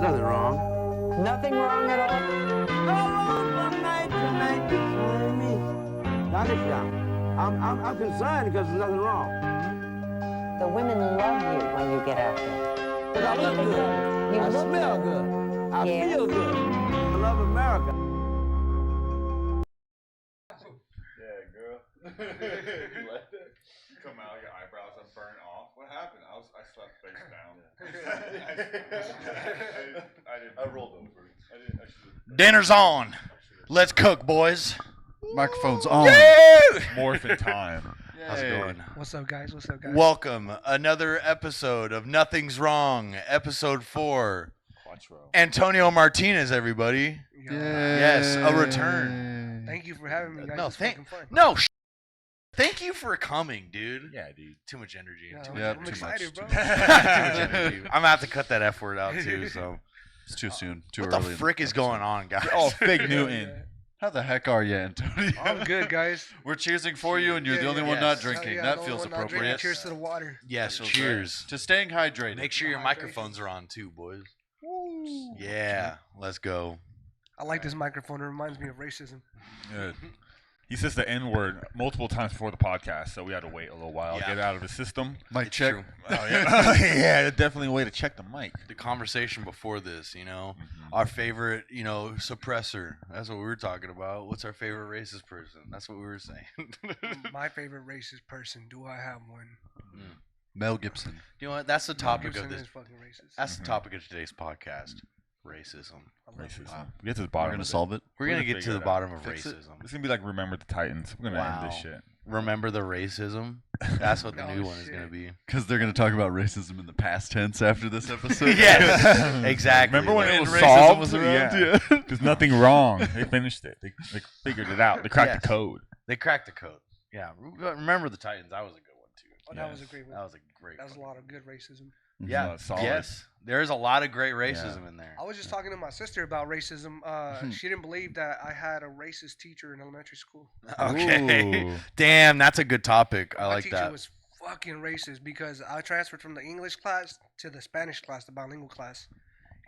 nothing wrong. Nothing wrong at all? Not this time. I'm concerned because there's nothing wrong. The women love you when you get out there. Because I look good. I smell good. I feel good. I love America. Yeah, girl. You like that? You come out, your eyebrows are burnt off. What happened? I slept face down. I rolled over. Dinner's on. Let's cook, boys. Microphone's on. Morphin' time. How's it going? What's up, guys? Welcome. Another episode of Nothing's Wrong. Episode 4. Antonio Martinez, everybody. Yes, a return. Thank you for having me, guys. No, it's fucking fun. Thank you for coming, dude. Yeah, dude. Too much energy. I'm excited, bro. Too much energy. I'm gonna have to cut that F word out too. So It's too soon. Too what early. the frick is going on, guys? Oh, Fig Newton. How the heck are you, Antonio? I'm good, guys. We're cheersing for you, and you're the only one not drinking. That feels appropriate. Cheers to the water. Yes, Feels cheers. right. To staying hydrated. Make sure your microphones are on too, boys. Yeah, let's go. I like this microphone. It reminds me of racism. Good. He says the N word multiple times before the podcast, so we had to wait a little while to get it out of the system. Mic check. True. Oh, yeah. Yeah, definitely a way to check the mic. The conversation before this, our favorite, suppressor. That's what we were talking about. What's our favorite racist person? That's what we were saying. My favorite racist person. Do I have one? Mel Gibson. You know what? That's the topic Gibson of this. is fucking racist. That's the topic of today's podcast. Racism. I love Racism. it. We get to the We're bottom gonna of solve it. We're gonna gonna get to figure the it bottom of Fix it. racism. It's going to be like Remember the Titans. We're going to end this shit. Remember the racism? That's what the Oh, new one is shit. gonna be. Because they're going to talk about racism in the past tense after this episode. Yes, exactly. Remember when it was racism solved? was around? Yeah. There's nothing wrong. They finished it. They figured it out. They cracked the code. They cracked the code. Yeah. Remember the Titans? That was a good one too. Oh, that was a great one. That was a great. That was a one. lot of good racism. Yeah. Solid. Yes. There's a lot of great racism in there. I was just talking to my sister about racism. She didn't believe that I had a racist teacher in elementary school. Okay. Ooh. Damn, that's a good topic. I My like teacher that. was fucking racist because I transferred from the English class to the Spanish class, the bilingual class.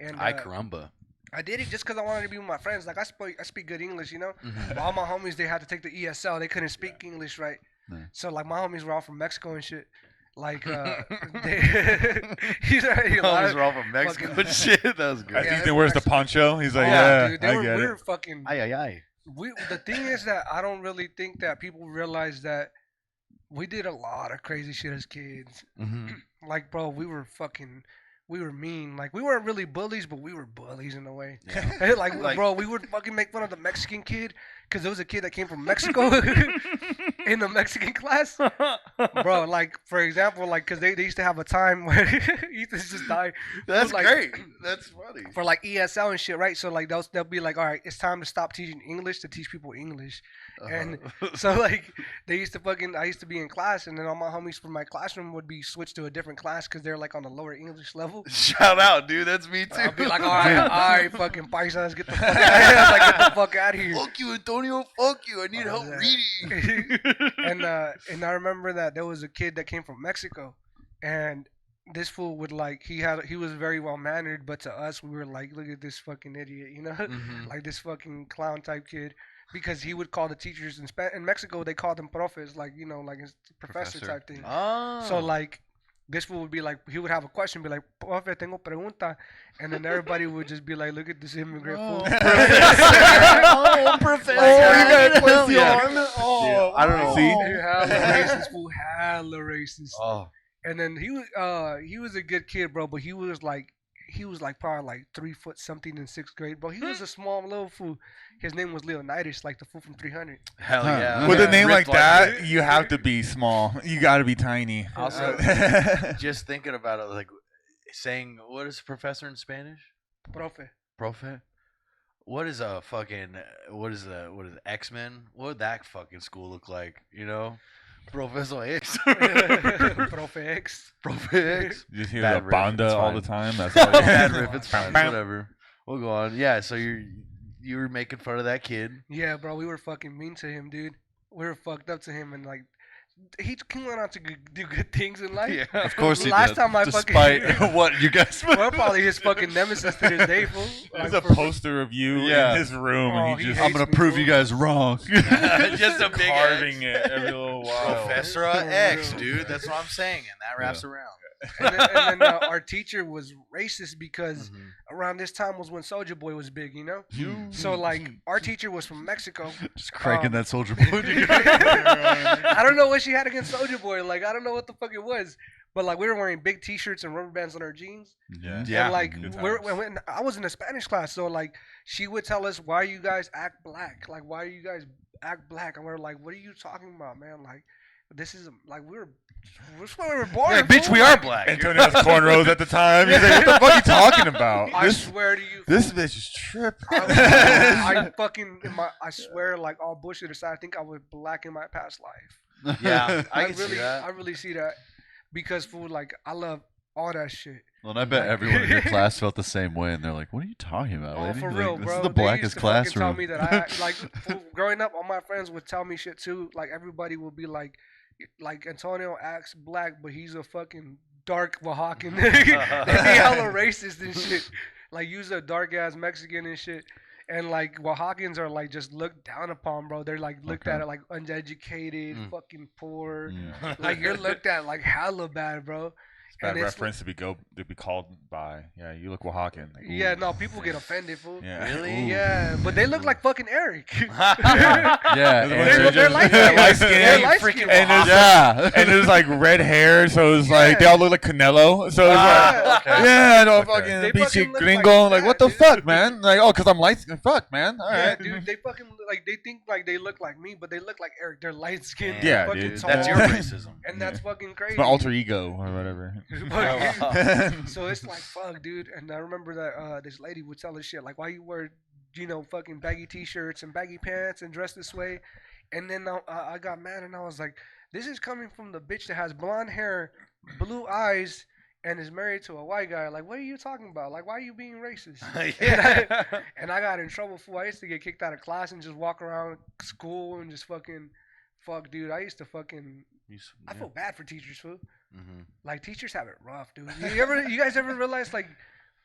And Ay caramba. I did it just because I wanted to be with my friends. Like I speak good English, Mhm. But all my homies, they had to take the ESL. They couldn't speak English right. Yeah. So like my homies were all from Mexico and shit. Like he's already Homies were all from Mexico and shit. That was I great. Yeah, think wears the poncho. He's like, yeah, yeah, dude, I get we it. were fucking. Ay, ay, ay. The thing is that I don't really think that people realize that we did a lot of crazy shit as kids. Mm-hmm. Like, bro, we were mean. Like, we weren't really bullies, but we were bullies in a way. Yeah. like, bro, we would fucking make fun of the Mexican kid because there was a kid that came from Mexico in the Mexican class. Bro, like, for example, like, because they used to have a time where Ethan just died. That's like, great. That's funny. For, like, ESL and shit, right? So, like, they'll be like, all right, it's time to stop teaching English to teach people English. And so, like, I used to be in class, and then all my homies from my classroom would be switched to a different class because they're, like, on the lower English level. Shout out, dude. That's me too. I'll be like, all right, fucking paisas, get the fuck out of here. Like, get the fuck out of here. Fuck you, Antonio. Fuck you. I need help Yeah. reading. And I remember that there was a kid that came from Mexico, and this fool would like he was very well mannered, but to us we were like, look at this fucking idiot, Mhm. like this fucking clown type kid, because he would call the teachers in Mexico they called them profes, like like his professor type thing. Oh. So like this fool would be like, he would have a question, be like, profe, tengo pregunta, and then everybody would just be like, look at this immigrant fool. Oh, professor. Oh, I don't know. See? Hella racist fool, hella racist. Oh. And then he was a good kid, bro, but he was like probably like 3 foot something in 6th grade, bro. He was a small little fool. His name was Leonidas, like the fool from 300. Hell yeah. With a name like Ripped that, you have to be small. You got to be tiny. Also, just thinking about it, like saying, what is professor in Spanish? Profe. Profe? What is X-Men? What would that fucking school look like? Professor X. Profe X. Profe X. You just hear Bad the riff, banda it's all fine. the time. That's Oh, all bad riff. It's fine. Whatever. We'll go on. Yeah, so you were making fun of that kid. Yeah, bro, we were fucking mean to him, dude. We were fucked up to him, and like he went on to do good things in life. Yeah. Of course he Last did. time I despite fucking- what you guys. We're probably his fucking nemesis to this day, fool. There's Like, a poster of you Yeah. in his room, Oh, and he he just I'm hates gonna me, prove fool. you guys wrong. Just a big carving X. it every little while. Professor X, dude. That's what I'm saying, and that wraps around. and then our teacher was racist because Mhm. around this time was when Soulja Boy was big, you know. You So like our teacher was from Mexico. just cranking Um, that soldier boy. I don't know what she had against Soulja Boy. Like I don't know what the fuck it was, but like we were wearing big T-shirts and rubber bands on our jeans. Yeah. Yeah. And like Good when I was in a Spanish class, so like she would tell us, "Why you guys act black? Like why you guys act black?" And we're like, "What are you talking about, man? Like this is like we're what we were born." Like, bitch, fool. we are black. Antonio has cornrows at the time. He's like, "What the fuck are you talking about? I This swear to you, this fool. bitch is tripping." I fucking I swear, like all bullshit aside, I think I was black in my past life. Yeah, I can really, see that. I really see that because food, like I love all that shit. Well, and I bet everyone in your class felt the same way, and they're like, "What are you talking about, Oh, lady? for Like, real, this bro. is the They blackest used to fucking classroom." Tell me that I like fool, growing up. All my friends would tell me shit too. Like everybody would be like Antonio acts black, but he's a fucking dark Oaxacan. They be hella racist and shit. Like you's a dark ass Mexican and shit. And like Oaxacans are like just looked down upon, bro. They're like looked Okay. at like uneducated, Mm. fucking poor. Mm. Like you're looked at like hella bad, bro. Bad And it's reference to be called by. Yeah, you look Oaxacan. Like, Yeah, ooh. no, people get offended, fool. Yeah. Really? Yeah, but they look like fucking Eric. Yeah, They're They're light skinned. light skinned. They're light Freaking skinned. And there's yeah. and there's like red hair, so it's like Yeah. they all look like Canelo. So it's like, Yeah. yeah, no Okay. fucking They pinche fucking look gringo. like Like, that, what the dude. fuck, man? Like, oh, cause I'm light skinned. Fuck, man. All Yeah, right, dude, they fucking like they think like they look like me, but they look like Eric. They're light skinned. Yeah, fucking dude. tall, That's your racism. and that's fucking crazy. It's my alter ego or whatever. So it's like fuck, dude. And I remember that this lady would tell us shit like, "Why you wear, fucking baggy t-shirts and baggy pants and dress this way?" And then I got mad and I was like, "This is coming from the bitch that has blonde hair, blue eyes, and is married to a white guy. Like, what are you talking about? Like, why are you being racist?" Yeah. And I got in trouble for. I used to get kicked out of class and just walk around school and just fucking, fuck, dude. I used to fucking. I feel bad for teachers, fool. Mm-hmm. Like teachers have it rough, dude. You guys ever realize like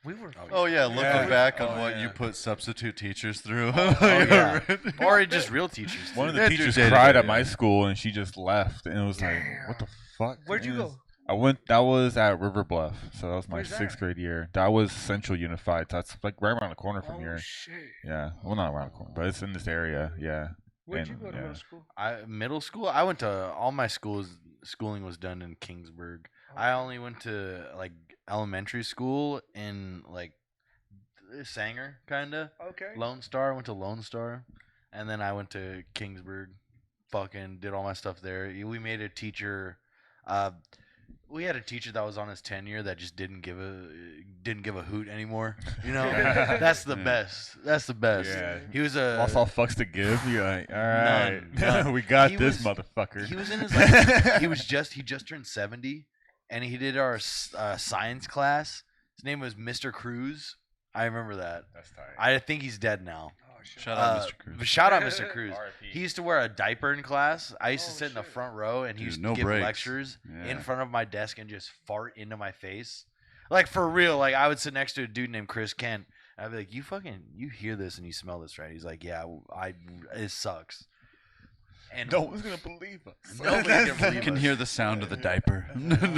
we were? Oh yeah, looking Yeah. back on Oh, what yeah. you put substitute teachers through. yeah. Or just real teachers. One of Yeah, the dude, teachers day to cried day, at my yeah. school, and she just left, and it was like, what the fuck? Where'd you It go? was- I went. That was at River Bluff, so that was my Where's that? sixth grade year. That was Central Unified. So that's like right around the corner from Oh here. shit! Yeah, well, not around the corner, but it's in this area. Yeah. Where'd you And, go to yeah. middle school? Middle school. I went to all my schooling was done in Kingsburg. I only went to like elementary school in like Sanger, kinda. Okay. Lone Star. I went to Lone Star, and then I went to Kingsburg. Fucking did all my stuff there. We made a teacher. We had a teacher that was on his tenure that just didn't give a hoot anymore. You know, that's the Yeah. best. That's the best. Yeah. He was a. Lost all fucks to give. You're like, all right, None. we got He this was- motherfucker. He was in his like, he just turned 70, and he did our science class. His name was Mr. Cruz. I remember that. That's tight. I think he's dead now. Oh shit. Shout out, Mr. But Cruz. shout out Mr. Cruz. R.I.P. He used to wear a diaper in class. I used to Oh, sit in the shit. front row, and he Dude, used no to give breaks. lectures Yeah. in front of my desk and just fart into my face. Like for real. Like I would sit next to a dude named Chris Kent. And I'd be like, you hear this and you smell this, right? He's like, yeah, it sucks. And No one's gonna believe us. Nobody's gonna You believe can us. hear the sound of the diaper.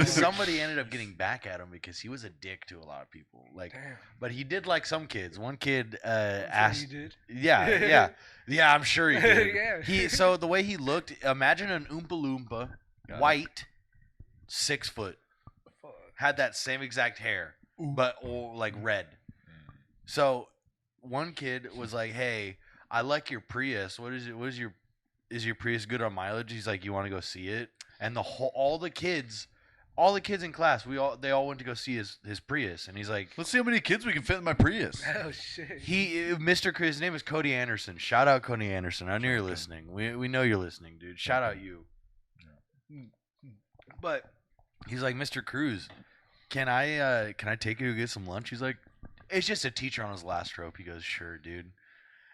Somebody ended up getting back at him because he was a dick to a lot of people. Like, Damn. but he did like some kids. One kid I'm sure asked, you did. yeah, I'm sure he did. Yeah. So the way he looked, imagine an Oompa Loompa, Got it. white, 6 foot, Fuck. had that same exact hair, but like red. So one kid was like, "Hey, I like your Prius. What is it? Is your Prius good on mileage?" He's like, "You want to go see it?" And all the kids in class, they all went to go see his Prius, and he's like, Let's see how many kids we can fit in my Prius. Oh shit. Mr. Chris, his name is Cody Anderson. Shout out Cody Anderson. I know you're listening. We know you're listening, dude. Shout out you. But he's like, Mr. Cruz, can I take you to get some lunch? He's like, it's just a teacher on his last rope. He goes, sure, dude.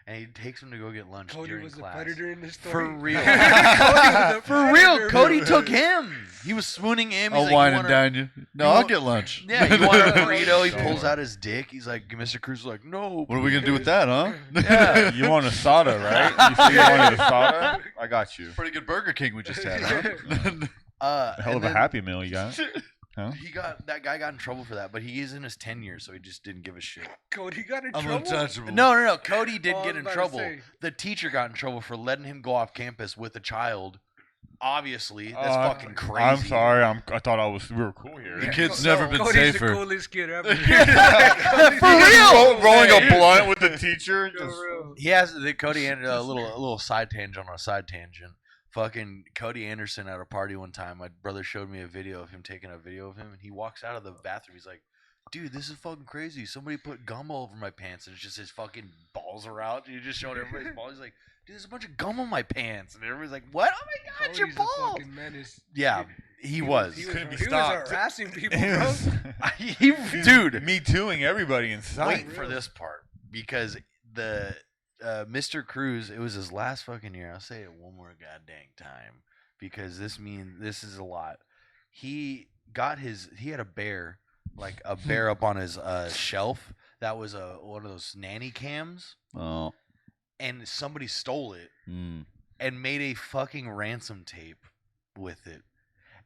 and he takes him to go get lunch Cody during was class. the predator in this story. For real. Cody was the For real, predator. Cody took him. He was swooning him. He's I'll like, wine "You and wanna-" dine you. No, you I'll want- get lunch. Yeah, you want a burrito? He Sure. pulls out his dick. He's like, Mr. Cruz is like, no. What are we gonna do with that, huh? Yeah. You want a soda, right? You see, you wanted a soda? I got you. Pretty good Burger King we just had, huh? Hell and of a then Happy Meal you got. Huh? that guy got in trouble for that, but he is in his tenure, so he just didn't give a shit. Cody got in I'm trouble. untouchable. No. Cody did Oh, I get was in about to trouble. say. The teacher got in trouble for letting him go off campus with a child. Obviously, that's Uh, fucking crazy. I'm sorry. I thought we were cool here. The kid's never been Cody's safer. the coolest kid ever. For real. Rolling a blunt with the teacher. For Just, real. He has Cody and a little side tangent on a side tangent. Fucking Cody Anderson at a party one time. My brother showed me a video of him taking a video of him, and he walks out of the bathroom. He's like, "Dude, this is fucking crazy. Somebody put gum all over my pants, and it's just his fucking balls are out." He just showed everybody's balls. He's like, "Dude, there's a bunch of gum on my pants," and everybody's like, "What? Oh my god, your Cody's a balls!" fucking menace. Yeah, he was. He Couldn't be was stopped. harassing people, He bro. was- Dude, Me tooing everybody inside. wait for this part because the Mr. Cruz, it was his last fucking year. I'll say it one more goddamn time because this is a lot. He had a bear, like a bear up on his shelf that was one of those nanny cams, Oh. and somebody stole it Mm. and made a fucking ransom tape with it.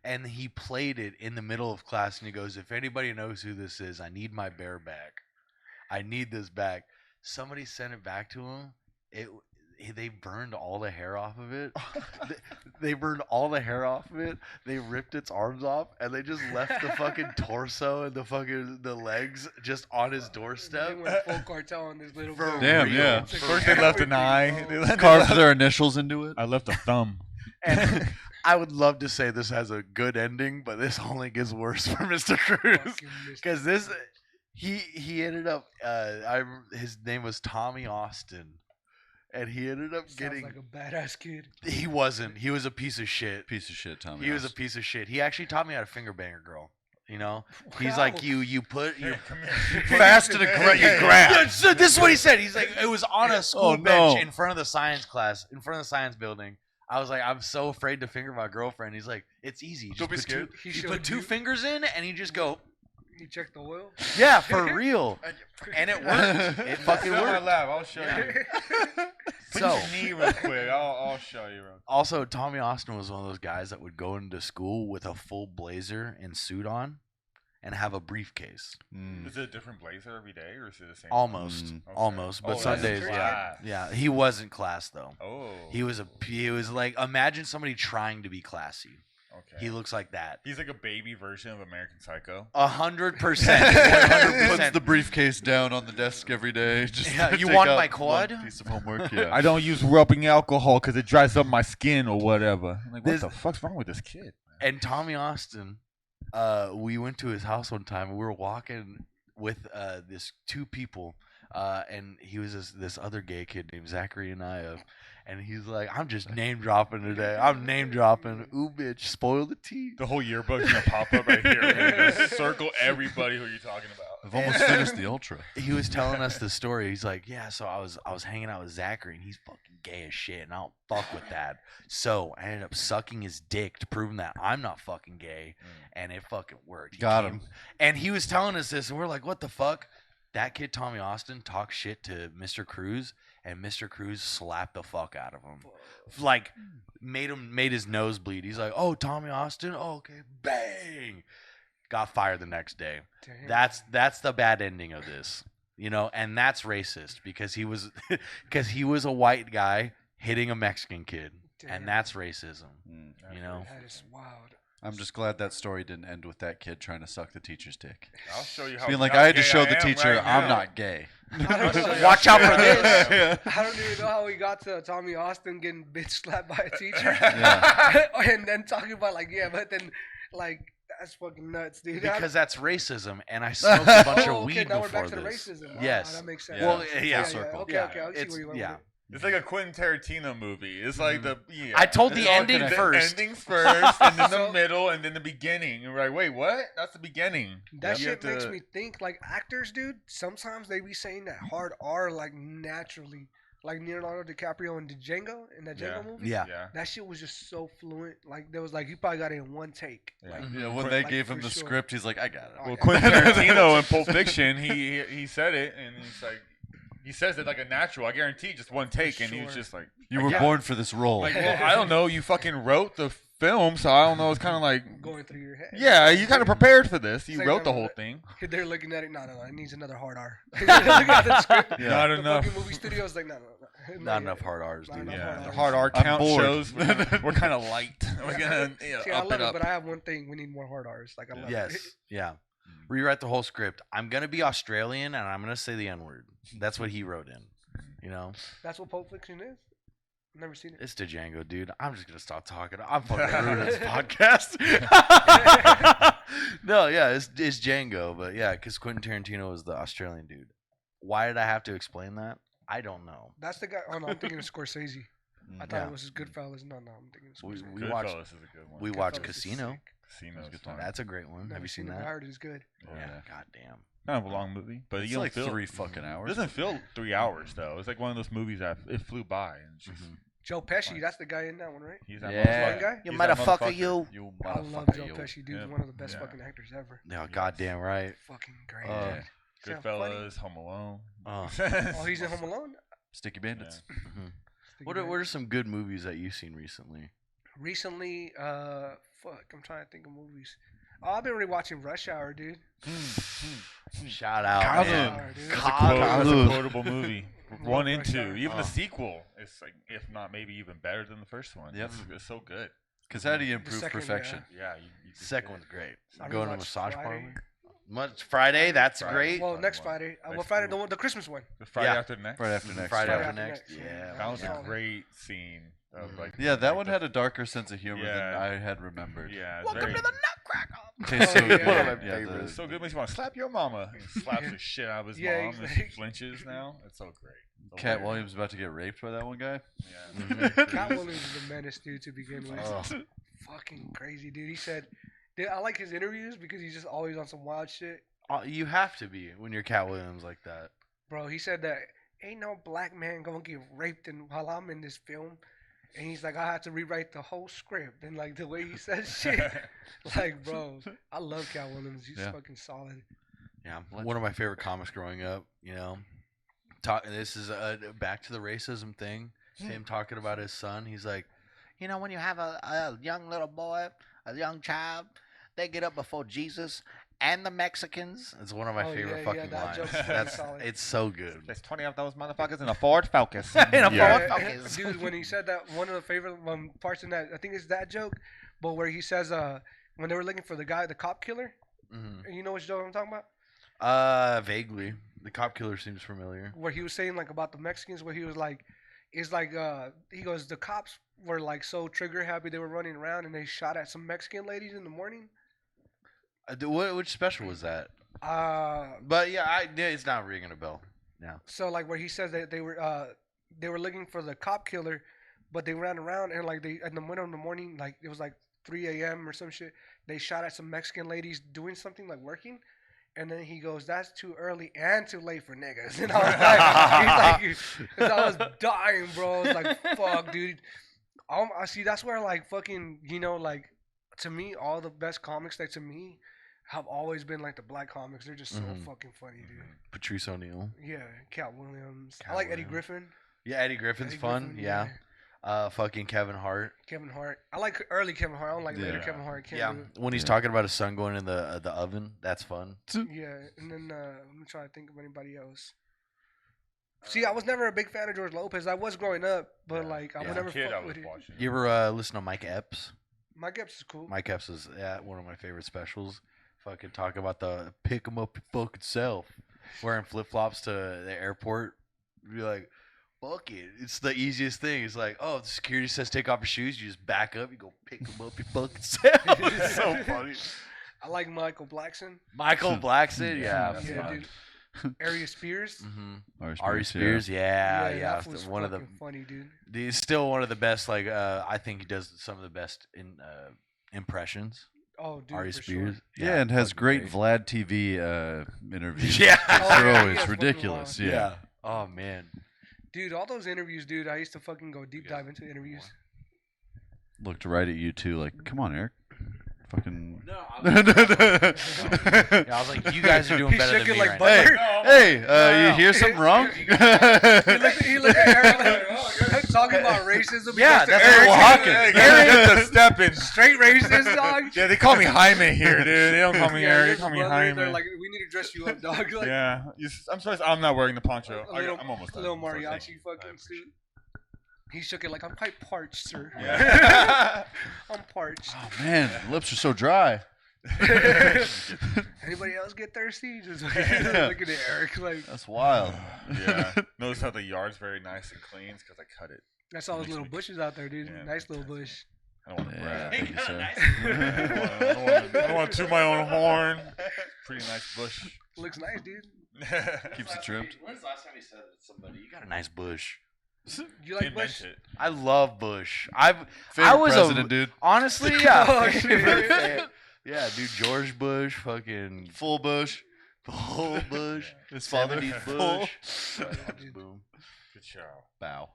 And he played it in the middle of class, and he goes, "If anybody knows who this is, I need my bear back. I need this back." Somebody sent it back to him. They burned all the hair off of it. They burned all the hair off of it. They ripped its arms off, and they just left the fucking torso and the legs just on his They doorstep. went full cartel on this little For girl. Damn, real. yeah. First they left an eye. They Carved their initials into it. I left a thumb. And I would love to say this has a good ending, but this only gets worse for Mr. Cruz. Fucking missed Because this, he ended up, his name was Tommy Austin, and he ended up Sounds getting. like a badass kid. He wasn't. He was a piece of shit. Piece of shit, Tommy. He was a Austin. piece of shit. He actually taught me how to finger bang a girl. You know, he's Wow. like you put you. Come here. Fast and you grab. Yeah, so this is what he said. He's like, it was on a school Oh, bench no. in front of the science class, in front of the science building. I was like, I'm so afraid to finger my girlfriend. He's like, it's easy. Don't be scared. He You showed put two you? fingers in, and you just go, He checked the oil. yeah, for real. And it worked. It fucking Sit on my worked. lap. I'll show you. Put So, your knee real quick. I'll show you real quick. also, Tommy Austin was one of those guys that would go into school with a full blazer and suit on, and have a briefcase. Mm. Is it a different blazer every day, or is it the same? Almost, Mm. Okay. almost. But Oh, that's Sundays, class. yeah. He wasn't class though. Oh. He was like, imagine somebody trying to be classy. Okay. He looks like that. He's like a baby version of American Psycho. 100%. Puts 100%. the briefcase down on the desk every day. Just Yeah, to you take want out my one quad? Piece of homework. Yeah. I don't use rubbing alcohol because it dries up my skin or whatever. I'm like, what This- the fuck's wrong with this kid? And Tommy Austin, we went to his house one time, and we were walking with this two people, and he was this other gay kid named Zachary Anaya, and he's like, I'm just name dropping today. I'm name dropping. Ooh, bitch, spoil the tea. The whole yearbook's gonna pop up right here. We're gonna circle everybody who you're talking about. I've almost finished the ultra. He was telling us the story. He's like, yeah, so I was hanging out with Zachary, and he's fucking gay as shit, and I don't fuck with that. So I ended up sucking his dick to prove that I'm not fucking gay, and it fucking worked. He Got came- him. And he was telling us this, and we're like, what the fuck? That kid Tommy Austin talked shit to Mr. Cruz, and Mr. Cruz slapped the fuck out of him, like made his nose bleed. He's like, oh, Tommy Austin, oh, okay, bang, got fired the next day. Damn. That's the bad ending of this, you know, and that's racist because he was a white guy hitting a Mexican kid, Damn. and that's racism, Mm. you know. That is wild. I'm just glad that story didn't end with that kid trying to suck the teacher's dick. I'll show you how. Being like, how I had to gay show I the am teacher right I'm now. not gay. I don't know- Watch out for this. I don't even know how we got to Tommy Austin getting bitch slapped by a teacher. Yeah. And then talking about like, yeah, but then like that's fucking nuts, dude. Because that's racism, and I smoked a bunch Oh, of okay, weed now we're before back to the this. racism. Yes. that makes sense. Yeah. Well, yeah. Full circle. Okay, Yeah, okay, I see it's- where you went yeah. with it. It's like a Quentin Tarantino movie. It's like the I told the It's all ending connected. first. Endings first, and then the So- middle, and then the beginning. You're like, wait, what? That's the beginning. That You shit have makes to- me think like actors, dude. Sometimes they be saying that hard R like naturally, like Leonardo DiCaprio in the Django in that Django movie. Yeah. Yeah. That shit was just so fluent. Like there was like he probably got it in one take. Yeah. Like, Yeah, when they Like, gave for him the sure. script, he's like, I got it. Oh, Well, yeah. Quentin Tarantino in Pulp Fiction, he said it, and he's like, he says it like a natural. I guarantee, just one take, and he was Sure. just like, You were yeah. born for this role. Like, well, I don't know. You fucking wrote the film, so I don't know. It's kind of like, going through your head. yeah, you kind of prepared for this. You Same wrote the time whole with- thing. They're looking at it. No, it needs another hard R. They're looking at the script. Yeah. Not The enough. fucking movie studio's like, no. Not enough hard R's, Not dude. enough. Yeah, hard the Rs. hard R I'm count bored. shows. We're kind of light. We're gonna See, I up love it it, up. but I have one thing. We need more hard R's. Like I love Yes. it. Yeah. Rewrite the whole script. I'm gonna be Australian and I'm gonna say the N word. That's what he wrote in. You know, That's what Pulp Fiction is. Never seen it. it's Django, dude. I'm just gonna stop talking. I'm fucking ruining this podcast. No, yeah, it's Django, but yeah, because Quentin Tarantino is the Australian dude. Why did I have to explain that? I don't know. That's the guy. Oh no, I'm thinking of Scorsese. I thought Yeah. it was his Goodfellas. No, I'm thinking of We, Scorsese. we watched. Goodfellas is a good one. We watched Goodfellas is Casino. sick. Casino's Good fun. That's a great one. Never Have you seen it, but I that? heard it's good. Oh, Yeah. yeah. God damn. Kind of a long movie, but It's you don't like feel 3 fucking It hours. doesn't feel 3 hours though. It's like one of those movies that it flew by, and it's just, Mhm. Joe Pesci, Fine. that's the guy in that one, right? he's that Yeah. motherfucker. One guy? You He's that motherfucker, you. You I love motherfucker, Joe you. Pesci, dude. Yeah. He's one of the best Yeah. fucking actors ever. Yeah, goddamn right. Fucking great. Uh, dude. Is that funny? Goodfellas, Home Alone. Oh. Oh, he's in Home Alone. Sticky Bandits. Mhm. Sticky What are Bandits. some good movies that you've seen recently? Recently, fuck, I'm trying to think of movies. Oh, I've been rewatching Rush Hour, dude. Shout out, Cosm. man. Rush Hour, dude. That's Cosm. a quotable movie. Love 1 and Rush 2. Hour. Even the Oh. sequel is like, if not maybe even better than the first one. Yep. It's so good. Because how do you improve second, perfection? Yeah. You Second one's great. I Going to rewatched massage Friday. parlor. Friday, that's Friday. great. Well, Friday next one. Friday. Well, Next- Friday, the Christmas one. The Friday Yeah. after next. Right after next. Friday Friday after after next. next, Yeah. yeah. That was a Solid. great scene. Of Mhm. like, Yeah, that like one the- had a darker sense of humor than Yeah. I had remembered. Yeah. It's Welcome very, to the Nutcracker. Tastes Oh, so yeah. good. One of my Yeah, favorites. so good makes you want to slap your mama. He slaps the shit out of his Yeah, mom he's and like- she flinches now. It's so great. Cat Hilarious. Williams about to get raped by that one guy. Yeah. Mhm. Cat Williams is a menace, dude, to begin with. Oh. Fucking crazy, dude. He said, dude, I like his interviews because he's just always on some wild shit. You have to be when you're Cat Williams like that. Bro, he said that ain't no black man gonna get raped while I'm in this film. And he's like, I have to rewrite the whole script. And like the way he says shit. Like, bro, I love Cat Williams. He's Yeah. fucking solid. Yeah, one of my favorite comics growing up. You know, this is back to the racism thing. Him talking about his son. He's like, you know, when you have a young little boy, a young child, they get up before Jesus and the Mexicans. It's one of my Oh, favorite yeah, fucking that lines. joke's fucking That's solid. it's so good. There's 20 of those motherfuckers in a Ford Focus. In a Yeah. Ford Focus. Dude, when he said that, one of the favorite parts in that, I think it's that joke, but where he says, when they were looking for the guy, the cop killer, Mhm. you know which joke I'm talking about? Vaguely. The cop killer seems familiar. Where he was saying like about the Mexicans, where he was like, it's like he goes, the cops were like so trigger happy they were running around and they shot at some Mexican ladies in the morning. Which special was that? Uh, But yeah, it's not ringing a bell. so like where he says that they were looking for the cop killer, but they ran around and like they in the middle of the morning, like it was like 3 a.m. or some shit. They shot at some Mexican ladies doing something like working. And then he goes, "That's too early and too late for niggas." And I was like, he's like, 'cause I was dying, bro. I was like, "Fuck, dude." I see. That's where like fucking, you know, like to me, all the best comics, like to me, have always been like the black comics. They're just so Mhm. fucking funny, dude. Patrice O'Neill. Yeah, Cat Williams. I Cat like Eddie Williams. Griffin. Yeah, Eddie Griffin's Eddie fun. Griffin, Yeah. Fucking Kevin Hart. Kevin Hart. I like early Kevin Hart. I don't like later Yeah. Kevin Hart. Can't Yeah. do When he's Yeah. talking about his son going in the oven, that's fun. it. Yeah, and then let me try to think of anybody else. See, I was never a big fan of George Lopez. I was growing up, but Yeah. like I Yeah. would never Kid, I fuck was with it. watching. You ever listen to Mike Epps? Mike Epps is cool. Mike Epps is one of my favorite specials. Fucking talk about the pick 'em up your fucking self. Wearing flip flops to the airport. Be like, fuck it. It's the easiest thing. It's like, oh, the security says take off your shoes. You just back up. You go pick 'em up your fucking self. It's so funny. I like Michael Blackson. Michael Blackson, yeah. That's Yeah, fun. dude. Arias Spears. Mm-hmm. Ari Ari Spears, Spears, yeah. that was One of the funny, dude. he's still one of the best. Like, I think he does some of the best in impressions. Oh, dude, Ari for Spears, Sure. Yeah, and has fucking great Vlad TV interviews. Yeah. Oh, They're yeah, always he has fucking ridiculous. wild. Yeah. Oh man. Dude, all those interviews, dude. I used to fucking go deep dive into interviews. Looked right at you too, like, come on, Eric. Fucking. No, I was like, you guys are doing He better shook than it me like right butter. now. Hey, you hear something wrong? He looked at Eric like, talking about racism. Yeah, He goes to that's Eric, what Walking. happened. Get the stepping. straight racist, dog. Yeah, they call me Jaime here, dude. They don't call me Yeah, Eric. your They call me brother, Jaime. they're like, we need to dress you up, dog. Like, Yeah, I'm surprised I'm not wearing the poncho. a little, I'm almost a done. little I'm so mariachi thank you. fucking suit. He shook it like, I'm quite parched, sir. Yeah. I'm parched. Oh man, lips are so dry. Anybody else get thirsty? Just Yeah. looking at Eric like, That's wild. Yeah. Notice how the yard's very nice and clean because I cut it. I saw those Makes little me- bushes out there, dude. Yeah, Nice little fantastic. bush. I don't want to Yeah, brag. thank you, sir. I don't want to toot my own horn. Pretty nice bush. Looks nice, dude. Keeps it trimmed. When's the last time you said that to somebody? You got a nice bush. You like Can't bush? mention it. I love Bush. I Favorite was president, dude. honestly, yeah. Oh, favorite shit. fan. Yeah, dude, George Bush, fucking Full bush. full Bush, His father. 70s Full. Bush. Boom. Good show. Bow.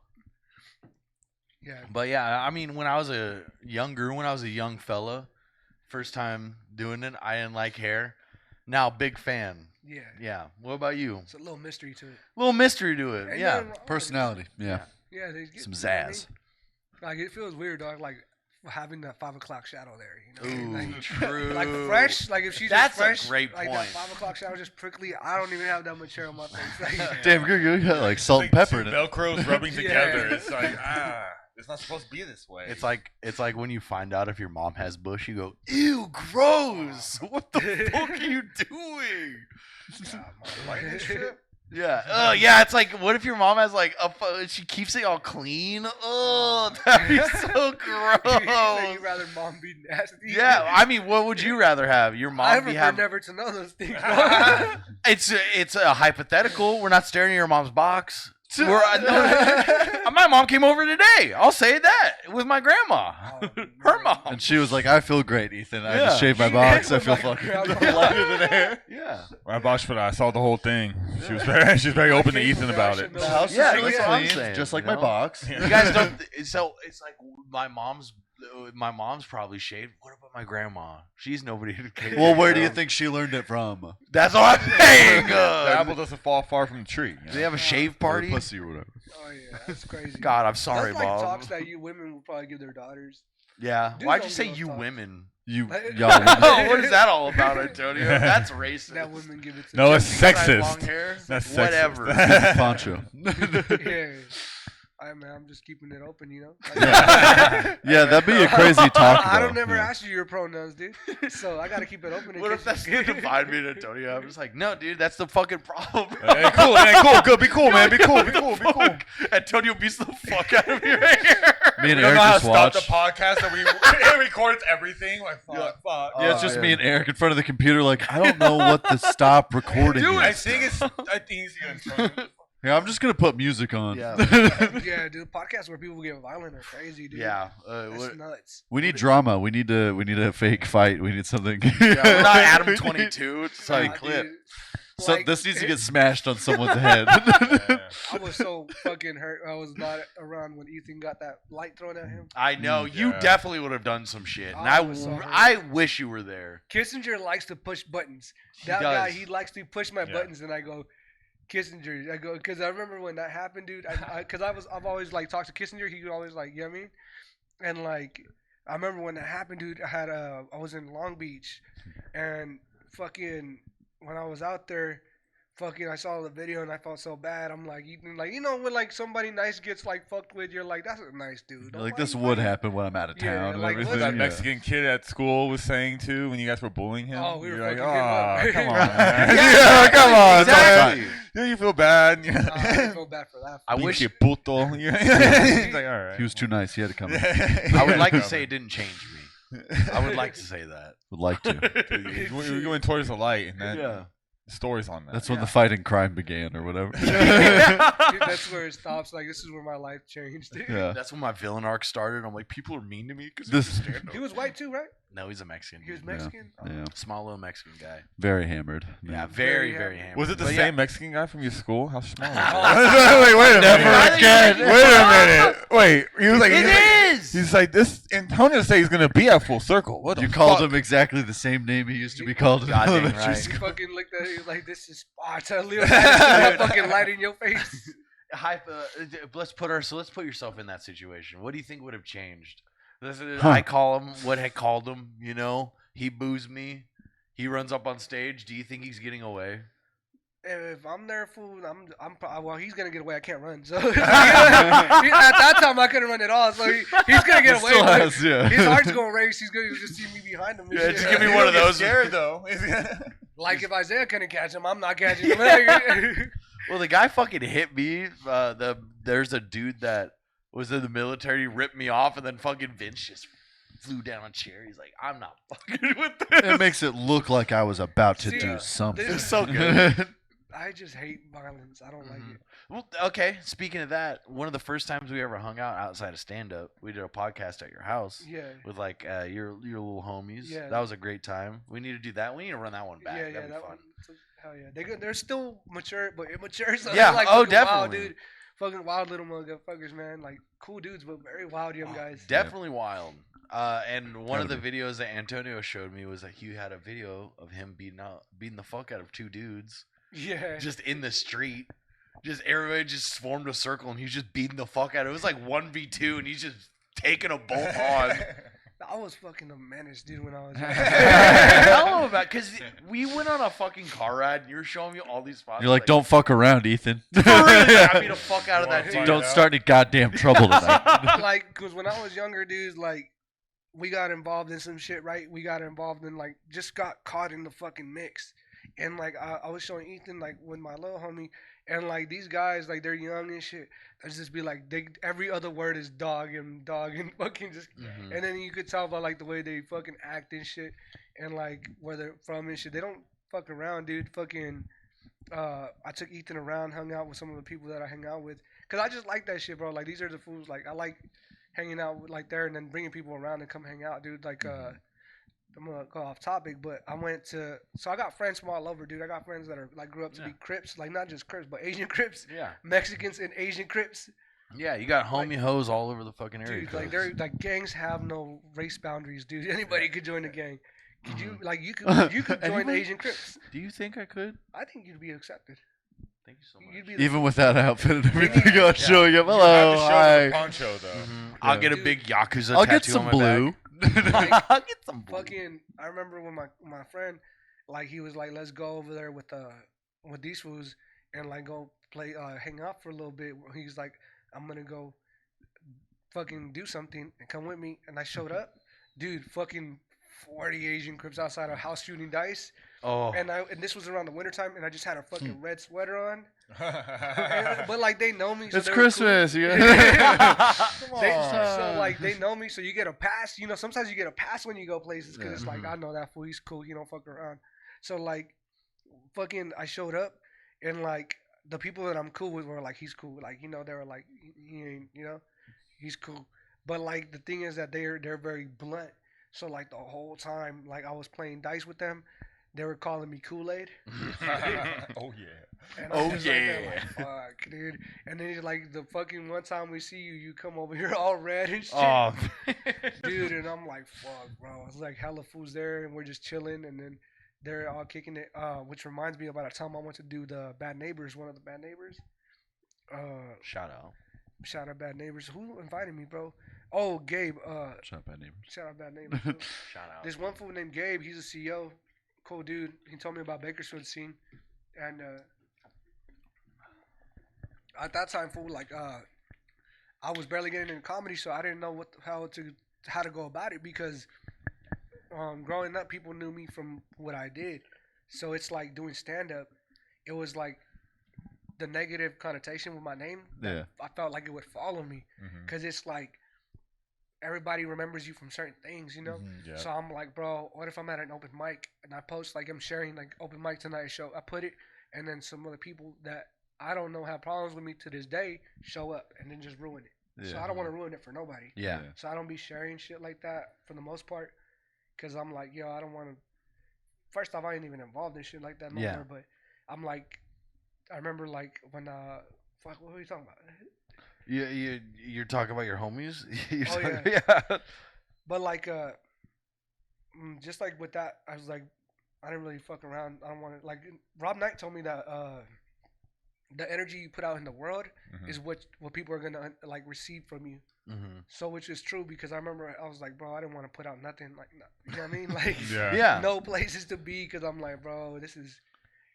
Yeah. But yeah, I mean, when I was a young fella, first time doing it, I didn't like hair. Now, big fan. Yeah. Yeah. What about you? It's a little mystery to it. Little mystery to it. Ain't Yeah. nothing wrong with it. Personality. Yeah. Yeah, they get Some you know what I zazz. mean? Like it feels weird, dog. Like having that 5 o'clock shadow there. You know, Ooh, like, true. like fresh. Like if she's That's just fresh, a great like point. that 5 o'clock shadow just prickly. I don't even have that much hair on my face. Like, Damn, you got like salt and pepper in it. Velcros rubbing Yeah. together. It's like, it's not supposed to be this way. It's like when you find out if your mom has bush, you go, ew, gross. What the fuck are you doing? Lightning strip? Yeah. Yeah, it's like, what if your mom has like she keeps it all clean? Oh, that'd be so so gross. you'd rather mom be nasty? Yeah, I mean, what would you rather have? Your I mom be prefer having never to know those things. Bro. It's a hypothetical. We're not staring at your mom's box. My mom came over today. I'll say that with my grandma, her mom. And she was like, I feel great, Ethan. I Yeah. just shaved my box. I feel Like fucking grandma. lighter than air. Yeah. I vouched for that. I saw the whole thing. She was very open to Ethan about it. The The house Yeah, is really that's what I'm clean, saying, just like you my know? box. Yeah. You guys don't. So it's like my mom's probably shaved. What about my grandma? She's nobody to care. Well, where do you think she learned it from? That's what I'm saying. The apple doesn't fall far from the tree. Do they have a shave party? Pussy or whatever. Oh yeah, that's crazy. God, I'm sorry, that's like mom. talks that you women would probably give their daughters. Yeah. Dudes Why'd don't you say give you those talks. women? You, Like- y'all. Oh, what is that all about, Antonio? That's racist. That women give it to. No, them. it's Because I have sexist. long hair? That's Whatever. sexist. Poncho. Yeah. I'm just keeping it open, you know. Yeah, that'd be a crazy talk. I though. don't never Yeah. ask you your pronouns, dude. So I gotta keep it open. in What if case that's you- the divide me and Antonio? I'm just like, no, dude, that's the fucking problem. Hey, cool, man. Cool, good. Be cool, man. Be cool. Be cool. Be cool. Antonio beats the fuck out of your hair. Me and You don't Eric know how to just stop watched. the podcast and it records everything. Like, fuck. Yeah, it's just yeah. me and Eric in front of the computer. Like, I don't know what the stop recording Dude, I is. think it's easier. Yeah, I'm just gonna put music on. Yeah. Yeah, dude. Podcasts where people get violent are crazy, dude. Yeah. That's What, nuts. We need drama. We need a fake fight. We need something. yeah, we're not Adam 22. It's Sorry, like, clip. Dude, So like, this needs to get smashed on someone's head. I was so fucking hurt. I was not around when Ethan got that light thrown at him. I know. You Yeah. definitely would have done some shit. And I was so hurt. I wish you were there. Kissinger likes to push buttons. He That guy, does. he likes to push my Yeah. buttons, and I go, Kissinger. I go because I remember when that happened, dude. Because I've always like talked to Kissinger. He would always like, you know what I mean? And like, I remember when that happened, dude. I was in Long Beach, and fucking when I was out there. Fucking, I saw the video and I felt so bad. I'm like, Ethan, like, you know, when like somebody nice gets like fucked with, you're like, that's a nice dude. Like Why this you would fucking- happen when I'm out of Yeah, town and like, everything. what's That Yeah. Mexican kid at school was saying too when you guys were bullying him. Oh, we were You're like, fucking getting come up." on, man. Yeah, come on, exactly. man. Yeah, you feel bad. I feel bad for that. I wish Pinche puto. He's like, all right. He was too nice. He had to come. in. I would like to say it didn't change me. I would like to say that. Would like to. We're going towards the light, and then Yeah. the story's on that. That's when the fighting crime began, or whatever. Dude, that's where it stops. Like, this is where my life changed, dude. Yeah. That's when my villain arc started. I'm like, people are mean to me because This- He was white too, right? No, he's a Mexican. He was dude. Mexican. Yeah. Small little Mexican guy. Very hammered. Yeah, Very very hammered. Was it the But same Mexican guy from your school? How small is Oh. it? Wait a Never minute. again. Wait a minute. Wait. He was like, It is! He's like this. Antonio said he's gonna be at Full Circle. What the You called fuck? him exactly the same name he used to be called in Goddamn elementary right. He school. fucking looked at it. He was like, "This is Sparta." Leo that fucking light in your face. Let's put yourself in that situation. What do you think would have changed? Huh. I call him what I called him. You know, he boos me. He runs up on stage. Do you think he's getting away? If I'm there, fool, well, he's gonna get away. I can't run, so at that time I couldn't run at all. So he's gonna get away. Still but has, yeah. His heart's gonna race. He's gonna just see me behind him. and Yeah, shit. just give me He one don't of get those. Scared though. Like if Isaiah couldn't catch him, I'm not catching him. Well, the guy fucking hit me. There's a dude that was in the military, ripped me off, and then fucking Vince just flew down a chair. He's like, I'm not fucking with this. It makes it look like I was about to See, do something. this It's so good. I just hate violence. I don't like it. Well, okay. Speaking of that, one of the first times we ever hung out outside of stand up, we did a podcast at your house Yeah. with like your little homies. Yeah. That was a great time. We need to do that. We need to run that one back. Yeah, That'd be that fun. one. Hell yeah. They're still mature, but immature. So Yeah, they're like oh, fucking wild, definitely. dude. Fucking wild little motherfuckers, man. Like cool dudes, but very wild young guys. Definitely wild. And one of the Gotta videos that Antonio showed me was that he had a video of him beating the fuck out of two dudes Yeah. just in the street. Just everybody just formed a circle and he's just beating the fuck out of it. It was like 1v2 and he's just taking a bolt on. I was fucking a menace, dude, when I was Tell him about because we went on a fucking car ride and you're showing me all these spots. You're like, don't fuck around, Ethan. for real, I beat the fuck out of that Wanna dude. find Don't out? start any goddamn trouble tonight. like, because when I was younger, dudes, like, we got involved in some shit, right? We got involved in, like, just got caught in the fucking mix. And, like, I was showing Ethan, like, with my little homie, and, like, these guys, like, they're young and shit. There's just be, like, every other word is dog and fucking just, Mhm. and then you could tell by, like, the way they fucking act and shit, and, like, where they're from and shit. They don't fuck around, dude. Fucking, I took Ethan around, hung out with some of the people that I hang out with. Because I just like that shit, bro. Like, these are the fools, like, I like hanging out with, like, there and then bringing people around and come hang out, dude. Like, I'm gonna go off topic, but I got friends from all over, dude. I got friends that are like grew up to be Crips, like not just Crips, but Asian Crips, Yeah. Mexicans and Asian Crips. Yeah, you got homie hoes all over the fucking area. Dude, like they're like gangs have no race boundaries, dude. Anybody could join a gang. Could you like you could join the Anybody? Asian Crips? Do you think I could? I think you'd be accepted. Thank you so much. You'd be the, Even with that outfit and everything, Yeah. I'm showing him. You have Hello, to show hi. the poncho though. I'll get a Dude. big Yakuza I'll tattoo get some on my blue. back. I'll get some blue. fucking. I remember when my friend, like he was like, let's go over there with these fools and like go play hang out for a little bit. He's like, I'm gonna go fucking do something and come with me. And I showed up, dude. Fucking 40 Asian Crips outside a house shooting dice. Oh, And this was around the wintertime, and I just had a fucking red sweater on. But like they know me. So It's they were cool. Christmas. You Come They, on. so like they know me, so you get a pass. You know, sometimes you get a pass when you go places because it's like Mhm. I know that fool, he's cool. He don't fuck around. So like, fucking, I showed up, and like the people that I'm cool with were like, he's cool. Like they were like, he ain't, he's cool. But like the thing is that they're very blunt. So like the whole time, like I was playing dice with them, they were calling me Kool-Aid. Oh yeah. And Oh, I'm just like, there, yeah. like, fuck, dude. And then he's like, the fucking one time we see you, you come over here all red and shit. oh, Dude, and I'm like, fuck, bro. It's like hella fools there, and we're just chilling, and then they're all kicking it. Which reminds me about a time I went to do the Bad Neighbors, one of the Bad Neighbors. Shout out. Shout out Bad Neighbors. Who invited me, bro? Oh, Gabe. Shut up, bad neighbors. Shout out Bad Neighbors. Shout out. This one fool named Gabe, he's a CEO. Cool dude. He told me about Bakersfield scene. And at that time, fool, like I was barely getting into comedy, so I didn't know how to go about it because growing up, people knew me from what I did. So it's like doing stand up. It was like the negative connotation with my name. Yeah. I felt like it would follow me because it's like everybody remembers you from certain things, you know. Yeah. So I'm like, bro, what if I'm at an open mic and I post like I'm sharing like open mic tonight show? I put it, and then some other people that I don't know have problems with me to this day show up and then just ruin it. So Yeah. I don't want to ruin it for nobody. Yeah. So I don't be sharing shit like that for the most part, because I'm like, yo, I don't want to. First off, I ain't even involved in shit like that no Yeah. more. But I'm like, I remember like when fuck, what were you talking about? You're talking about your homies. Oh, yeah. But like just like with that, I was like, I didn't really fuck around. I don't want to like. Rob Knight told me that the energy you put out in the world is what people are gonna like receive from you. Mm-hmm. So which is true because I remember I was like, bro, I didn't want to put out nothing like, you know what I mean? Like, Yeah. no places to be because I'm like, bro, this is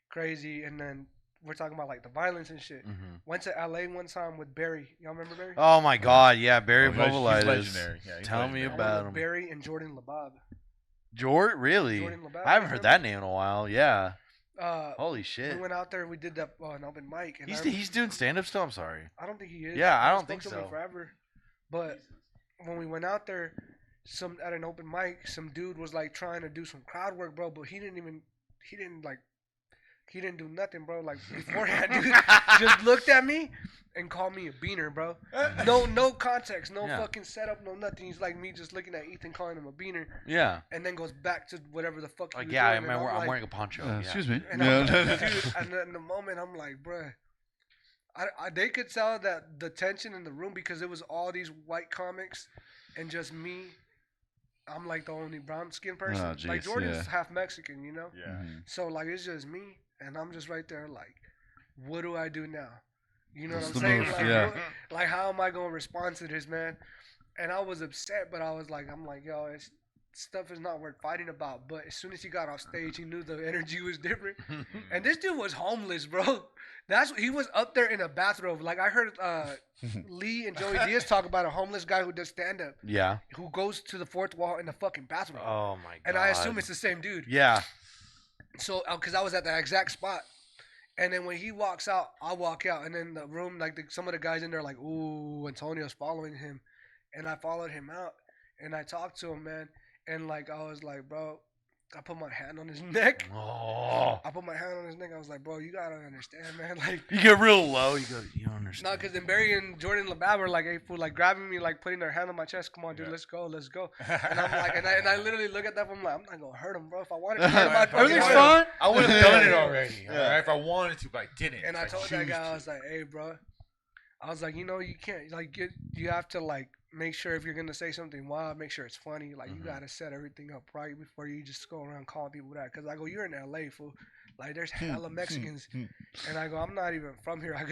crazy. And then we're talking about like the violence and shit. Mm-hmm. Went to LA one time with Barry. Y'all remember Barry? Oh my God, yeah, Barry He's Povolitis. legendary. Yeah, he's Tell me legendary. about I went him. with Barry and Jordan LeBab. Really? Jordan LeBab, I haven't you heard remember? that name in a while. Yeah. We Holy shit. went out there. We did that an open mic. And He's doing stand up still. I'm sorry. I don't think he is. Yeah, I He don't spoke think to so. me forever. But when we went out there, at an open mic, some dude was like trying to do some crowd work, bro. But he didn't do nothing, bro. Like beforehand, dude just looked at me and called me a beaner, bro. No context, no Yeah. fucking setup, no nothing. He's like me just looking at Ethan calling him a beaner, Yeah. and then goes back to whatever the fuck he Like was yeah, doing. And I'm like, wearing a poncho. Yeah. Excuse me. and I'm like, dude, and then in the moment, I'm like, bruh. They could tell that the tension in the room because it was all these white comics and just me. I'm like the only brown skinned person. Oh, like jeez, Jordan's yeah. half Mexican, you know? Yeah. Mhm. So like it's just me and I'm just right there like, what do I do now? You know What's what I'm the saying? move? Like, Yeah. like how am I gonna respond to this, man? And I was upset, but I'm like, yo, stuff is not worth fighting about. But as soon as he got off stage, he knew the energy was different. And this dude was homeless, bro. He was up there in a bathrobe. Like I heard Lee and Joey Diaz talk about a homeless guy who does stand up, Yeah. who goes to the fourth wall in the fucking bathroom. Oh my God. And I assume it's the same dude. Yeah. So, because I was at that exact spot. And then when he walks out, I walk out. And then the room, like some of the guys in there, are like, ooh, Antonio's following him. And I followed him out. And I talked to him, man. And like I was like, bro, I put my hand on his neck. Oh. I put my hand on his neck. I was like, bro, you gotta understand, man. Like, You get real low. You go. You don't no, understand. because then Barry and Jordan LeBab were like, hey, fool, like grabbing me, like putting their hand on my chest. Come on, dude, Yeah. let's go. And I'm like, and I literally look at that. I'm like, I'm not gonna hurt him, bro. If I wanted to, hurt him, I'd fucking Everything's hurt him. fine. I would have done it already. Yeah. All right, if I wanted to, but I didn't. And I If told that choose guy, I to. was like, hey, bro. I was like, you know, you can't, like, you have to, like, make sure if you're going to say something wild, make sure it's funny. Like, you got to set everything up right before you just go around calling people that. Because I go, you're in LA, fool. Like, there's hella Mexicans. And I go, I'm not even from here. I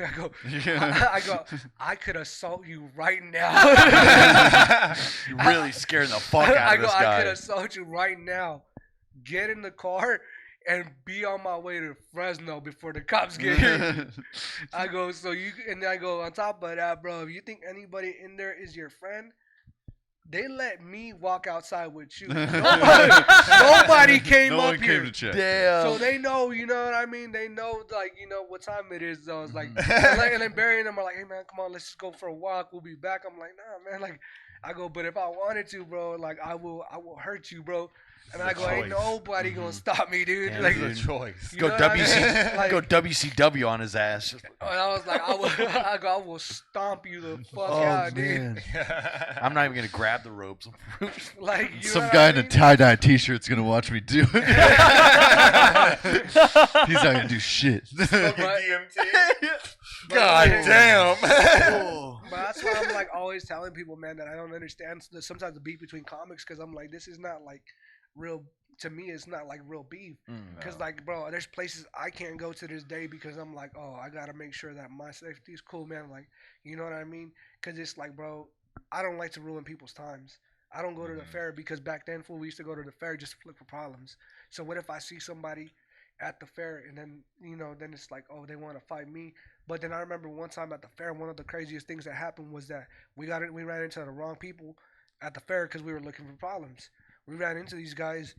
go, I could assault you right now. You're really scaring the fuck out I of go, this I guy. could assault you right now. Get in the car and be on my way to Fresno before the cops get here. I go, so you, and I go, on top of that, bro, if you think anybody in there is your friend, they let me walk outside with you. Nobody came No up one here. came to check. Damn. So they know, you know what I mean? They know, like, you know, what time it is, though. It's like, and then Barry and them are like, hey, man, come on, let's just go for a walk. We'll be back. I'm like, nah, man. Like, I go, but if I wanted to, bro, like, I will hurt you, bro. And I go, ain't choice. nobody gonna stop me, dude. Damn, Like, dude. It's a choice. you Go know what I mean? WC. Like, Go WCW on his ass. and I was like, I will stomp you the fuck Oh out, man. dude. I'm not even gonna grab the ropes. Like, you Some know guy what in I a mean? tie-dye t-shirt's gonna watch me do it. He's not gonna do shit. DMT. But God like, damn. But that's why I'm like always telling people, man, that I don't understand sometimes the beef between comics because I'm like, this is not like real. To me, it's not like real beef. Because, like, bro, there's places I can't go to this day because I'm like, oh, I got to make sure that my safety is cool, man. Like, you know what I mean? Because it's like, bro, I don't like to ruin people's times. I don't go to the fair because back then, fool, we used to go to the fair just to look for problems. So what if I see somebody at the fair and then, you know, then it's like, oh, they want to fight me. But then I remember one time at the fair, one of the craziest things that happened was that we ran into the wrong people at the fair because we were looking for problems. We ran into these guys.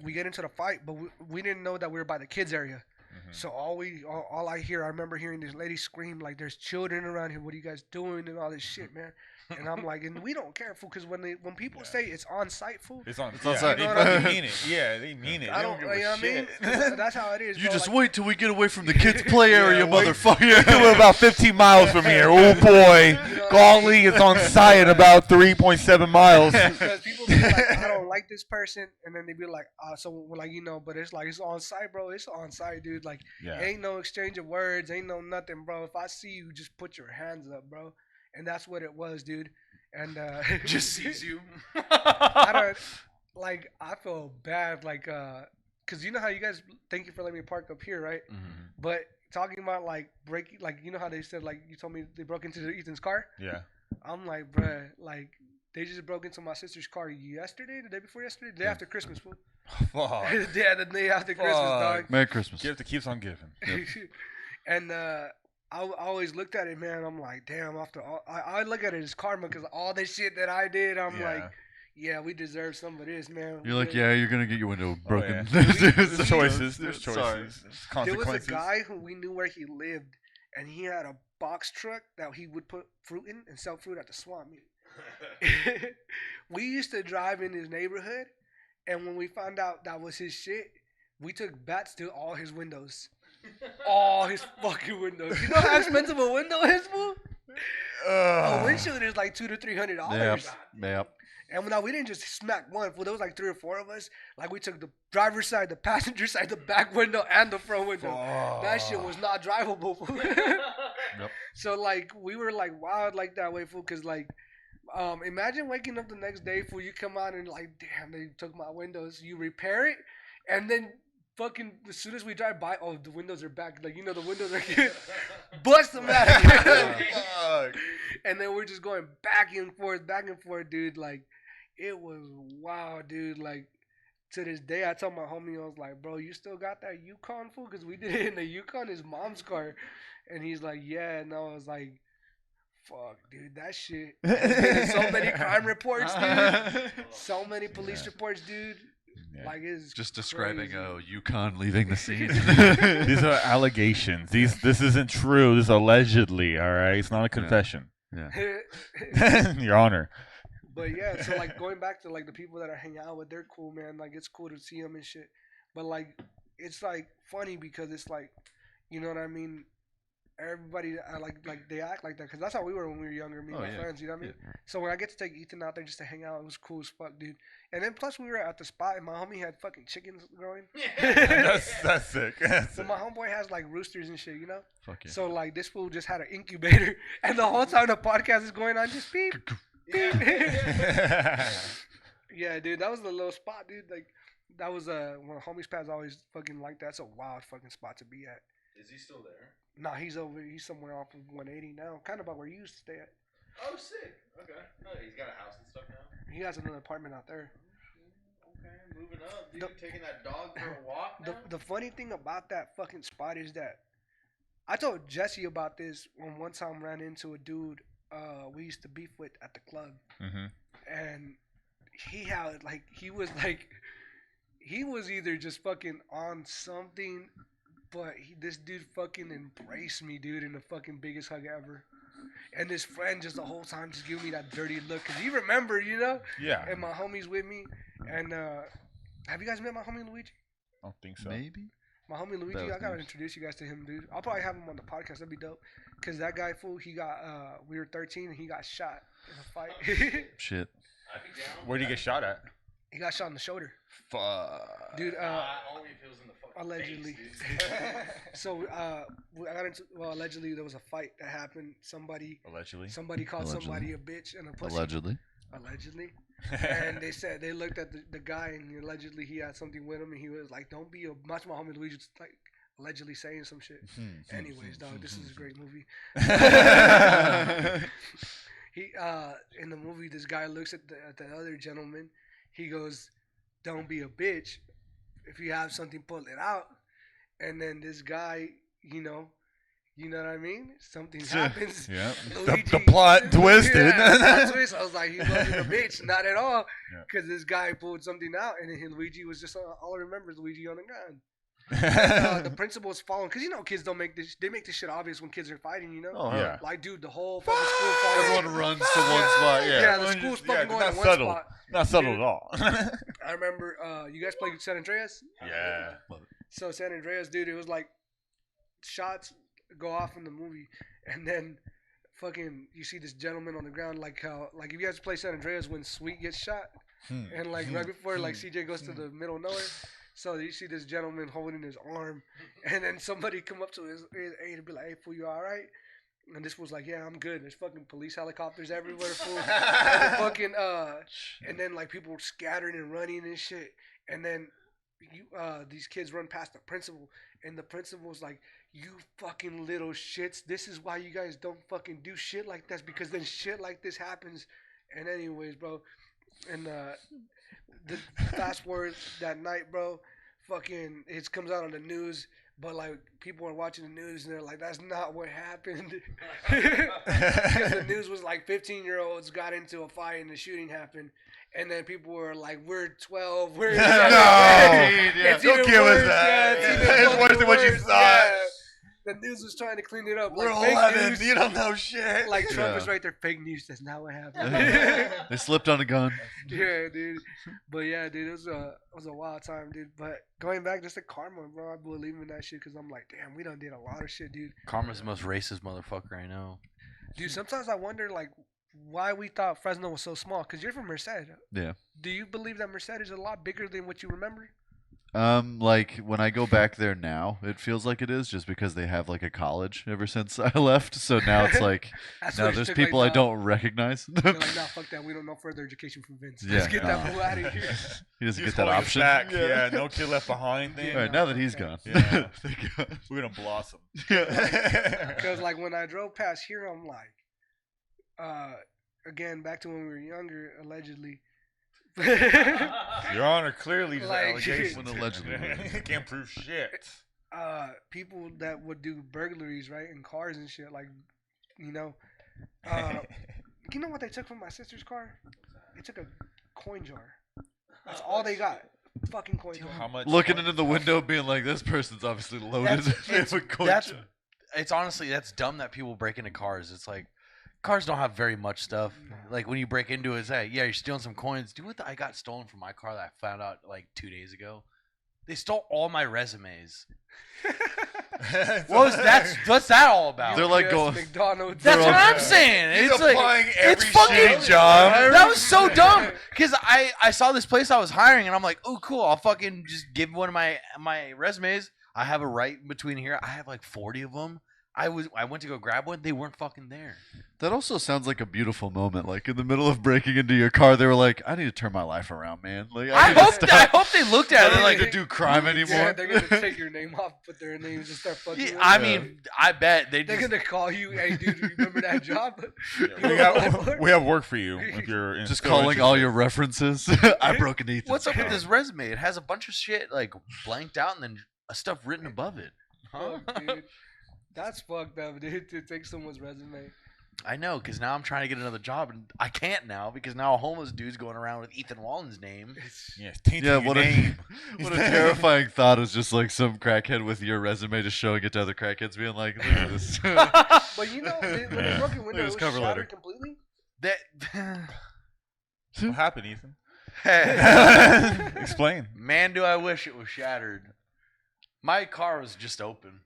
We get into the fight, but we didn't know that we were by the kids area. So all I remember hearing this lady scream like, "There's children around here. What are you guys doing?" and all this shit, man. And I'm like, and we don't care, fool, because when people say it's on site, fool, It's on. on Yeah, site. they You know what I fucking mean it. Yeah, they mean it. I They don't, give a you know what I mean? shit. 'Cause that's how it is. You bro. just Like, wait till we get away from the kids' play area, wait. motherfucker. We're about 15 miles from here. Oh boy, Gongley is on site at about 3.7 miles. Because people be like, I don't like this person, and then they be like, so we're like, but it's like it's on site, bro. It's on site, dude. Like, Yeah. ain't no exchange of words, ain't no nothing, bro. If I see you, just put your hands up, bro. And that's what it was, dude. And Just sees you. I don't like. I feel bad, like, cause you know how you guys. Thank you for letting me park up here, right? Mhm. But talking about like breaking, like you know how they said, like you told me they broke into Ethan's car. Yeah. I'm like, bruh, like they just broke into my sister's car yesterday, the day before yesterday, the day after Christmas, fool. Fuck. Yeah, the day after Christmas, dog. Merry Christmas. Gift that keeps on giving. And I always looked at it, man. I'm like, damn. After all, I look at it as karma because all the shit that I did, I'm Yeah. like, yeah, we deserve some of this, man. You're like, yeah, you're gonna get your window broken. yeah. There's There's choices. There's Sorry. choices. There was Consequences. a guy who we knew where he lived, and he had a box truck that he would put fruit in and sell fruit at the swap meet. We used to drive in his neighborhood, and when we found out that was his shit, we took bats to all his windows. All his fucking windows. You know how expensive a window is, fool? A windshield is like $200 to $300. Yep. And now we didn't just smack one. Fool, there was like 3 or 4 of us. Like we took the driver's side, the passenger side, the back window, and the front window. That shit was not drivable, fool. Yep. So like we were like wild like that way, fool. Cause like, imagine waking up the next day, fool. You come out and like, damn, they took my windows. You repair it, and then fucking as soon as we drive by, oh, the windows are back. Like, the windows are bust them out. And then we're just going back and forth, dude. Like, it was wow, dude. Like, to this day, I told my homie, I was like, bro, you still got that Yukon, fool? Because we did it in the Yukon, his mom's car. And he's like, yeah. And I was like, fuck, dude, that shit. So many crime reports, dude. So many police reports, dude. Yeah. Like, it's Just describing crazy. a Yukon leaving the scene. These are allegations. This isn't true. This is allegedly. All right. It's not a confession. Yeah. Your Honor. But yeah, so like going back to like the people that I hang out with, they're cool, man. Like it's cool to see them and shit. But like it's like funny because it's like, you know what I mean? Everybody like they act like that because that's how we were when we were younger. Me and my friends, you know what I mean? So when I get to take Ethan out there just to hang out, it was cool as fuck, dude. And then plus we were at the spot and my homie had fucking chickens growing. That's sick. That's So sick. my homeboy has like roosters and shit, you know? Fuck yeah. So like this fool just had an incubator and the whole time the podcast is going on just beep. Beep. Yeah, dude, that was the little spot, dude. Like that was one of homies pads always fucking like that. It's a wild fucking spot to be at. Is he still there? Nah, he's somewhere off of 180 now, kind of about where you used to stay at. Oh, sick. Okay. Oh, he's got a house and stuff now. He has another apartment out there. Okay, moving up, dude. The- Taking that dog for a walk now? The funny thing about that fucking spot is that I told Jesse about this when one time ran into a dude we used to beef with at the club, and he was either just fucking on something, but this dude fucking embraced me, dude, in the fucking biggest hug ever. And his friend just the whole time just giving me that dirty look, cause he remembered, you know. Yeah. And my homie's with me, and have you guys met my homie Luigi? I don't think so. Maybe? My homie Luigi, That was I gotta nice. introduce you guys to him, dude. I'll probably have him on the podcast. That'd be dope. Cause that guy, fool, he got we were 13 and he got shot in a fight. Shit. I'd be down. Where'd he get shot at? He got shot in the shoulder, Fuck. dude. Only if it was in the fucking Allegedly. face, dude. So I got into allegedly there was a fight that happened. Somebody called Allegedly. somebody a bitch and a pussy. Allegedly. And they said they looked at the guy and allegedly he had something with him and he was like, "Don't be a." Much my homie Luigi just like allegedly saying some shit. Anyways, dog, this is a great movie. He in the movie, this guy looks at the other gentleman. He goes, "Don't be a bitch. If you have something, pull it out." And then this guy, you know what I mean? Something happens. Yeah. Luigi, The plot twisted. Yeah, plot twist. I was like, he wasn't a bitch, not at all. Yeah. Because this guy pulled something out, and then Luigi was just all I remember is Luigi on the ground. The principal is following because kids don't make this. They make this shit obvious when kids are fighting. Oh, Yeah. Like, dude, the whole fucking school following. Everyone runs to one spot. Yeah. Yeah, the school's fucking going not to one subtle. spot. Not subtle Dude. at all. I remember you guys played San Andreas. Yeah. So San Andreas, dude, it was like shots go off in the movie, and then fucking you see this gentleman on the ground, like how like if you guys play San Andreas when Sweet gets shot, and like right before like CJ goes to the middle of nowhere, so you see this gentleman holding his arm, and then somebody come up to his aid and be like, "Hey, fool, you all right?" And this was like, "Yeah, I'm good." There's fucking police helicopters everywhere, fool. And fucking and then like people were scattering and running and shit, and then these kids run past the principal, and the principal's like, "You fucking little shits, this is why you guys don't fucking do shit like this, because then shit like this happens." And anyways, bro, and the fast forward that night, bro, fucking it comes out on the news, but like people are watching the news and they're like, "That's not what happened," because the news was like 15-year-olds got into a fight and the shooting happened. And then people were like, "We're 12. We're No, don't even give us worse, that. yeah, It's even worse than what you worse, thought. yeah. The news was trying to clean it up. We're like, fake 11. news. You don't know shit. Like Trump Yeah. was right there. Fake news. That's not what happened. They slipped on a gun. Yeah, dude. But yeah, dude, it was a wild time, dude. But going back just to karma, bro, I believe in that shit because I'm like, damn, we done did a lot of shit, dude. Karma's the most racist motherfucker I know. Dude, sometimes I wonder like why we thought Fresno was so small. Because you're from Merced. Yeah. Do you believe that Merced is a lot bigger than what you remember? Like when I go back there now, it feels like it is just because they have like a college ever since I left. So now it's like That's now what it there's took, people like, I don't recognize. They're like, nah, fuck that. We don't know further education from Vince. Yeah. Let's get that fool out of here. He doesn't He's get that holding us option. back. Yeah, no kid left behind thing. All right, now that he's gone. Yeah. Thank God. We're gonna blossom. Because like when I drove past here, I'm like, again, back to when we were younger, allegedly. Your Honor, clearly just Like, allegations. When allegedly. Can't prove shit. People that would do burglaries, right, in cars and shit, like, you know what they took from my sister's car? They took a coin jar. That's all they got. Fucking coin jar. How much? Looking into the window, being like, "This person's obviously loaded." They have a coin jar. It's honestly that's dumb that people break into cars. It's like cars don't have very much stuff. Like when you break into it, it's like, yeah, you're stealing some coins. Do what I got stolen from my car that I found out like 2 days ago. They stole all my resumes. What's that all about? They're like Yes, going. McDonald's. That's all- what I'm saying. He's It's like applying it's every fucking shitty job. That was so dumb because I saw this place I was hiring and I'm like, oh cool, I'll fucking just give one of my resumes. I have a right between here. I have like 40 of them. I went to go grab one. They weren't fucking there. That also sounds like a beautiful moment. Like in the middle of breaking into your car, they were like, "I need to turn my life around, man." Like I need to hope I hope they looked I at it don't like need to do crime anymore. Yeah, they're gonna take your name off, put their names and start fucking. Yeah, with I you. mean, I bet they They're just gonna call you, "Hey, dude, remember that job?" We have work for you if you're Just still calling all interested. your references. I broke into Ethan's what's up with car. this resume? It has a bunch of shit like blanked out and then stuff written above it. Huh? Fuck, dude. That's fucked up, dude, to take someone's resume. I know, because now I'm trying to get another job and I can't now because now a homeless dude's going around with Ethan Wallen's name. Yeah, tainting Yeah, your what a name. what a terrifying thought is just like some crackhead with your resume just showing it to other crackheads, being like, "Look at this." But you know, when they broke your window, Look at it his was cover letter. shattered completely. That What happened, Ethan? Explain. man, do I wish it was shattered. My car was just open.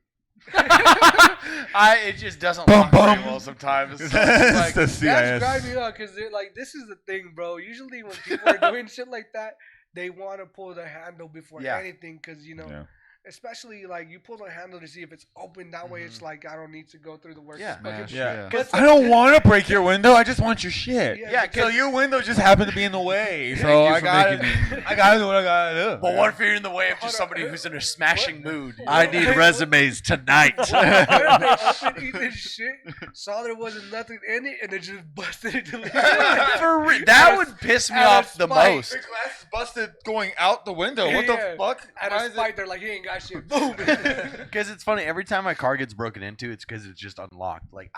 It just doesn't lock very well sometimes. So it's like, the That's CIS. driving me up because they're like, this is the thing, bro. Usually when people are doing shit like that, they want to pull the handle before Yeah. anything because, you know, Yeah. especially like you pull the handle to see if it's open. That way it's like, I don't need to go through the work. Yeah. to fucking- Yeah. But I don't want to break your window. I just want your shit. Yeah, So your window just happened to be in the way. So you I for got making I gotta do what I gotta do. but what if you're in the way of just Hold on. somebody who's in a smashing mood? I need resumes tonight. What if they opened Ethan's shit, saw there wasn't nothing in it, and then just busted it? That would piss me Out of off the spite. most. The glass is busted going out the window. What Yeah. the fuck? Out Why of is spite, it? they're like, he ain't got shit. Boom. Because it's funny, every time my car gets broken into, it's because it's just unlocked. Like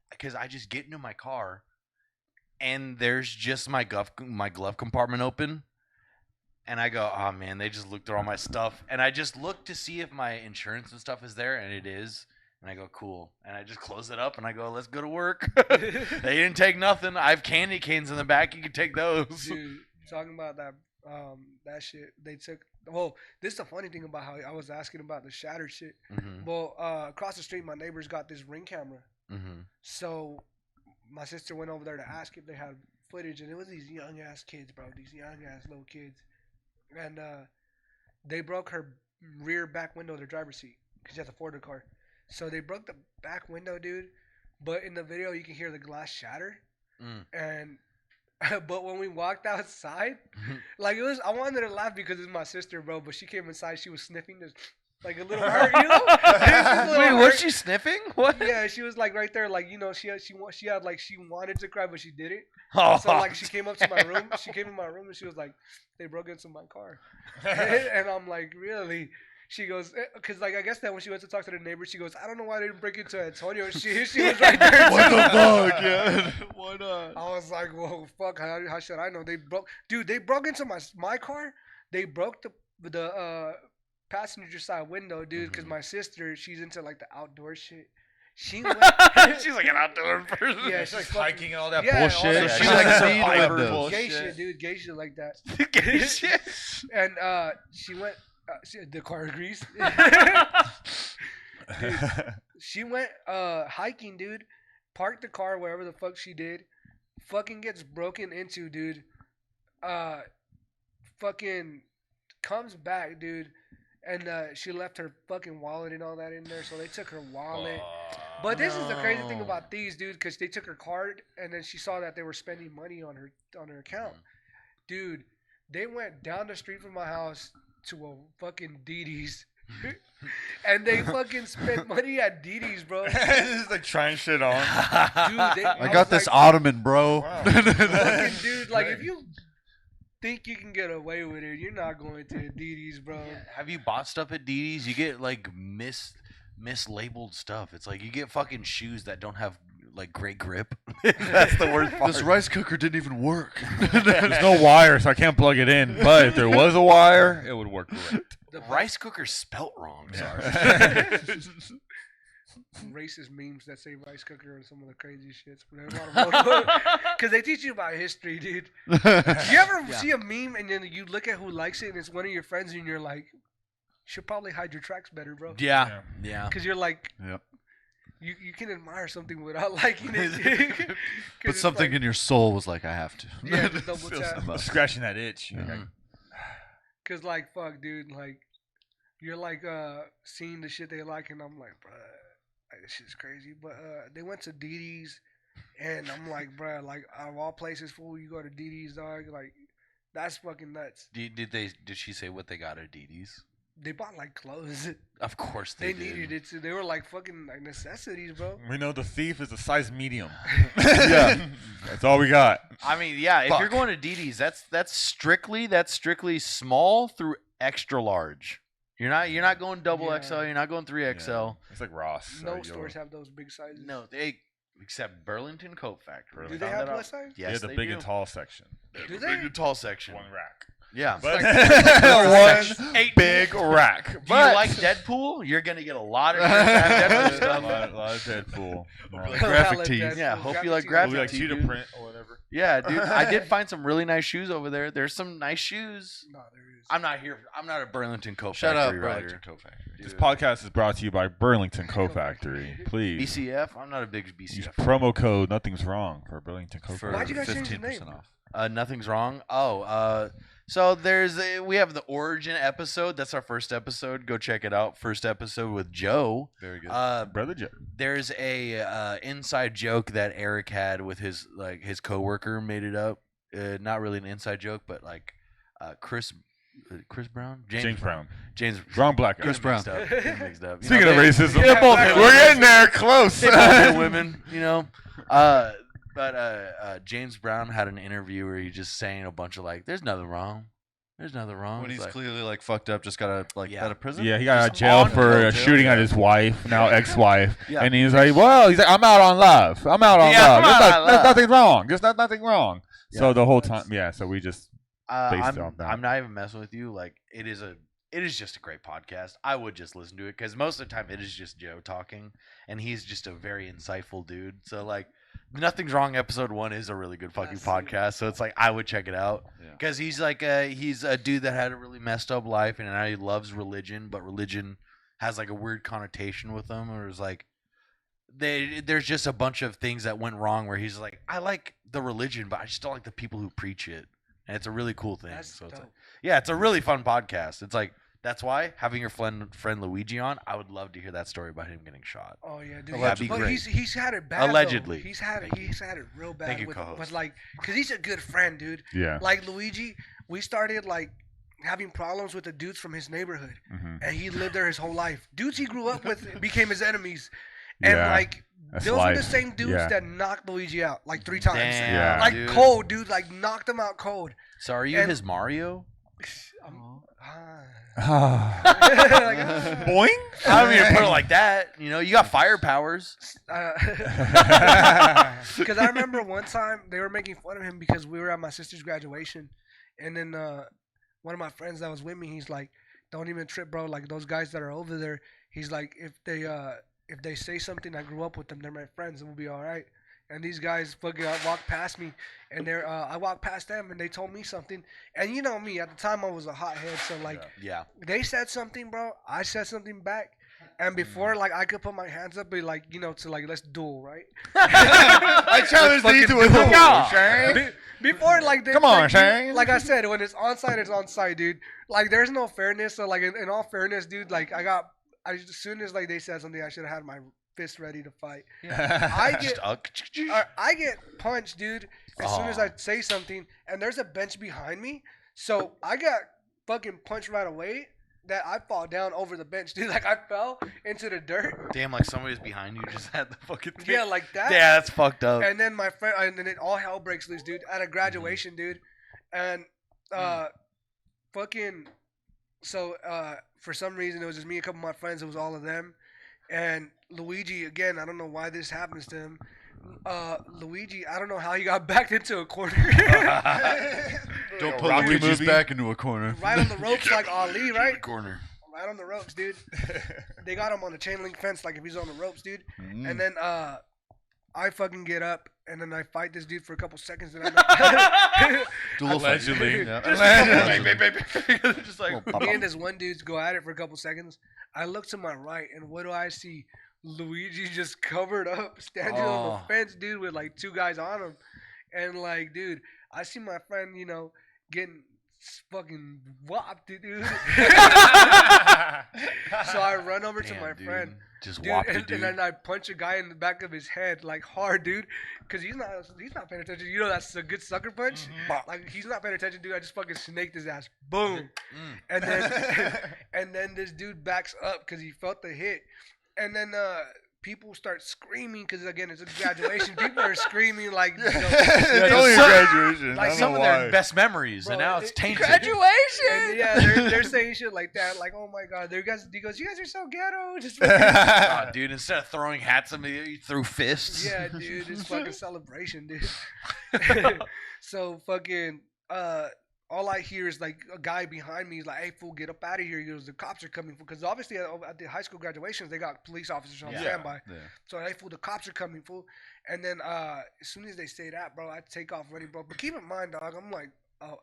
because I just get into my car, and there's just my glove compartment open, and I go, oh man, they just looked through all my stuff, and I just look to see if my insurance and stuff is there, and it is. And I go, cool. And I just close it up, and I go, let's go to work. They didn't take nothing. I have candy canes in the back. You can take those. Dude, talking about that that shit, they took. Well, this is the funny thing about how I was asking about the shattered shit. Mm-hmm. Well, across the street, my neighbors got this Ring camera. Mm-hmm. So my sister went over there to ask if they had footage, and it was these young ass kids, bro. These young ass little kids, and they broke her rear back window of their driver's seat because she has a Ford car. So they broke the back window, dude. But in the video, you can hear the glass shatter. And but when we walked outside, like it was, I wanted to laugh because it's my sister, bro. But she came inside, she was sniffing this, like a little hurt, you know. Wait, was she sniffing? What? Yeah, she was like right there, like you know, she had like she wanted to cry, but she didn't. Oh, So like she came up to my room. She came in my room and she was like, "They broke into my car," and I'm like, "Really?" She goes, because like I guess that when she went to talk to the neighbor, she goes, "I don't know why they didn't break into Antonio." She was right there. What the fuck? Yeah. Why not? I was like, "Whoa, fuck! How should I know?" They broke into my car. They broke the passenger side window, dude. Because my sister, she's into like the outdoor shit. She went. She's like an outdoor person. Yeah, She's like fucking- hiking and all that yeah, bullshit. all that She's shit. like Some speed Fiverr windows. bullshit. Gay shit, dude. Gay shit like that. Gay shit. And she went. The car agrees. Dude, she went hiking, dude. Parked the car wherever the fuck she did. Fucking gets broken into, dude. Fucking comes back, dude. And she left her fucking wallet and all that in there. So they took her wallet. But this is the crazy thing about these, dude, because they took her card and then she saw that they were spending money on her account. Dude, they went down the street from my house to a fucking Didi's. And they fucking spent money at Didi's, bro. Just like trying shit on. Dude, I got this ottoman, bro. Wow. fucking dude, like if you think you can get away with it, you're not going to Didi's, bro. Have you bought stuff at Didi's? You get like mislabeled stuff. It's like you get fucking shoes that don't have like great grip. That's the worst part. This rice cooker didn't even work. There's no wire, so I can't plug it in. But if there was a wire, it would work great. The rice cooker spelt wrong. Sorry. Racist memes that say rice cooker and some of the crazy shits. Because they teach you about history, dude. You ever see a meme and then you look at who likes it and it's one of your friends and you're like, you should probably hide your tracks better, bro. Yeah. Because you're like, Yep. you can admire something without liking it. But something in your soul was like, I have to. Yeah, just double tap. Scratching that itch. Because, like, fuck, dude, like, you're, like, seeing the shit they like, and I'm like, bruh, like, this shit's crazy. But they went to Didi's, and I'm like, bruh, like, out of all places, fool, you go to Didi's, dog, like, that's fucking nuts. Did she say what they got at Didi's? They bought, like, clothes. Of course they did. needed it, too. They were, like, fucking, like, necessities, bro. We know the thief is a size medium. Yeah. That's all we got. I mean, yeah, if Fuck. you're going to Didi's, that's strictly small through extra large. You're not going double Yeah. XL. You're not going 3XL. Yeah. It's like Ross. so No you'll- stores have those big sizes. No, they except Burlington Coat Factory. Do they Found have that out. plus size? Yeah, Yes, the they big do. and tall section. Do The they? big and tall section. One rack. Yeah. But one Eight big rack. Do you But like Deadpool? You're gonna get a lot of Deadpool a stuff. lot of Deadpool. Graphic tees. Yeah, hope you like tees. graphic We'll be like tee, cheetah dude. print or whatever. Yeah, dude. I did find some really nice shoes over there. There's some nice shoes. No, there is. I'm not a Burlington Coat Shut up, Factory Burlington rider. Coat Factory. This podcast is brought to you by Burlington Coat Factory. Please BCF. I'm not a big use BCF. promo code Nothing's Wrong for Burlington Coat For Why'd you Factory. guys change the 15% name? off. Nothing's wrong. So we have the origin episode. That's our first episode. Go check it out. First episode with Joe. Very good. Brother Joe. There's a inside joke that Eric had with his coworker made it up. Not really an inside joke, but like Chris Brown, James Brown. James Wrong black guy. Chris Brown. Getting mixed up. You Speaking know, of they- racism, they both hit we're women. getting there close. They both hit women, you know. But James Brown had an interview where he just saying a bunch of like, "There's nothing wrong. There's nothing wrong." When It's he's like, clearly like fucked up, just got Yeah. out of prison. Yeah, he got out of Just jail on for jail, shooting yeah. at his wife, now ex-wife, Yeah. and he's like, "Well, he's like, I'm out on love. I'm out on Yeah, love. I'm out on There's love." nothing wrong. There's nothing wrong." So Yeah, the whole that's- time, yeah. So we just based on that. I'm not even messing with you. Like it is just a great podcast. I would just listen to it because most of the time it is just Joe talking, and he's just a very insightful dude. So like, Nothing's Wrong episode 1 is a really good fucking podcast. So it's like I would check it out because he's a dude that had a really messed up life, and now he loves religion, but religion has like a weird connotation with him, or it's like there's just a bunch of things that went wrong where he's like, I like the religion, but I just don't like the people who preach it. And it's a really cool thing. That's so it's dope. like, yeah, it's a really fun podcast. It's like, that's why having your friend Luigi on, I would love to hear that story about him getting shot. Oh yeah, dude. That'd be But great. he's had it bad. Allegedly. Though. He's had it real bad. Thank you, with co-host. like, cause he's a good friend, dude. Yeah. Like Luigi, we started like having problems with the dudes from his neighborhood, and he lived there his whole life. Dudes he grew up with became his enemies, and Yeah, like that's those were the life. same dudes Yeah. that knocked Luigi out like 3 times. Damn, like dude. cold, dude. Like knocked him out cold. So are you And- his Mario? Boing. I don't even put it like that. You know, you got fire powers. Because I remember one time they were making fun of him because we were at my sister's graduation, and then one of my friends that was with me, he's like, "Don't even trip, bro. Like those guys that are over there, he's like, if they say something, I grew up with them. They're my friends. It will be all right." And these guys fucking walked past me, and I walked past them, and they told me something. And you know me, at the time I was a hothead, so like Yeah. they said something, bro. I said something back. And before, like, I could put my hands up, be like, you know, to like, let's duel, right? I challenge thee to a duel, Shane. Before, like, Come on, like, Shane. like I said, when it's on site, it's on site, dude. Like, there's no fairness. So, like, in all fairness, dude, like, as soon as like they said something, I should have had my fist ready to fight. I get punched, dude, as soon as I say something, and there's a bench behind me, so I got fucking punched right away. That I fall down over the bench, dude. Like I fell into the dirt. Damn, like somebody's behind you just had the fucking thing. Yeah, like that. Yeah, that's fucked up. And then my friend, and then it all hell breaks loose, dude. At a graduation, dude, and fucking, so for some reason it was just me, and a couple of my friends. It was all of them, and Luigi again. I don't know why this happens to him. Luigi, I don't know how he got backed into a corner. Don't put Rocky Luigi's movie. back into a corner. Right on the ropes like Ali, right? Corner. Right on the ropes, dude. They got him on the chain link fence like if he's on the ropes, dude. Mm. And then I fucking get up and then I fight this dude for a couple seconds and I'm Dual fight. Allegedly. Yeah. Just like me and this one dude go at it for a couple seconds. I look to my right and what do I see? Luigi just covered up, standing on the fence, dude, with like 2 guys on him. And like, dude, I see my friend, you know, getting fucking whopped, dude. So I run over to my friend. Just Dude, whopped and, it, dude. and then I punch a guy in the back of his head like hard, dude, because he's not paying attention. You know that's a good sucker punch. Like he's not paying attention, dude. I just fucking snaked his ass, boom, and then and then this dude backs up because he felt the hit, and then people start screaming because again it's a graduation. People are screaming like, you know, It's only a graduation. like I don't Some know of their why. best memories, Bro, and now it's it- tainted. and yeah, they're saying shit like that, like oh my god, he goes, you guys are so ghetto, just fucking Aw, dude, instead of throwing hats at me, you threw fists. yeah, dude, it's fucking celebration, dude. So fucking all I hear is like a guy behind me is like, "Hey fool, get up out of here!" He goes, "The cops are coming." Because obviously at the high school graduations they got police officers on standby. Yeah. So hey fool, the cops are coming, fool. And then as soon as they say that, bro, I take off running, bro. But keep in mind, dog, I'm like,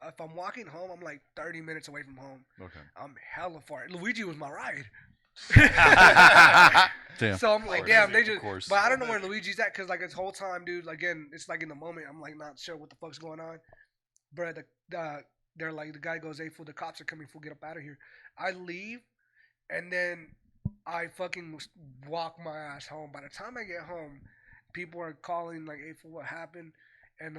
if I'm walking home, I'm like 30 minutes away from home. Okay. I'm hella far. Luigi was my ride. Damn. So I'm like, course. damn, they Of just. course. But I don't know where Luigi's at because like this whole time, dude. Again, it's like in the moment, I'm like not sure what the fuck's going on. But they're like, the guy goes, "Hey fool, the cops are coming, fool, get up out of here." I leave, and then I fucking walk my ass home. By the time I get home, people are calling like, "Hey fool, what happened?" And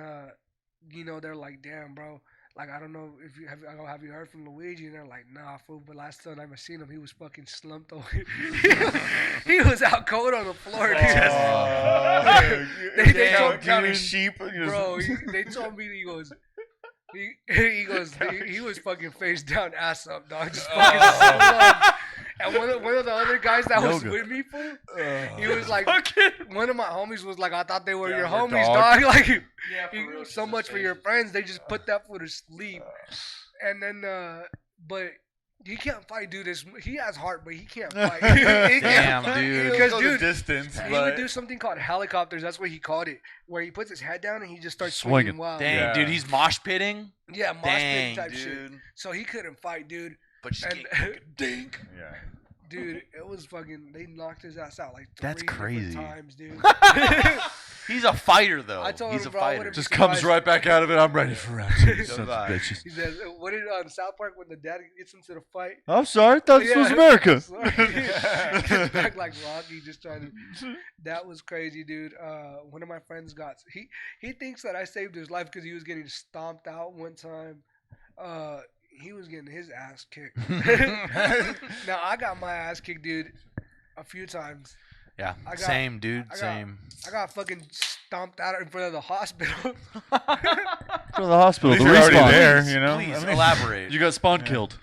you know, they're like, "Damn, bro." Like, I don't know if you have you heard from Luigi? And they're like, "Nah, fool." But last time I seen him, he was fucking slumped over. He was out cold on the floor, dude. They told- counting sheep. Bro, they told me he goes. He was fucking face down, ass up, dog. Just fucking slumped. And one of the other guys that was Yoga. with me, fool, he was like, one of my homies was like, I thought they were your Down your homies, dog. Like, Yeah, for real, so just much his for your face. friends, they just put that fool to sleep. And then, but he can't fight, dude. He has heart, but he can't fight. Damn, dude. Because, Go the dude, distance, he but would do something called helicopters. That's what he called it, where he puts his head down and he just starts Swinging. swinging wild. Dang, Yeah. dude, he's mosh pitting. Yeah, mosh pit Dang, type dude. shit. So he couldn't fight, dude. But just And- get fucking dink. yeah. Dude, it was fucking. They knocked his ass out like That's 3 different crazy. times, dude. He's a fighter, though. I told He's him, a bro, I fighter. would've Just comes right back out of it. I'm ready for round two. Sons of Goodbye. bitches. He says, "What did on South Park when the dad gets into the fight?" I'm sorry. Thought this was Yeah. America. Sorry. He gets back like Rocky, just trying to. That was crazy, dude. One of my friends got. He thinks that I saved his life because he was getting stomped out one time. He was getting his ass kicked. Now I got my ass kicked, dude, a few times. Yeah, I got- same, dude. I got- Same. I got fucking stomped out in front of the hospital. From the hospital. At The least you're already respawn. there, you know. Please I mean- elaborate. You got spawn killed.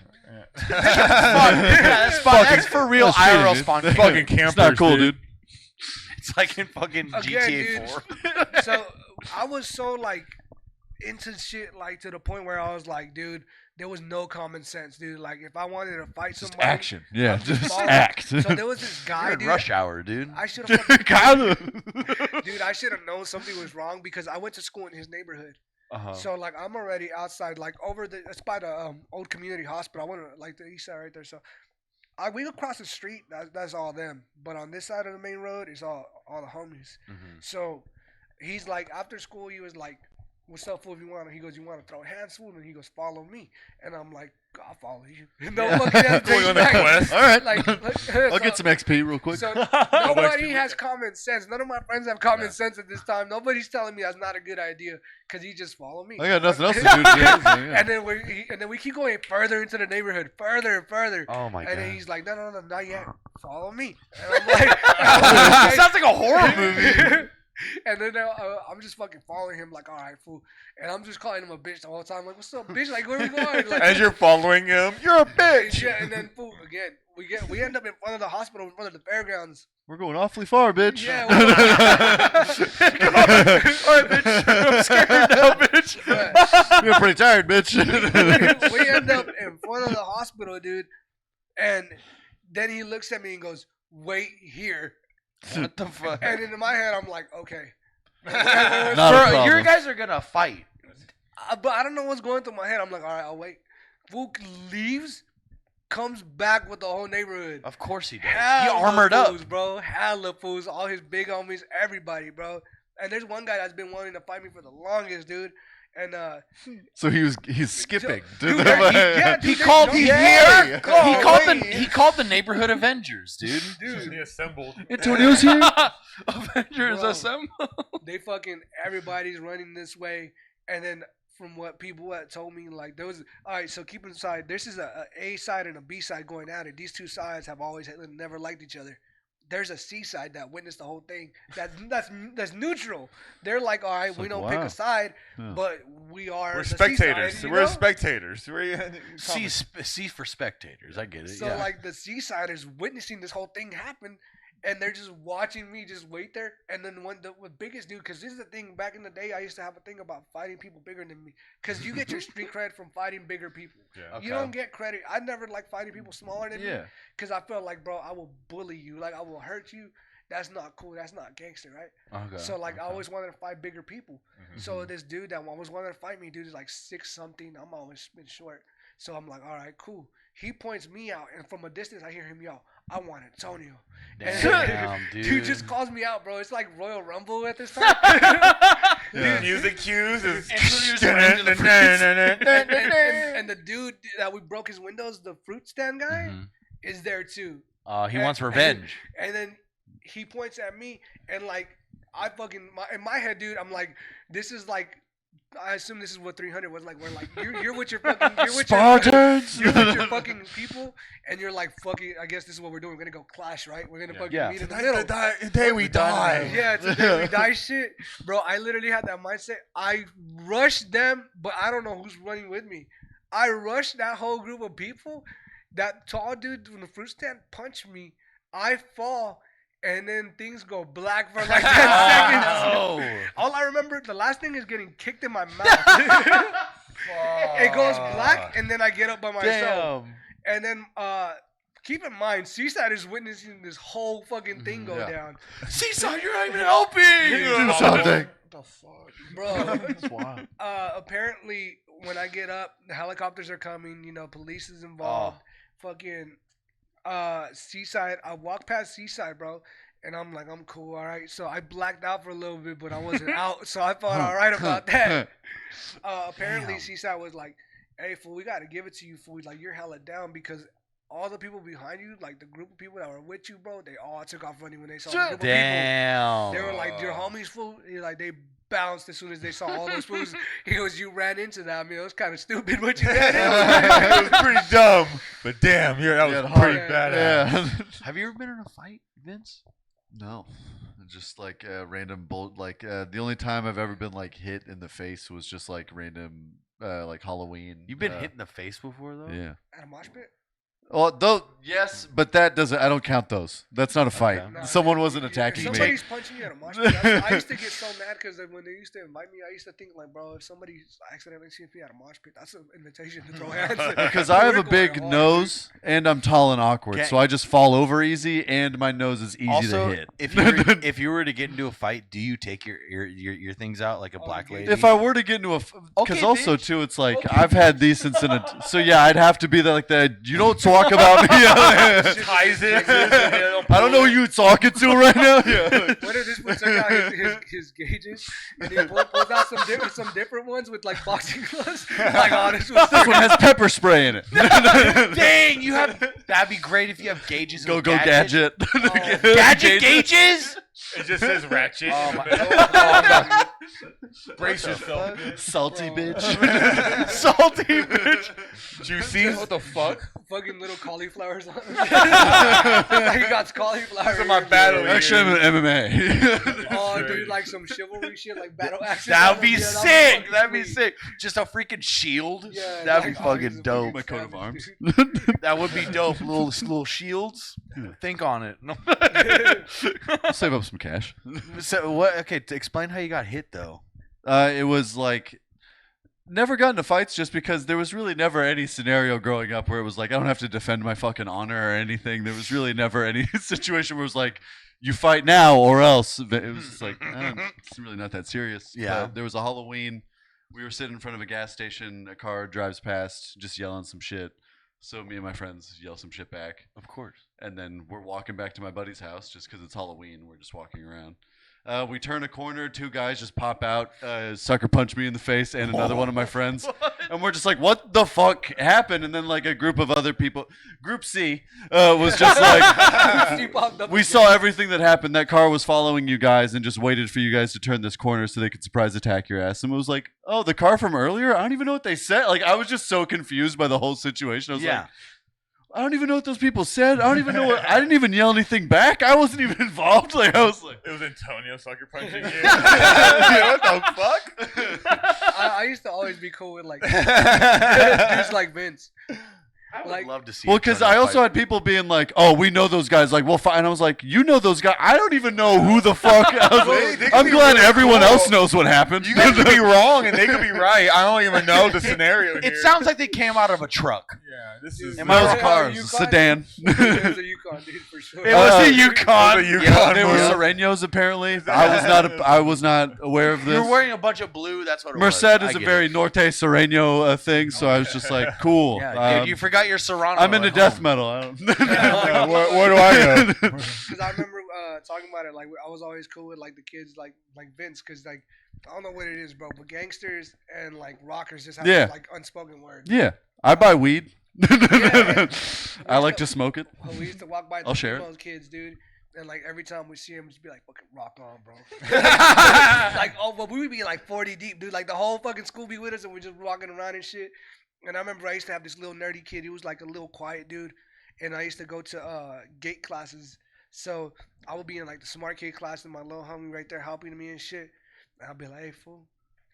That's for real That's cheating, IRL dude. spawn. Fucking It's not campers, cool, dude. dude. It's like in fucking Again, GTA dude. 4. So I was so like into shit, like to the point where I was like, dude, there was no common sense, dude. Like if I wanted to fight Just somebody, action. Yeah, I'm just just following. act. So there was this guy, You're in dude. rush hour, dude. I should have, dude. I should have known something was wrong because I went to school in his neighborhood. Uh-huh. So like I'm already outside, like over the. It's by the old community hospital. I went to like the east side right there. So we go across the street. That's all them. But on this side of the main road is all the homies. Mhm. So he's like, after school, he was like, "What's up, fool? If you want," he goes, "You want to throw hands, fool?" And he goes, "Follow me." And I'm like, "I'll follow you." No fucking Going hesitation. on the Like- quest. All right. Like, I'll get some XP real quick. So nobody has common sense. None of my friends have common sense at this time. Nobody's telling me that's not a good idea because he just follow me. I got nothing else to do. Yeah. And then we keep going further into the neighborhood, further and further. Oh my And then god. he's like, no, not yet. Follow me. And I'm like, Sounds like a horror movie. And then I'm just fucking following him like, all right, fool. And I'm just calling him a bitch the whole time. Like, what's up, bitch? Like, where we going? Like, As you're following him, you're a bitch. yeah, and then fool again. We end up in front of the hospital, in front of the fairgrounds. We're going awfully far, bitch. Yeah, All right, bitch. I'm scared now, bitch. But You're pretty tired, bitch. we end up in front of the hospital, dude. And then he looks at me and goes, "Wait here." What the fuck? And in my head, I'm like, okay. Not a problem. Your guys are gonna fight. But I don't know what's going through my head. I'm like, all right, I'll wait. Fool leaves, comes back with the whole neighborhood. Of course he does. Hella He armored up. fools, bro. Hella fools. All his big homies, everybody, bro. And there's one guy that's been wanting to fight me for the longest, dude. And So he's skipping. Dude, yeah, He dude, called. they- He, yeah, he called the neighborhood Avengers, dude. dude. He assembled. Antonio's here. Avengers Bro. assemble. They fucking everybody's running this way, and then from what people had told me, like there was all right. So keep inside. This is a side and a B side going at it. These two sides have always never liked each other. There's a C side that witnessed the whole thing. That's neutral. They're like, all right, It's we like, don't pick wow. a side, Yeah. but we are. We're the C spectators. side, you We're know? spectators. C for spectators. I get it. So yeah. like the seaside is witnessing this whole thing happen, and they're just watching me just wait there. And then the biggest dude, because this is the thing. Back in the day, I used to have a thing about fighting people bigger than me, because you get your street cred from fighting bigger people. Yeah. You don't get credit. I never like fighting people smaller than me, Yeah. because I felt like, bro, I will bully you, like I will hurt you. That's not cool. That's not gangster, right? Okay, So like I okay. always wanted to fight bigger people. So this dude that always wanted to fight me, dude, is like 6 something. I'm always been short. So I'm like, all right, cool. He points me out, and from a distance, I hear him yell, "I want Antonio." Damn, dude. Dude just calls me out, bro. It's like Royal Rumble at this time. Yeah. Music cues is. Introduce him to the And the dude that we broke his windows, the fruit stand guy, Mhm. is there too. He wants revenge. And then he points at me, and like I fucking in my head, dude, I'm like, this is like, I assume this is what 300 was like. We're like, you're with your fucking, Spartans. you're with your fucking people, and you're like, fucking. I guess this is what we're doing. We're gonna go clash, right? We're gonna fucking Yeah. meet in the middle. The day we die. Yeah, it's a day we die shit, bro. I literally had that mindset. I rushed them, but I don't know who's running with me. I rushed that whole group of people, that tall dude from the fruit stand punched me. I fall, and then things go black for like 10 seconds. No. All I remember, the last thing is getting kicked in my mouth. It goes black, and then I get up by myself. Damn. And then, keep in mind, Seaside is witnessing this whole fucking thing go down. Seaside, you're not even helping. Do something. What the fuck, bro? That's wild. Apparently, when I get up, the helicopters are coming. You know, police is involved. Fucking Seaside. I walk past Seaside, bro, and I'm like, I'm cool, all right. So I blacked out for a little bit, but I wasn't out, so I felt all right about that. Apparently, Damn. Seaside was like, "Hey, fool, we gotta give it to you, fool. Like, you're hella down because." All the people behind you, like the group of people that were with you, bro, they all took off running when they saw the group of people. Damn. They were like, your homies, fool. Like, they bounced as soon as they saw all those fools. He goes, you ran into that. I mean, it was kind of stupid what you did. It was pretty dumb, but damn, that was pretty heart. badass. Yeah. Have you ever been in a fight, Vince? No. Just like random bolt. Like the only time I've ever been like hit in the face was just like random like Halloween. You've been hit in the face before, though? Yeah. At a mosh pit? Well, though, yes, but that doesn't. I don't count those. That's not a fight. Okay. Nah, Someone wasn't if attacking me. somebody's punching you at a mosh pit, I used to get so mad because when they used to invite me, I used to think like, bro, if somebody accidentally sees me at a mosh pit, that's an invitation to throw hands. Because I have a We're big going hard, nose and I'm tall and awkward, Okay. so I just fall over easy, and my nose is easy Also, to hit. if you were to get into a fight, do you take your things out like a black lady? If I were to get into a, because Okay, also bitch. too, it's like Okay, I've had these since so yeah, I'd have to be like that. You don't talk about me. Ties it. I don't know who you talking to right now. Yeah. What if this one took out his gauges and he pulls out some different ones with like boxing gloves? Like, oh, this was This one has pepper spray in it. Dang, you have. That'd be great if you have gauges. Go with gadget. Gadget gauges. It just says ratchet. Oh in the my- middle. Brace yourself. Salty bitch. Salty bitch. Juicy. What the fuck? fucking little cauliflowers on him. Like he got cauliflower. These are my ears. battle ears. Actually, I'm an MMA. Oh, dude, like some chivalry shit, like battle axe. That'd be Yeah, sick. fucking That'd be sweet. sick. Just a freaking shield. Yeah, That'd be like, oh, fucking he's a dope. My coat of savage, arms. dude. That would be dope. Little shields. Think on it. No. I'll save up some cash. So what? Okay, explain how you got hit though. It was like never got into fights just because there was really never any scenario growing up where it was like I don't have to defend my fucking honor or anything. There was really never any situation where it was like you fight now or else. It was just like it's really not that serious. Yeah. But there was a Halloween. We were sitting in front of a gas station. A car drives past, just yelling some shit. So me and my friends yell some shit back. Of course. And then we're walking back to my buddy's house just because it's Halloween. We're just walking around. We turn a corner. Two guys just pop out, sucker punch me in the face and another one of my friends. And we're just like, what the fuck happened? And then like a group of other people, Group C, was just like, He popped up we again. saw everything that happened. That car was following you guys and just waited for you guys to turn this corner so they could surprise attack your ass. And it was like, oh, the car from earlier? I don't even know what they said. Like, I was just so confused by the whole situation. I was like, I don't even know what those people said. I don't even know what. I didn't even yell anything back. I wasn't even involved. Like I was like, It was Antonio sucker punching you. Yeah, what the fuck? I used to always be cool with like dudes like Vince. I would Like- love to see. well, it because turn I out also fight. had people being like, "Oh, we know those guys." Like, we'll fight. And I was like, "You know those guys? I don't even know who the fuck." I was They like, could I'm be glad really everyone cool. else knows what happened. You guys could be wrong and they could be right. I don't even know the scenario. It here. sounds like they came out of a truck. Yeah, this is. Am That was I a car. Yukon? It was a sedan. It was a Yukon, dude, for sure. It was a It Yukon. was a Yukon Yeah, they were move. Serenos apparently. I was not aware of You this. were wearing a bunch of blue. That's what it Merced was. is I a get very it. Norte Sereno thing, so I was just like, cool. Yeah, dude, you forgot your Serrano. I'm into at death home. metal. I don't. Where do I go? Because I remember talking about it. Like I was always cool with like the kids, like Vince, because like I don't know what it is, bro, but gangsters and like rockers just have Yeah. like unspoken words. Yeah, I buy weed. Yeah. I like to smoke it. We used to walk by I'll the share it. those kids, dude. And like every time we see him, just be like, "Fucking rock on, bro." Like, oh, but we would be like 40 deep, dude. Like the whole fucking school be with us, and we're just walking around and shit. And I remember I used to have this little nerdy kid. He was like a little quiet dude, and I used to go to gate classes. So I would be in like the smart kid class, and my little homie right there helping me and shit. And I'd be like, "Hey, fool,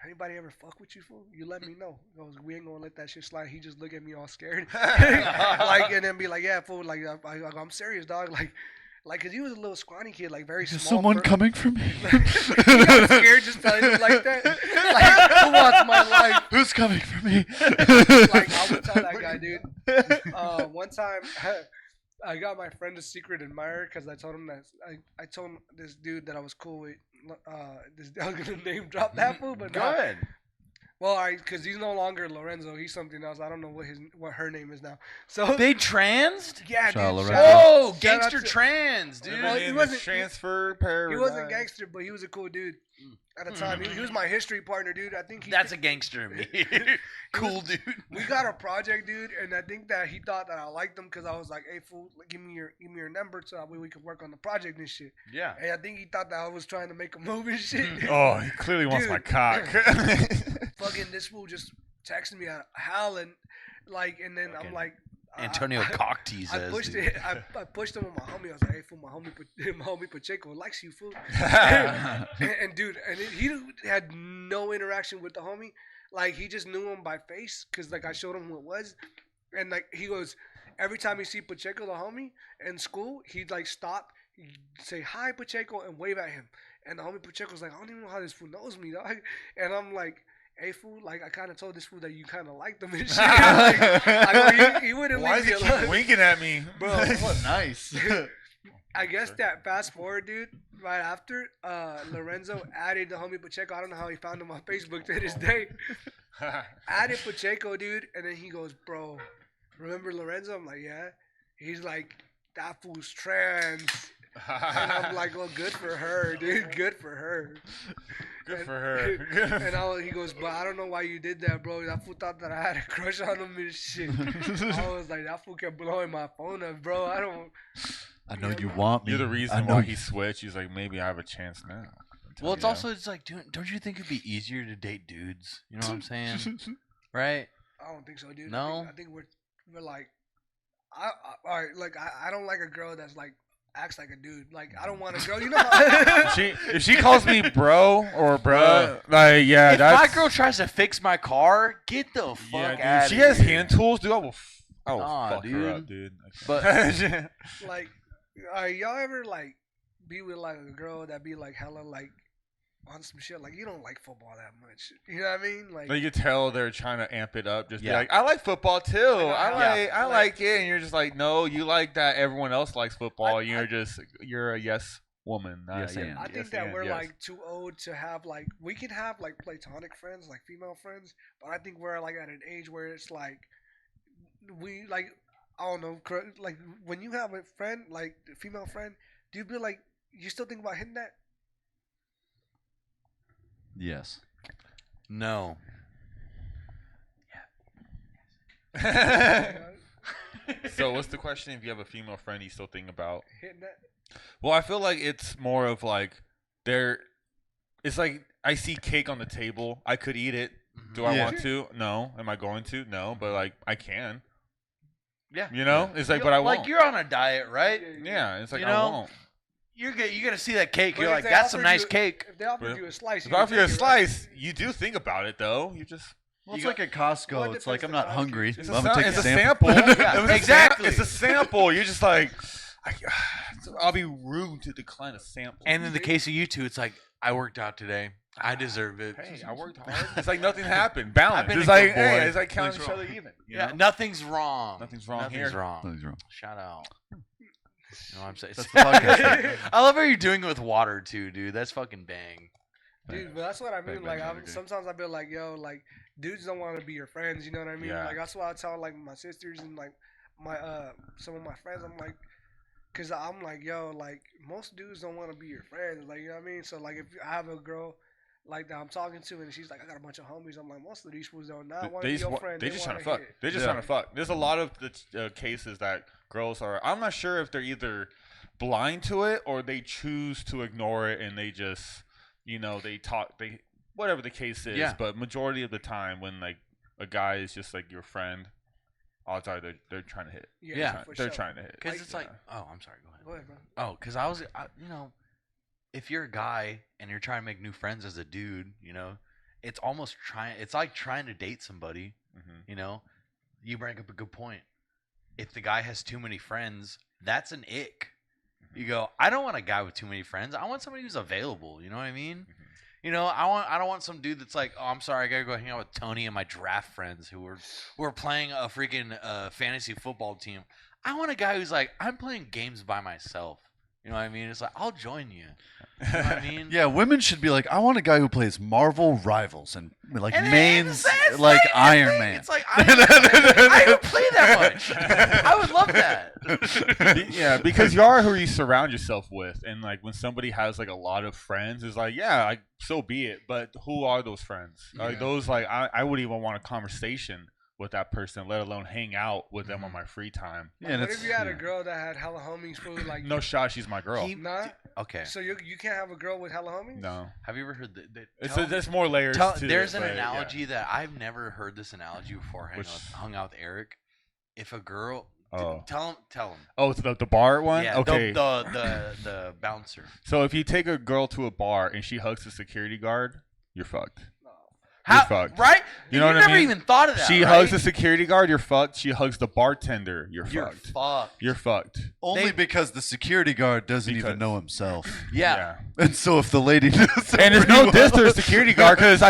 anybody ever fuck with you, fool? You let me know. He goes, we ain't gonna let that shit slide. He just look at me all scared, like, and then be like, yeah, fool, like, I'm serious, dog, like, cause he was a little scrawny kid, like very small. Is someone coming for me? He got scared just telling him like that. Like, who wants my life? Who's coming for me? Like, I would tell that guy, dude. One time, I got my friend a secret admirer because I told him that I told him this dude that I was cool with. This I was gonna name drop that fool, but not. Good. Well, because he's no longer Lorenzo. He's something else. I don't know what her name is now. So They transed? yeah, Shout out dude. Lorenzo. shout out- Oh, shout gangster out to- trans, dude. Well, he wasn't- transfer He paradise. wasn't gangster, but he was a cool dude at the time. He was my history partner, dude. I think That's a gangster in me. Cool dude. we got a project, dude, and I think that he thought that I liked him because I was like, "Hey, fool, give me your number so that way we can work on the project and shit." Yeah. And I think he thought that I was trying to make a move and shit. Oh, he clearly wants Dude. my cock. Fucking this fool just texted me howling, like, and then I'm Fucking like, Antonio cock teases. I pushed dude. it. I pushed him with my homie. I was like, "Hey, fool, my homie Pacheco likes you, fool." and dude, he had no interaction with the homie. Like, he just knew him by face because, like, I showed him who it was, and like he goes, every time he see Pacheco, the homie, in school, he'd like stop, he'd say hi Pacheco and wave at him, and the homie Pacheco's like, I don't even know how this fool knows me, dog. And I'm like, hey, fool, like, I kind of told this fool that you kind of liked him and shit. Like, I know he wouldn't Why leave is me he keep alone. winking at me? Bro, Nice. I guess that fast forward, dude, right after, Lorenzo added the homie Pacheco. I don't know how he found him on Facebook to this day. Added Pacheco, dude, and then he goes, bro, remember Lorenzo? I'm like, yeah. He's like, that fool's trans. And I'm like, well, good for her, dude. Good for her. Good And- for her. And he goes, but I don't know why you did that, bro. That fool thought that I had a crush on him and shit. I was like, that fool kept blowing my phone up, bro. I know you want me. You're the I reason know why you- he switched. He's like, maybe I have a chance now. Well, it's Yeah. also it's like, don't you think it'd be easier to date dudes? You know what I'm saying? Right? I don't think so, dude. No? I think we're like, all right, like, I don't like a girl that's like, acts like a dude. Like, I don't want a girl, you know how, if she calls me bro or bruh, like, yeah, If that's my girl tries to fix my car, get the fuck yeah, out dude. of She here. has hand tools, dude. I will Nah, fuck her up, dude. dude. But- like, are y'all ever like be with like a girl that be like hella like on some shit like you don't like football that much, you know what I mean? Like, Like, you tell they're trying to amp it up. Just be Yeah. like, I like football too. I Yeah. like it, and you're just like, no, you like that. Everyone else likes football. I- You're a yes woman. Not Yes, a and. I think yes, that and, we're yes. like too old to have like we can have like platonic friends, like female friends, but I think we're like at an age where it's like we like I don't know, like when you have a friend like a female friend, do you be like you still think about hitting that? Yes. No. So what's the question? If you have a female friend, you still think about? Hitting that? Well, I feel like it's more of like it's like I see cake on the table. I could eat it. Do I Yeah. want to? No. Am I going to? No. But like I can. Yeah. You know? It's like, but I won't. Like you're on a diet, right? Yeah. It's like You I know? won't. You're gonna see that cake. But you're if like, they that's some offered nice you- cake. If they offered But you a slice, If you I would offer you a take it, right? slice, you do think about it though. You just. Well, it's You like at Well, Costco. it It's like depends I'm the not size hungry. you choose. It's but I'm gonna take it's a a sample. sample. Yeah, exactly. It's a sample. You're just like, I'll be rude to decline a sample. And in the case of you two, it's like, I worked out today. I deserve it. Hey, I worked hard. It's like nothing happened. Balance. been It's a like, good boy. hey, it's like counting Nothing's each wrong. other even. You Yeah, know? nothing's wrong. Nothing's wrong Nothing's here. wrong. Nothing's wrong. Shout out. You know what I'm saying? That's the podcast. I love how you're doing it with water too, dude. That's fucking bang. Dude, but that's what I mean. Bang, Like, bang, bang, sometimes I feel like, yo, like, dudes don't want to be your friends. You know what I mean? Yeah. Like, that's why I tell like my sisters and like my some of my friends. I'm like, cause I'm like, yo, like most dudes don't want to be your friends. Like, you know what I mean? So like, if I have a girl like that I'm talking to and she's like, I got a bunch of homies. I'm like, most of these fools don't not want to be your friend. They just trying wanna to fuck. hit. They're just Yeah. trying to fuck. There's a lot of the cases that girls are. I'm not sure if they're either blind to it or they choose to ignore it and they just, they talk. They whatever the case is. Yeah. But majority of the time, when like a guy is just like your friend, odds are they're trying to hit. Yeah, for They're sure. trying to hit. Because Like, it's like, oh, I'm sorry. Go ahead. Go ahead, bro. Oh, because if you're a guy and you're trying to make new friends as a dude, it's almost trying. It's like trying to date somebody. Mhm. You know, you bring up a good point. If the guy has too many friends, that's an ick. You go, I don't want a guy with too many friends. I want somebody who's available. You know what I mean? You know, I don't want some dude that's like, oh, I'm sorry, I gotta go hang out with Tony and my draft friends who are playing a freaking fantasy football team. I want a guy who's like, I'm playing games by myself. You know what I mean? It's like, I'll join you. You know what I mean? Yeah, women should be like, I want a guy who plays Marvel Rivals and like And mains that's like the Iron thing. Man. It's like I don't play that much. I would love that. Yeah, because you are who you surround yourself with, and like when somebody has like a lot of friends, it's like, yeah, like, so be it. But who are those friends? Are those like I wouldn't even want a conversation with that person, let alone hang out with them on my free time. Yeah, and What it's if you had a girl that had hella homies for like No shot, she's my girl. Nah. Okay. So you can't have a girl with hella homies? No, Have you ever heard that? there's more layers. to There's it, an but, analogy that I've never heard this analogy before. Hung out with Eric. If a girl, Oh. tell him. Oh, it's the bar one. Yeah. Okay. The bouncer. So if you take a girl to a bar and she hugs the security guard, you're fucked. How, fucked. right? You know what I never mean? even thought of that. She right? hugs the security guard, you're fucked. She hugs the bartender, you're You're fucked. fucked. You're fucked. only they- because the security guard doesn't Because- even know himself. Yeah. And so if the lady knows And there's no diss to the security guard because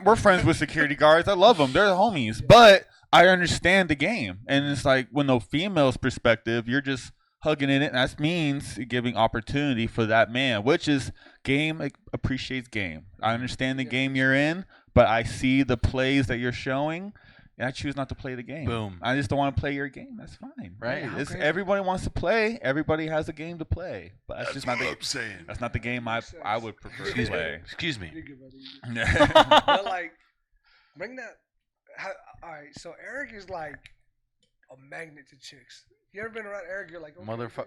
we're friends with security guards. I love them. They're the homies. But I understand the game. And it's like when the female's perspective, you're just hugging in it. And that means giving opportunity for that man, which is game appreciates game. I understand the game you're in, but I see the plays that you're showing. And I choose not to play the game. Boom. I just don't want to play your game. That's fine. Right. Hey, Okay. everybody wants to play. Everybody has a game to play. But that's just not the I'm saying. that's not the game I would prefer to play. Excuse me. You're good, buddy. But like, bring that. All right, so Eric is like a magnet to chicks. You ever been around Eric? You're like, okay, Motherfucker.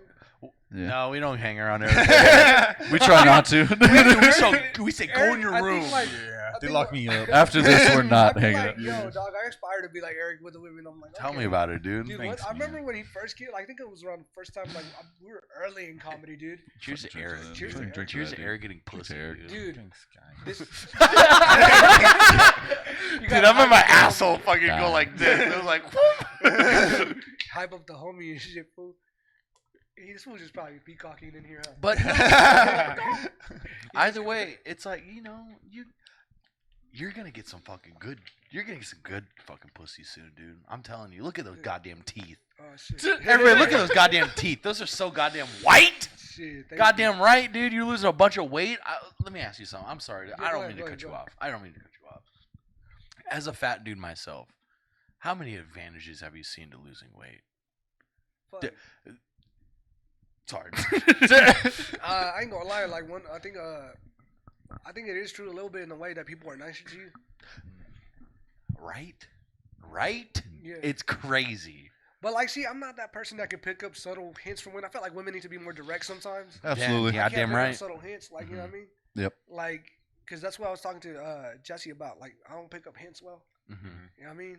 Yeah. No, we don't hang around Eric. We try not to. we say go Eric, in your I room. think, like, Yeah, I they think, lock like- me up. After this, we're not I hanging feel out. like, yo, dog, I aspire to be like Eric with the women. I'm like, Tell okay. me about it, dude. Dude, Thanks, I remember man. when he first came. I think it was around the first time. Like we were early in comedy, dude. Cheers to Drink Eric. to that, Cheers dude. to Drink to Cheers that, to dude. Eric getting Cheers pussy, to Eric. Dude, Thanks, guys. this. You Dude, gotta I'm in my hype the asshole homie. fucking go God. like this. It was like, whoop. Hype up the homie and shit, fool. This fool just probably peacocking in here, huh? But either way, it's like, you know, you're gonna get some fucking good. You're gonna get some good fucking pussy soon, dude. I'm telling you. Look at those goddamn teeth. Oh shit. Everybody, look at those goddamn teeth. Those are so goddamn white. Shit. thank Goddamn right, dude. You're losing a bunch of weight. Let me ask you something. I'm sorry. Yeah, I go don't ahead, mean to go cut ahead, you go off. I don't mean to cut you off. As a fat dude myself, how many advantages have you seen to losing weight? Fuck. D- Sorry. I ain't gonna lie. Like I think it is true a little bit in the way that people are nicer to you. Right? Right? Yeah. It's crazy. But like, see, I'm not that person that can pick up subtle hints from women. I feel like women need to be more direct sometimes. Absolutely. Yeah, I can't damn pick up right. subtle hints, like you know what I mean? Yep. Like, cause that's what I was talking to Jesse about. Like, I don't pick up hints well. Mm-hmm. You know what I mean?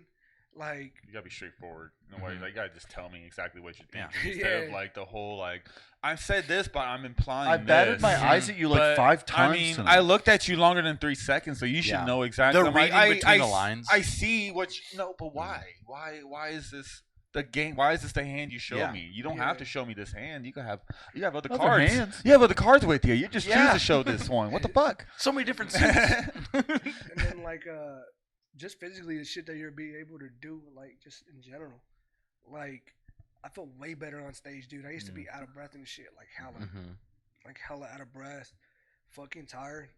Like, You gotta be straightforward in a way. Mhm. Like, you gotta just tell me exactly what you're Yeah. thinking instead of Yeah. like the whole like I said this, but I'm implying. I batted this. my eyes at you like But, 5 times. I mean, tonight. I looked at you longer than 3 seconds, so you should Yeah. know exactly. The I'm like, reading between the I- lines. I see what you know, but why? Why is this the game? Why is this the hand you show Yeah. me? You don't Yeah. have to show me this hand. You have other Other cards. hands. You have other cards with you. You just Yeah. choose to show this one. What the fuck? So many different suits. and then like, just physically the shit that you're be able to do, like just in general. Like, I feel way better on stage, dude. I used to be out of breath and shit, like hella out of breath, fucking tired.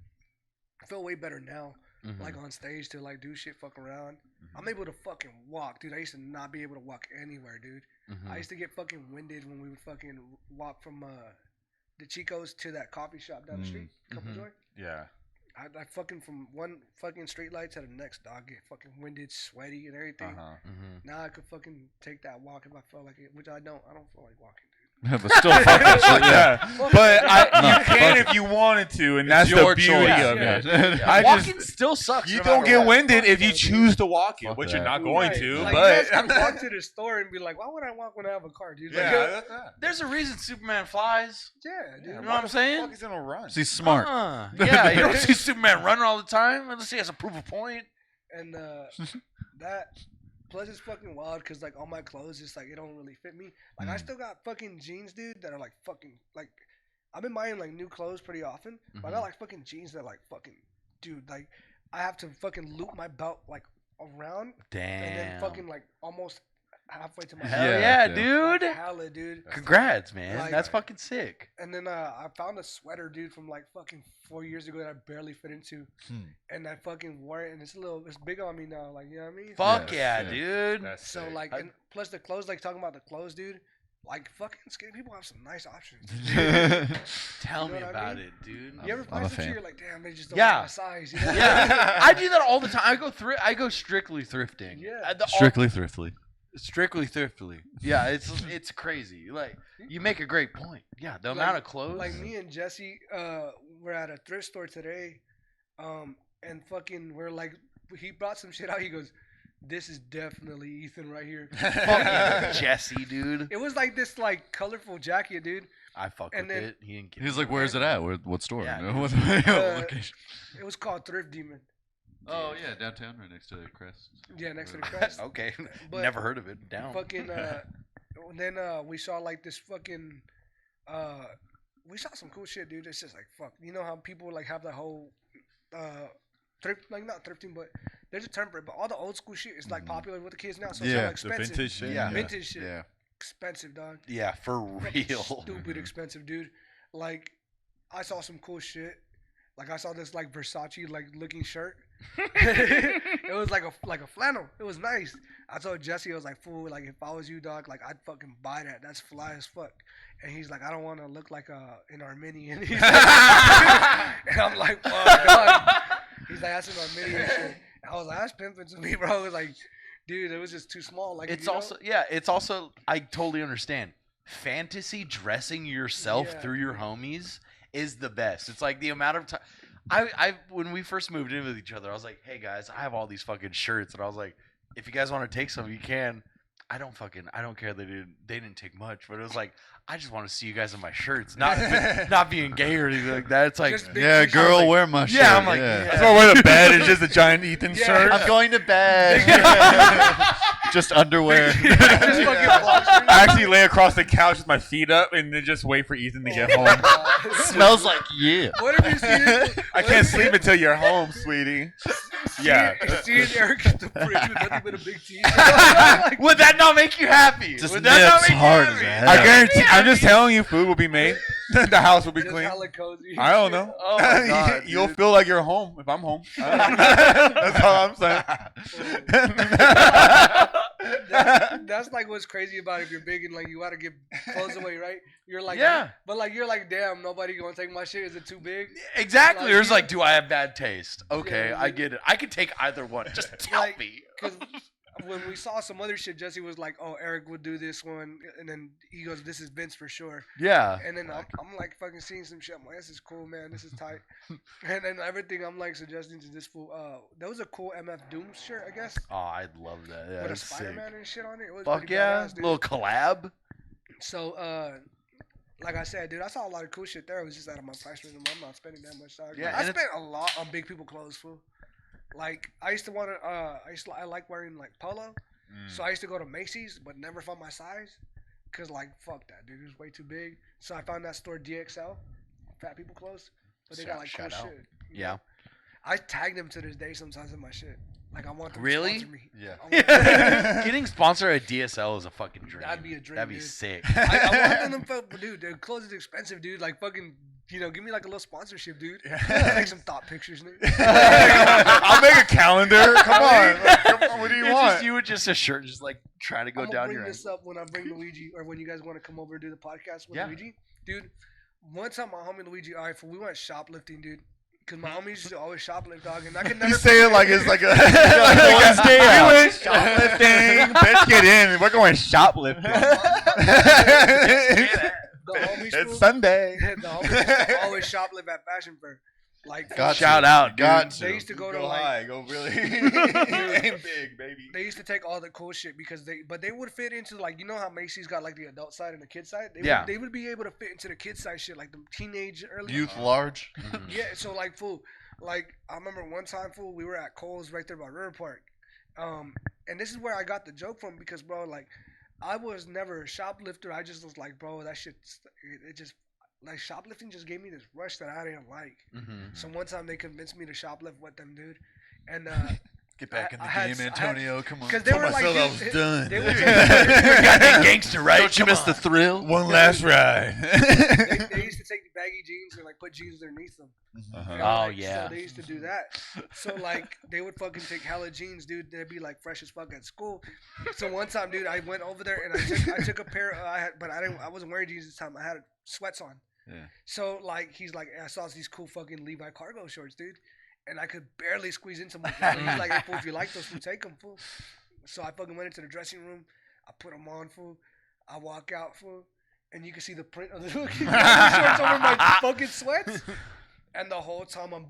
I feel way better now, like on stage to like do shit, fuck around. I'm able to fucking walk, dude. I used to not be able to walk anywhere, dude. I used to get fucking winded when we would fucking walk from the Chico's to that coffee shop down the street, Couple Joy. Yeah. I fucking from one fucking street light to the next, dog, get fucking winded, sweaty, and everything. Now I could fucking take that walk if I felt like it, which I don't. I don't feel like walking, dude. but still fuck that shit. Yeah. But you can if you wanted to, and that's the your beauty choice. of Yeah. it. I Walking just still sucks. you no don't matter get what. winded if you Fuck choose to walk it, Fuck which that. you're not going Right. to. Like, But you guys can walk to the store and be like, why would I walk when I have a car, dude? Like, yeah, that's that. There's a reason Superman flies. yeah, dude. You know what I'm saying? Fuck, he's gonna run. He's smart. Yeah, you don't see Superman running all the time unless he has to prove a point. And that plus it's fucking wild because like all my clothes just like it don't really fit me. Like I still got fucking jeans, dude, that are like fucking like I've been buying like new clothes pretty often. But I got like fucking jeans that like fucking dude, like I have to fucking loop my belt like around Damn. and then fucking like almost halfway to my Hell Yeah, yeah, yeah. dude. Like, hella, dude. Congrats, man. Like- That's fucking sick. And then I found a sweater, dude, from like fucking 4 years ago that I barely fit into, and I fucking wore it, and it's big on me now, like you know what I mean? Fuck Yeah, yeah, yeah. dude. That's So sick. like, and plus the clothes, like talking about the clothes, dude. Like fucking skinny people have some nice options. Tell You know me what I about mean? it, dude. You ever I'm find a some shit fan. you're like, damn, they just don't Yeah. have my size. You know? Yeah, I do that all the time. I go strictly thrifting. Yeah. Strictly thriftily. Strictly thriftily. Yeah, it's crazy. Like you make a great point. Yeah, the amount of clothes. Like me and Jesse, were at a thrift store today, and fucking we're like, he brought some shit out. He goes, "This is definitely Ethan right here." fucking Jesse, dude. It was like this like colorful jacket, dude. I fuck And with then- it. He didn't get He's it. like, "Where's it at? What store? Yeah, You know, dude. what Uh, location?" It was called Thrift Demon. Oh yeah, downtown, right next to Crest. Yeah, next to the Crest. Okay, But never heard of it. Down. Fucking then we saw like this fucking we saw some cool shit, dude. It's just like fuck. You know how people like have the whole thrift, like not thrifting, but there's a term for it. But all the old school shit is like popular with the kids now, so it's Yeah, all the expensive. vintage shit. Yeah. Vintage shit. Yeah. Expensive, dog. Yeah, for Fucking real. Stupid expensive, dude. Like I saw some cool shit. Like I saw this like Versace like looking shirt. It was like a flannel. It was nice. I told Jesse, I was like, fool, like if I was you, dog, like I'd fucking buy that. That's fly as fuck. And he's like, I don't want to look like an Armenian. He's like, and I'm like, fuck, dog. He's like, that's an Armenian shit. And I was like, that's pimping to me, bro. It was like, dude, it was just too small. Like It's you know? also it's also I totally understand. Fantasy dressing yourself Yeah. through your homies is the best. It's like the amount of time I when we first moved in with each other, I was like, hey guys, I have all these fucking shirts, and I was like, if you guys want to take some, you can. I don't care they didn't take much, but it was like I just want to see you guys in my shirts, not being gay or anything like that. It's like Just big Yeah, t-shirt. girl, like- wear my shirt. Yeah, I'm like, That's why where the bed is just a giant Ethan Yeah. shirt. I'm going to bed. Just underwear. Just fucking blocks me. I actually lay across the couch with my feet up and then just wait for Ethan to get home. Smells like yeah. What if you see it? I can't sleep until you're home, sweetie. Yeah. Seeing Eric at the fridge with nothing but a big T. would that not make you happy? Just Would that not nips make hard you as happy? hell. I guarantee. I'm just telling you, food will be made. The house will be Just clean. hella cozy. I don't know. Oh my God, You'll dude. feel like you're home if I'm home. That's all I'm saying. That's like what's crazy about it. If you're big and like you gotta give clothes away, right? You're like, Yeah. but like you're like, damn, nobody gonna take my shit. Is it too big? Exactly. Like, Or it's you- like, do I have bad taste? Okay, Yeah, I you- get it. I can take either one. Just tell Like, me. Because when we saw some other shit, Jesse was like, "Oh, Eric would do this one," and then he goes, "This is Vince for sure." Yeah. And then I'm like fucking seeing some shit. I'm like, "This is cool, man. This is tight." And then everything I'm like suggesting to this fool. That was a cool MF Doom shirt, I guess, Oh, I'd love that. Yeah, with a that's sick. Spider-Man and shit on it. It was Fuck pretty yeah. badass, dude. Little collab. So, like I said, dude, I saw a lot of cool shit there. It was just out of my price range. I'm not spending that much, dog. Yeah, I and spent a lot on big people clothes, fool. Like I used to want to. I like wearing like polo, so I used to go to Macy's, but never found my size, cause like fuck that, dude, it was way too big. So I found that store DXL, fat people clothes, but they got like cool Shout out. shit. you Yeah. know? I tag them to this day sometimes in my shit. Like I want them Really? to sponsor me. Yeah. I want them- Getting sponsored at DSL is a fucking dream. That'd be a dream, That'd be dude. sick. I want them to, but dude, their clothes is expensive, dude. Like fucking, give me like a little sponsorship, dude. Take some thought pictures, nigga. I'll make a calendar. Come on. Like, come on. What do you It's want? just you with just a shirt, just like trying to go I'm gonna down bring your this up when I bring Luigi, or when you guys want to come over and do the podcast with Yeah. Luigi, dude. One time, my homie Luigi, all right, we went shoplifting, dude. Cause my homies used to always shoplift, dog, and I could never. You say it like it's like a Wednesday out. We went shoplifting. Bitch, get in. We're going shoplifting. the homies. It's fool, Sunday. the homies always shoplift at Fashion Fair. Like Shout out, dude. Got to. They used to go to go like high, go really aim big, baby. they used to take all the cool shit because they would fit into like, you know how Macy's got like the adult side and the kid side. They would be able to fit into the kid side shit like the teenage early Youth large. Yeah, so like fool, like I remember one time fool, we were at Kohl's right there by River Park, and this is where I got the joke from because bro, like I was never a shoplifter. I just was like, bro, that shit, it just like shoplifting just gave me this rush that I didn't like. So one time they convinced me to shoplift with them, dude, and Get back in the I had- game, I had- Antonio. Come on. because they were like, myself I dude, was done. They were Goddamn gangster, right? Don't you miss the thrill? One last ride. they used to take the baggy jeans and like put jeans underneath them. And, Oh, like, yeah. So they used to do that. So like they would fucking take hella jeans, dude. They'd be like fresh as fuck at school. So one time, dude, I went over there and I took a pair. I wasn't wearing jeans this time. I had sweats on. Yeah. So like he's like, I saw these cool fucking Levi cargo shorts, dude, and I could barely squeeze into them. He's like, hey, fool, if you like those, fool, take them, fool. So I fucking went into the dressing room. I put them on, fool. I walk out, fool, and you can see the print of the fucking shorts over my fucking sweats. And the whole time I'm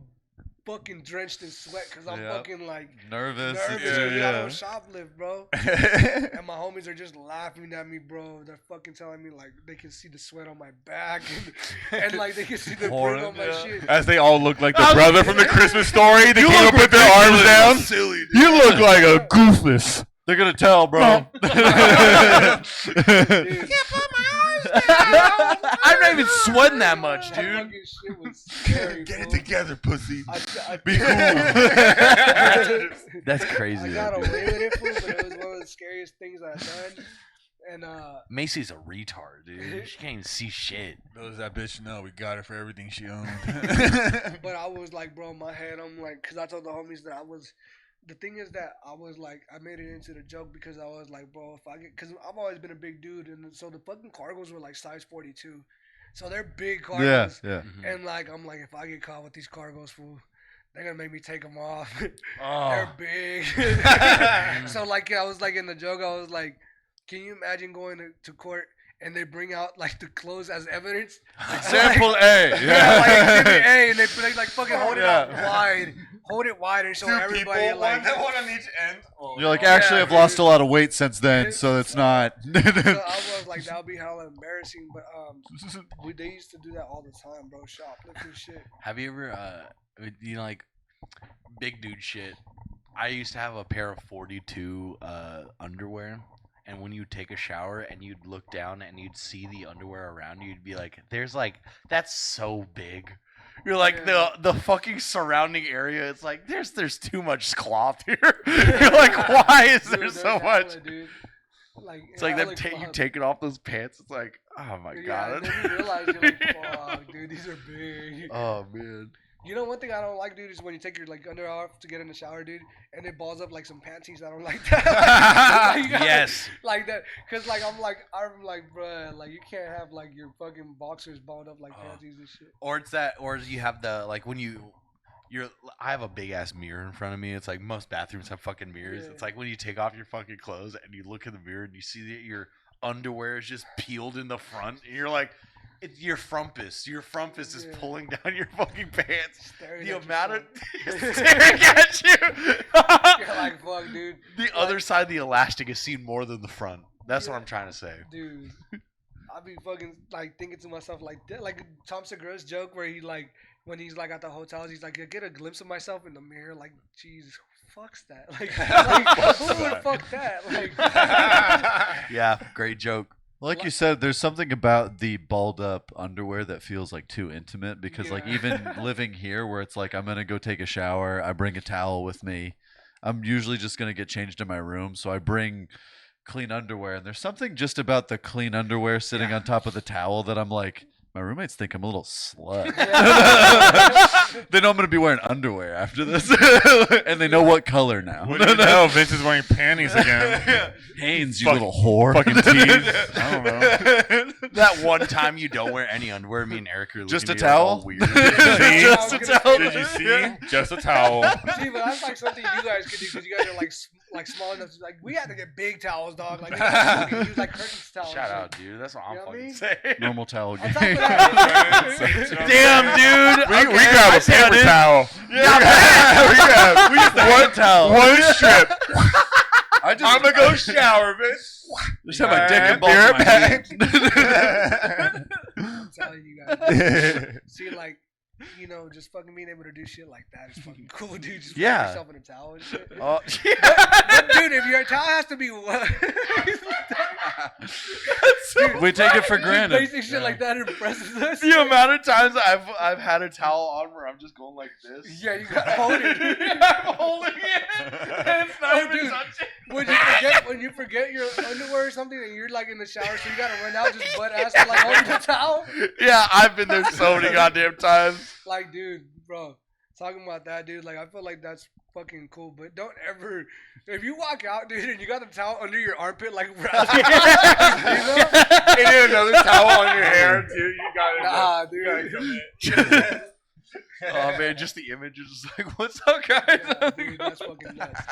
fucking drenched in sweat because I'm fucking like Nervous. dude. I don't shoplift, bro. And my homies are just laughing at me, bro. They're fucking telling me like they can see the sweat on my back and like they can see the print on my shit. As they all look like the brother from the Christmas story. They came up with their arms down. Silly, dude. You look like a goofus. They're gonna tell, bro. I'm not even sweating that much, That dude. fucking shit was scary, Get it bro. together, pussy. I Be cool. That's crazy. I got away with it, fool, but it was one of the scariest things that I've done. And Macy's a retard, dude. She can't even see shit. Those that bitch know we got her for everything she owned. but I was like, bro, in my head, I'm like, because I told the homies that I was. The thing is that I was like, I made it into the joke because I was like, bro, if I get, because I've always been a big dude, and so the fucking cargos were like size 42, so they're big cargos. Yeah. And like, I'm like, if I get caught with these cargos, fool, they're gonna make me take them off. Oh. They're big. So like, I was like in the joke, I was like, can you imagine going to court and they bring out like the clothes as evidence? Example Like, A. yeah, like Yeah. exhibit A, and they like fucking hold it out wide, hold it wide, and show everybody like. one on each end. You're like, actually, Yeah, I've lost a lot of weight since then, so it's not. So I was like, that would be hella embarrassing, but they used to do that all the time, bro. Shoplifting shit. Have you ever, you know, like big dude shit? I used to have a pair of 42 underwear, and when you take a shower and you'd look down and you'd see the underwear around you, you'd be like, "There's like that's so big." You're like the fucking surrounding area. It's like there's too much cloth here. You're like, why is there Dude, so there's much? hella, dude. Like, It's like them hella you cloth. taking off those pants. It's like, oh my Yeah, god. and then you realize you're like, fuck, dude, these are big. Oh man. You know, one thing I don't like, dude, is when you take your like underwear off to get in the shower, dude, and it balls up like some panties. I don't like that. Like, you gotta- Yes. Like that, cause like I'm like, bruh, like you can't have like your fucking boxers balled up like panties and shit. Or it's that, or you have the like when you're. I have a big ass mirror in front of me. It's like most bathrooms have fucking mirrors. Yeah. It's like when you take off your fucking clothes and you look in the mirror and you see that your underwear is just peeled in the front. And you're like, it's your frumpus. Your frumpus is Yeah. pulling down your fucking pants. Staring The at amount of yourself. staring at you. You're like, fuck, dude. The other side of the elastic is seen more than the front. That's what Yeah. I'm trying to say. Dude, I be fucking like thinking to myself like Tom Segura's joke where he like when he's like at the hotels, he's like, I get a glimpse of myself in the mirror. Like, Jesus, fucks that. Like who would fuck that? Like, Yeah, great joke. Like you said, there's something about the balled up underwear that feels like too intimate because like Yeah. even living here where it's like I'm going to go take a shower, I bring a towel with me. I'm usually just going to get changed in my room, so I bring clean underwear and there's something just about the clean underwear sitting on top of the towel that I'm like my roommates think I'm a little slut. They know I'm going to be wearing underwear after this. And they know what color now. What do you know? Vince is wearing panties again. Hanes, you Fuck- little whore. Fucking tees. I don't know. That one time you don't wear any underwear, me and Eric are looking Just a at you like all towel? weird. Just a towel. Did you see? Just a towel. see, but that's like something you guys could do because you guys are like like small enough. Like we had to get big towels, dog. Like we use like curtains towels. Shout out, dude. That's what I'm You know what I fucking mean? saying. Normal towel On game. top of that, Damn, dude. We Okay, grab I a see how paper it is. towel. We grab One towel. one strip. I just, I'm gonna go shower, bitch. just have my dick and Be balls in right my back. hand. I'm telling you guys. See, like, you know, just fucking being able to do shit like that is fucking cool, dude. Just Yeah. put yourself in a towel and shit. Oh, But, dude, if your towel has to be wet, We take it for just granted. basic shit like that impresses us. the amount of times I've had a towel on where I'm just going like this. Yeah, you gotta hold it. I'm holding it. And it's not Oh, even dude. touching. When you forget your underwear or something and you're like in the shower, so you gotta run out just butt ass and like holding the towel. Yeah, I've been there so many goddamn times. Like, dude, bro, talking about that, dude. Like, I feel like that's fucking cool, but don't ever, if you walk out, dude, and you got the towel under your armpit, like, wrapped, you know? And then another towel on your hair, too. You got it. Nah, You gotta dude. come in. Oh man, just the image is just like, what's up, guys? Yeah, dude, that's fucking nuts.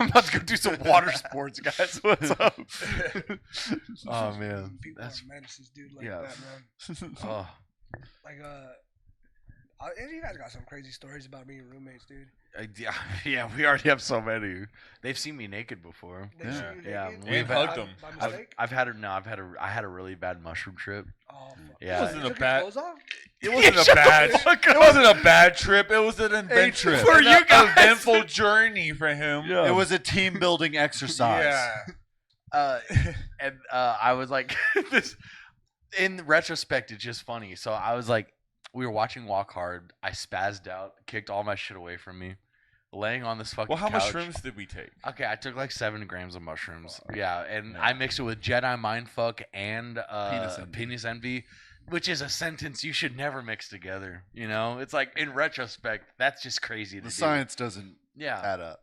I'm about to go do some water sports, guys. What's up? Oh man, People that's are menaces, dude, like yeah. that, man. oh. Like, and you guys got some crazy stories about being roommates, dude. Yeah, we already have so many. They've seen me naked before. They see you Yeah, naked? we've hugged By- them. By I've, mistake? I've had a no. I had a really bad mushroom trip. Oh, fuck. Yeah. It wasn't You a took your bad. clothes off? It wasn't a Shut bad. the fuck It up. wasn't a bad trip. It was an adventure. trip. For you guys. eventful journey for him. It was a team building exercise. Yeah. And I was like, this. In retrospect, it's just funny. So I was like, we were watching Walk Hard. I spazzed out, kicked all my shit away from me, laying on this fucking Well, how couch. much shrooms did we take? Okay, I took like 7 grams of mushrooms. Yeah, and Yeah. I mixed it with Jedi Mindfuck and Penis envy. Penis Envy, which is a sentence you should never mix together. You know, it's like in retrospect, that's just crazy to The do. science doesn't Yeah, add up.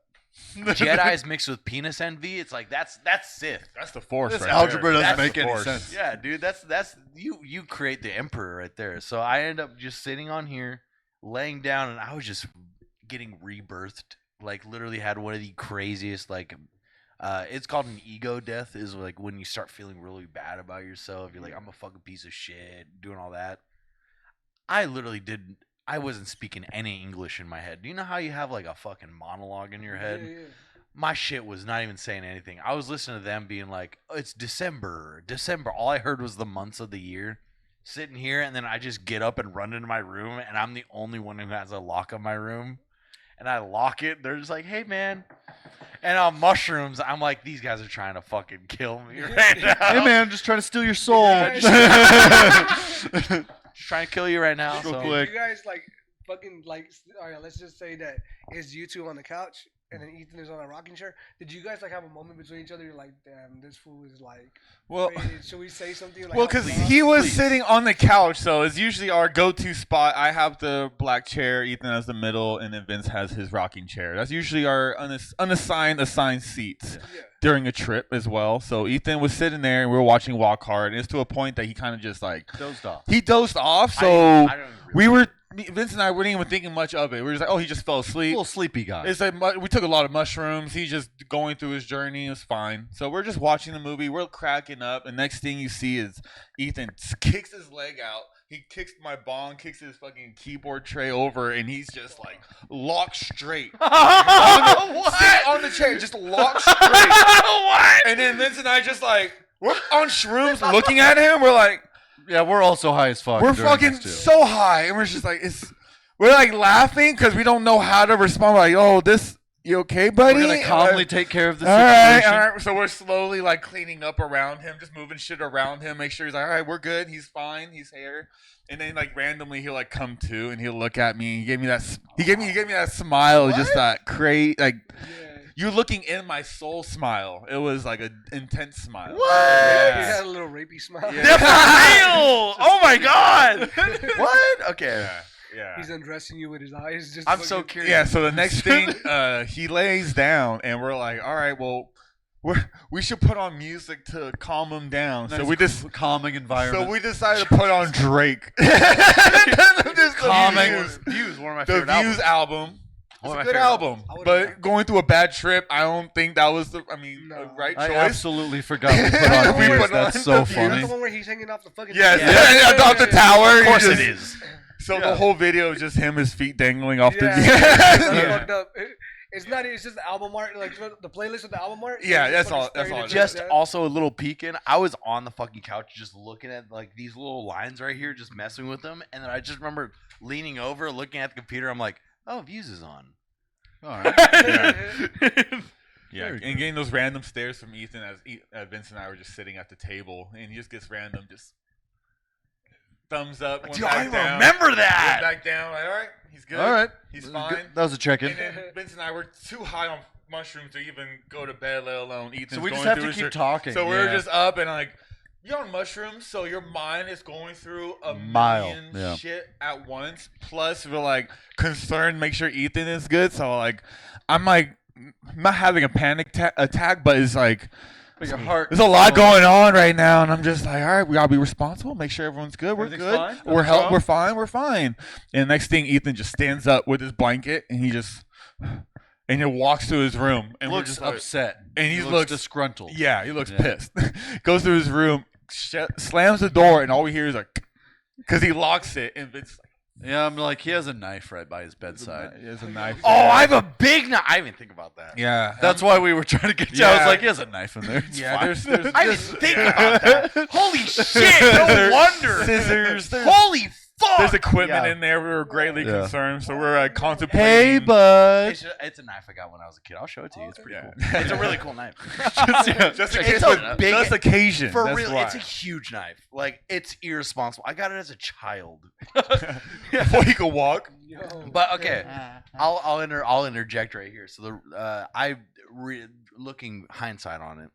Jedi's mixed with Penis Envy. It's like that's Sith. That's the force. This right algebra there. doesn't That's make the any force. sense. Yeah, dude, that's you create the emperor right there. So I ended up just sitting on here, laying down, and I was just getting rebirthed. Like literally had one of the craziest like it's called an ego death, is like when you start feeling really bad about yourself. You're like, I'm a fucking piece of shit, doing all that. I wasn't speaking any English in my head. Do you know how you have like a fucking monologue in your head? Yeah. My shit was not even saying anything. I was listening to them being like, oh, it's December. All I heard was the months of the year. Sitting here, and then I just get up and run into my room, and I'm the only one who has a lock on my room. And I lock it. They're just like, hey, man. And on mushrooms, I'm like, these guys are trying to fucking kill me right now. Hey man, I'm just trying to steal your soul. Just trying to kill you right now. Real So. quick. You guys like fucking like. All right, let's just say that it's you two on the couch and then Ethan is on a rocking chair. Did you guys like have a moment between each other? You're like, damn, this fool is like. Well, Wait, should we say something? Like, well, how because we he are? was Please. sitting on the couch, so it's usually our go-to spot. I have the black chair, Ethan has the middle, and then Vince has his rocking chair. That's usually our assigned seats Yeah. during a trip as well. So Ethan was sitting there, and we were watching Walk Hard, and it's to a point that he kind of just like Dozed off. he dozed off. So I don't we were Vince and I weren't even thinking much of it. We were just like, oh, he just fell asleep. Little sleepy guy. It's like we took a lot of mushrooms. He's just going through his journey. It's fine. So we're just watching the movie. We're cracking up. And next thing you see is Ethan kicks his leg out. He kicks my bong, kicks his fucking keyboard tray over, and he's just like locked straight on the chair, just locked straight. What? And then Vince and I just like we're on shrooms, looking at him. We're like. Yeah, we're also high as fuck. We're during fucking this, too. so high, and we're just like, we're like laughing because we don't know how to respond. We're like, oh, you okay, buddy? We're gonna calmly take care of the all situation. right. So we're slowly like cleaning up around him, just moving shit around him, make sure he's like, all right, we're good. He's fine. He's here. And then like randomly he'll like come to and he'll look at me. He gave me that. He gave me that smile, just that crazy like. Yeah. You looking in my soul smile. It was like an intense smile. He Yeah. had a little rapey smile. Yeah. That's real. Oh my god. What? Okay. Yeah. He's undressing you with his eyes. Just I'm so fucking- curious. Yeah, so the next thing, he lays down, and we're like, all right, well, we should put on music to calm him down. So Nice we just calming environment. so we decided to put on Drake. Calming. Views, one of my The favorite Views albums. album. It's One a of my good favorite album, I would've but liked it. going through a bad trip, I don't think that was the. I mean, No. right I choice. absolutely forgot we put on We views. put That's on so the Is that funny. the one where he's hanging off the fucking? Yes, Yeah. off the tower. Of course He it just- is. So Yeah. the whole video is just him, his feet dangling off Yeah, the. that's Yeah. fucked up. It's not. It's just the album art, like the playlist of the album art. Yeah, It's that's fucking all- that's straight all it into is. Just that. also a little peek in. I was on the fucking couch just looking at like these little lines right here, just messing with them, and then I just remember leaning over, looking at the computer. I'm like, oh, Views is on. All right. Yeah, and getting those random stares from Ethan as Vince and I were just sitting at the table, and he just gets random, just thumbs up. Went Dude, back I down, remember went that. back down. Like, all right, he's good. All right. he's Good. fine. That was a check-in. And then Vince and I were too high on mushrooms to even go to bed, let alone Ethan's So we just going have through to his keep shit. talking. So we were yeah. just up and like, you're on mushrooms, so your mind is going through a Mile, million yeah. shit at once. Plus, we're like concerned, make sure Ethan is good. So like, I'm like not having a panic attack, but it's like But your heart. there's a lot going on right now, and I'm just like, all right, we gotta be responsible, make sure everyone's good. We're Everything's good. fine? We're Nothing's wrong? we're fine. We're fine. And next thing, Ethan just stands up with his blanket, and he just and he walks to his room, and we're looks just like, upset. and he looks looks disgruntled. yeah, he looks Yeah. pissed. Goes through his room, slams the door, and all we hear is like, because he locks it, and Vince's like, Yeah, I'm like, he has a knife right by his bedside. He has a knife. Oh, I have a big knife. I didn't even think about that. yeah. That's why we were trying to get you. I was Yeah. like, he has a knife in there. It's yeah. fine. There's I didn't think about that. Holy shit! No Scissors. wonder. Scissors. Holy fuck! There's equipment Yeah. in there. We were greatly Yeah. concerned, so we're contemplating. Hey, bud. It's a knife I got when I was a kid. I'll show it to you. It's pretty Yeah. cool. It's a really cool knife. just in It's case, a but big- just occasion. For That's real, why. it's a huge knife. Like it's irresponsible. I got it as a child. Before he could walk. Yo. But okay, I'll interject right here. So looking hindsight on it,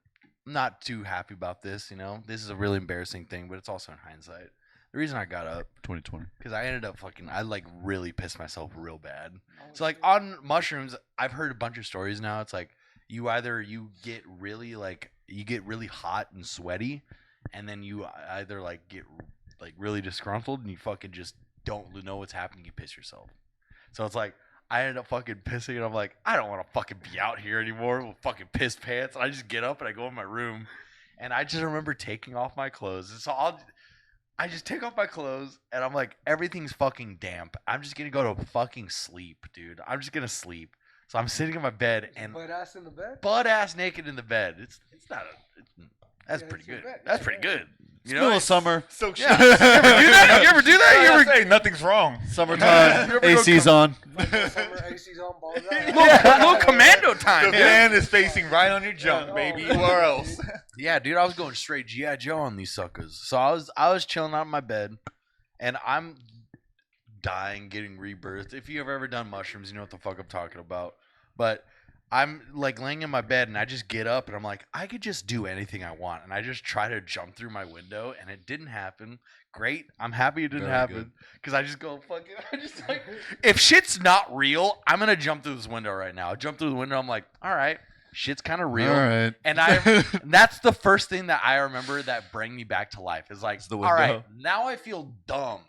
I'm not too happy about this. You know, this is a really embarrassing thing, but it's also in hindsight. The reason I got up 2020. because I ended up I like really pissed myself real bad. So like on mushrooms, I've heard a bunch of stories now. It's like you get really hot and sweaty, and then you either like get like really disgruntled and you fucking just don't know what's happening. You piss yourself. So it's like I ended up fucking pissing, and I'm like, I don't want to fucking be out here anymore with fucking pissed pants. And I just get up and I go in my room, and I just remember taking off my clothes. And so I just take off my clothes, and I'm like, everything's fucking damp. I'm just gonna go to fucking sleep, dude. I'm just gonna sleep. So I'm sitting in my bed and Butt ass in the bed. butt ass naked in the bed. It's not that's Yeah, pretty it's your good. bed. That's pretty good. You Middle know, of summer. So yeah. You ever do that? You ever do that? You ever say nothing's wrong. Summertime. You ever go AC's on. Summer AC's on, balls out. little commando The time? fan is facing right on your junk, baby. Where else? Yeah, dude, I was going straight GI Joe on these suckers. So I was chilling out in my bed, and I'm dying, getting rebirthed. If you've ever done mushrooms, you know what the fuck I'm talking about. But I'm like laying in my bed, and I just get up, and I'm like, I could just do anything I want, and I just try to jump through my window, and it didn't happen. Great, I'm happy it didn't Very happen good. because I just go fucking. I just like, if shit's not real, I'm gonna jump through this window right now. I jump through the window. I'm like, all right, shit's kind of real. All right. And that's the first thing that I remember that bring me back to life is like, the all right, window. now I feel dumb.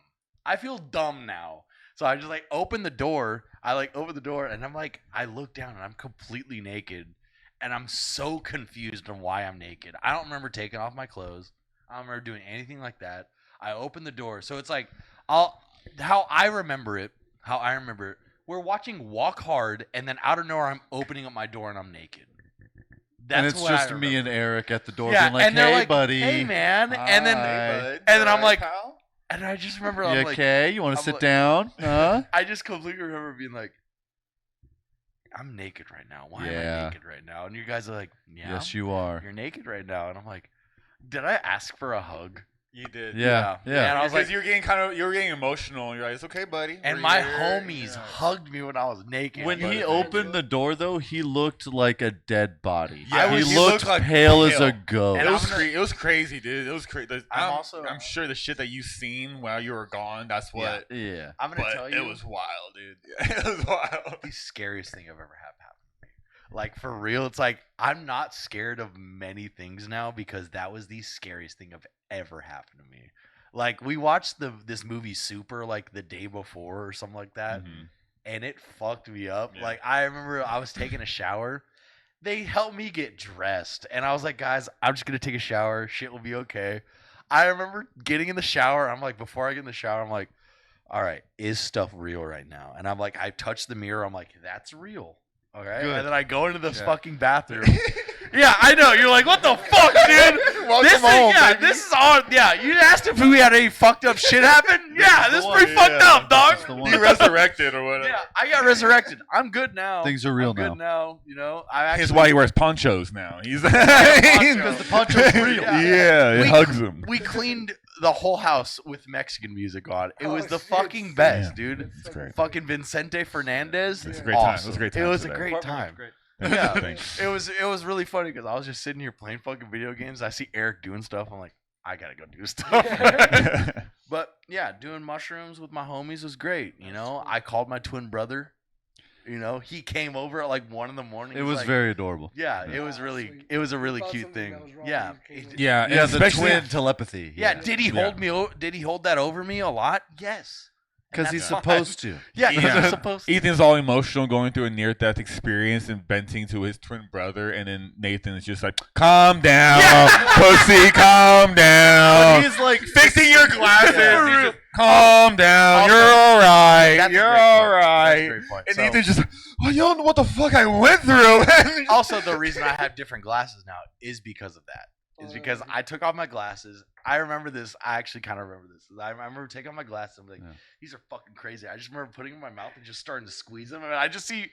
I feel dumb now. So I just like open the door. I like open the door and I'm like, I look down and I'm completely naked. And I'm so confused on why I'm naked. I don't remember taking off my clothes. I don't remember doing anything like that. I open the door. So it's like, how I remember it, we're watching Walk Hard, and then out of nowhere, I'm opening up my door and I'm naked. That's And it's what I just me remember. and Eric at the door Yeah, being like, and they're hey, like, buddy. hey, man. And then, Hi. and then I'm like, and I just remember, You I'm like, okay? You want to I'm sit like- down? Huh? I just completely remember being like, I'm naked right now. Why am Yeah. I naked right now? And you guys are like, yeah, Yes, you are. you're naked right now. And I'm like, did I ask for a hug? You did. Yeah. And Yeah. I was Because like, you were getting emotional. And you're like, it's okay, buddy. and We're my here." homies Yeah. hugged me when I was naked. When But he it- opened the door, though, he looked like a dead body. Yeah, he he looked looked like pale as a pale. ghost. And It was, I'm gonna- it was crazy, dude. It was crazy. I'm sure the shit that you seen while you were gone. That's what. Yeah. I'm gonna But tell you, it was wild, dude. It was wild. the scariest thing I've ever had happen to me. Like for real, it's like I'm not scared of many things now because that was the scariest thing I've ever happened to me. Like we watched this movie Super like the day before or something like that, Mhm. and it fucked me up. Yeah. Like I remember I was taking a shower. They helped me get dressed, and I was like, guys, I'm just gonna take a shower. Shit will be okay. I remember getting in the shower. I'm like, before I get in the shower, I'm like, all right, is stuff real right now? And I'm like, I touch the mirror. I'm like, that's real. Okay. Good. And then I go into this fucking bathroom. Yeah, I know. You're like, what the fuck, dude? This home, is baby. this is all. Yeah, you asked if we had any fucked up shit happen. Yeah, this is one. pretty fucked up, dog. That's the one. You resurrected or whatever. Yeah, I got resurrected. I'm good now. Things are real I'm good now. You know, I actually. That's why he wears ponchos now. He's Poncho. the poncho's real. Yeah, it We- hugs him. We cleaned the whole house with Mexican music on. It Oh, was the shit. fucking best, Yeah. dude. It's great. Fucking Vicente Fernandez. It's a great time. It was a Awesome. great time It was for a that. great time. Yeah. It was really funny because I was just sitting here playing fucking video games. I see Eric doing stuff. I'm like, I gotta go do stuff. But yeah, doing mushrooms with my homies was great. You know, I called my twin brother. You know, he came over at like 1 in the morning. It He's was like, very adorable. Yeah, it Yeah. was really, Sweet. it was a really Found cute something thing. that was wrong Yeah, when you came. Yeah, Yeah, the especially twin telepathy. yeah. Did he Yeah. hold me? Did he hold that over me a lot? Yes. Because And he's that's supposed to. Yeah, Yeah. he's supposed to. Ethan's all emotional, going through a near-death experience, and venting to his twin brother, and then Nathan is just like, "Calm down, pussy, calm down." He's like Fixing your glasses. Yeah. He's just, calm down. Also, You're all right. That's a You're great all point. That's a right. great point. And So- Ethan's just like, "Oh, you don't know what the fuck I went through." Also, the reason I have different glasses now is because of that. Is because I took off my glasses. I remember this. I actually kind of remember this. I remember taking off my glasses. I'm like, Yeah. these are fucking crazy. I just remember putting them in my mouth and just starting to squeeze them. And I just see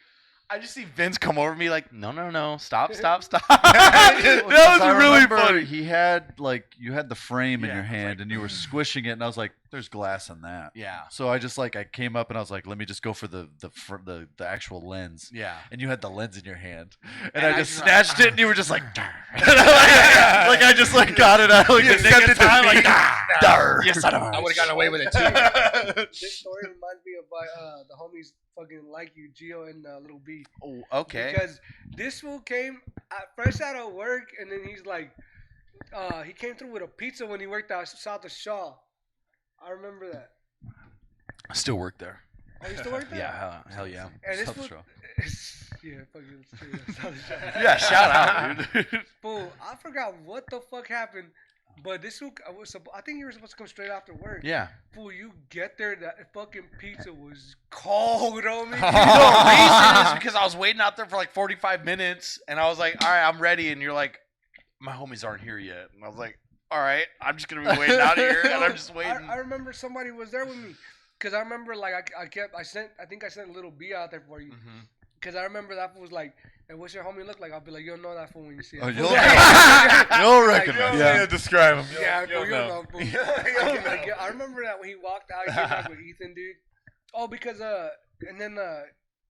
Vince come over me like, no, stop. That was I really remember funny. He had like you had the frame in Yeah, your I was hand like, and you were squishing it, and I was like, "There's glass in that." Yeah, So I just like I came up and I was like, "Let me just go for the actual lens." yeah. And you had the lens in your hand, and And I I just just- snatched it, and you were just like, "Darr." like I just like got it out like You the nick accepted of time, like, defeat. "Darr, you son of a." I would have gotten away with it too. This story reminds me of the homies fucking like you, Gio and Little B. Oh, okay. Because this fool came fresh out of work, and then he's like, he came through with a pizza when he worked out south of Shaw. I remember that. I still work there. Oh, you still work there? Yeah, hell yeah. And this South fool, Shaw. yeah, fucking it's true. South of Shaw. Yeah, shout out, dude. Fool, I forgot what the fuck happened, but this fool, I think you were supposed to come straight after work. Yeah. Fool, you get there, that fucking pizza was cold on me. The reason is because I was waiting out there for like 45 minutes, and I was like, all right, I'm ready. And you're like, my homies aren't here yet. And I was like, all right, I'm just going to be waiting out here, and I'm just waiting. I remember somebody was there with me, cause I remember like I think I sent Little B out there for you, Mhm. cause I remember that fool was like, "Hey, what's your homie look like?" I'll be like, "You'll know that fool when you see it." Oh, you'll recognize. Yeah, describe him. Yeah, You'll fool, know. fool. I remember that when he walked out, he came back with Ethan, dude. Oh, because and then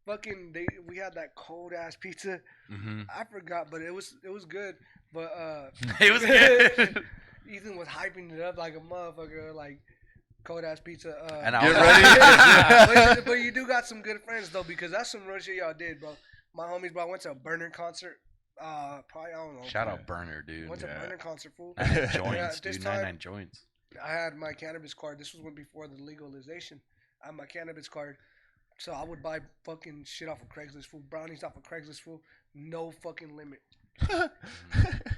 fucking we had that cold ass pizza. Mhm. I forgot, but it was good. But It was good. Ethan was hyping it up like a motherfucker, like cold ass pizza. And I Get was ready. but you do got some good friends though, because that's some real shit y'all did, bro. My homies, bro, I went to a Burner concert. Probably I don't know. Shout out Burner, dude. Went to Yeah. Burner concert, fool. 99 Yeah, joints, this dude. time- 99 joints. I had my cannabis card. This was when before the legalization. I had my cannabis card, so I would buy fucking shit off of Craigslist, fool. Brownies off of Craigslist, fool. No fucking limit.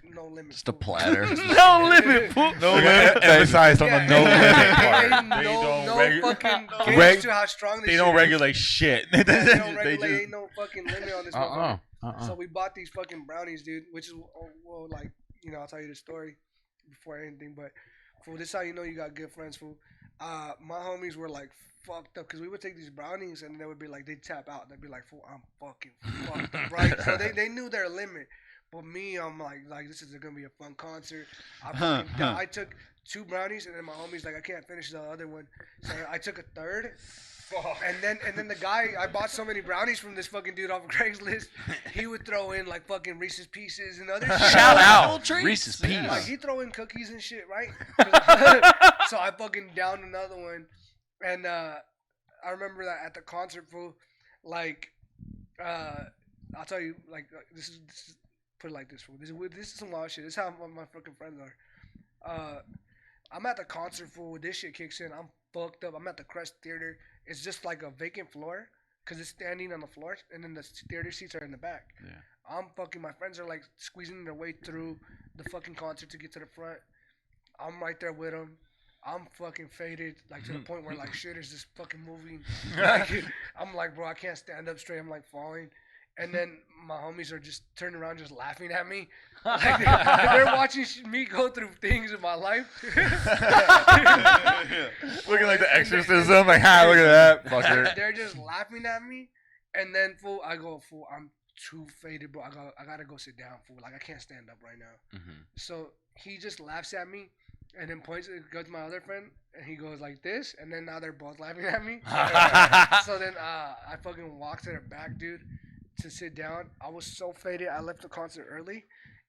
No limit. Just a fool. platter. No limit, fool. No limit. Emphasized on the no limit part. Ain't They no don't fucking reg- gauge to how strong this They shit don't is. regulate shit. They don't They regulate. just Ain't no fucking limit on this motherfucker. So we bought these fucking brownies, dude. Which is well, like I'll tell you the story before anything. But fool, this is how you know you got good friends, fool. My homies were like fucked up because we would take these brownies and they would be like they'd tap out. They'd be like, "Fool, I'm fucking fucked up," right? So they knew their limit. But me, I'm like this is gonna be a fun concert. I took 2 brownies and then my homies like I can't finish the other one, so I took a third. And then the guy, I bought so many brownies from this fucking dude off of Craigslist. He would throw in like fucking Reese's Pieces and other shit. Shout out treats. Reese's Like Peas. he throw in cookies and shit, right? So I fucking downed another one, and I remember that at the concert, fool. Like, I'll tell you, like this is put it like this, fool. This is some wild shit. This is how my fucking friends are. I'm at the concert, fool. This shit kicks in. I'm fucked up. I'm at the Crest Theater. It's just like a vacant floor, because it's standing on the floor, and then the theater seats are in the back. Yeah. My friends are like squeezing their way through the fucking concert to get to the front. I'm right there with them. I'm fucking faded, like to the point where like shit is just fucking moving. Like, I'm like, bro, I can't stand up straight. I'm like falling. And then my homies are just turning around, just laughing at me. Like they're watching me go through things in my life. Looking like the exorcism. Like, hi, look at that. Fucker. They're just laughing at me. And then, fool, I go, fool, I'm too faded, bro. I gotta go sit down, fool. Like, I can't stand up right now. Mm-hmm. So he just laughs at me. And then goes to my other friend, and he goes like this, and then now they're both laughing at me. So then I fucking walked to the back, dude, to sit down. I was so faded, I left the concert early,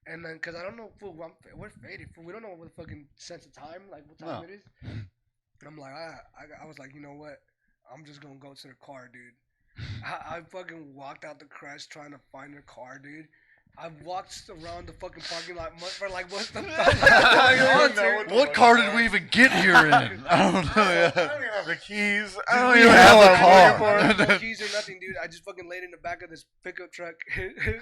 and then because I don't know, fool, we're faded, fool. We don't know what the fucking sense of time, like what time it is. And I'm like, I was like, you know what? I'm just gonna go to the car, dude. I fucking walked out the crash trying to find the car, dude. I walked around the fucking parking lot for like what the fuck? What car did we even get here in? I don't know. I don't even have the keys. I don't we even have have the a car? car. No keys or nothing, dude. I just fucking laid in the back of this pickup truck. In the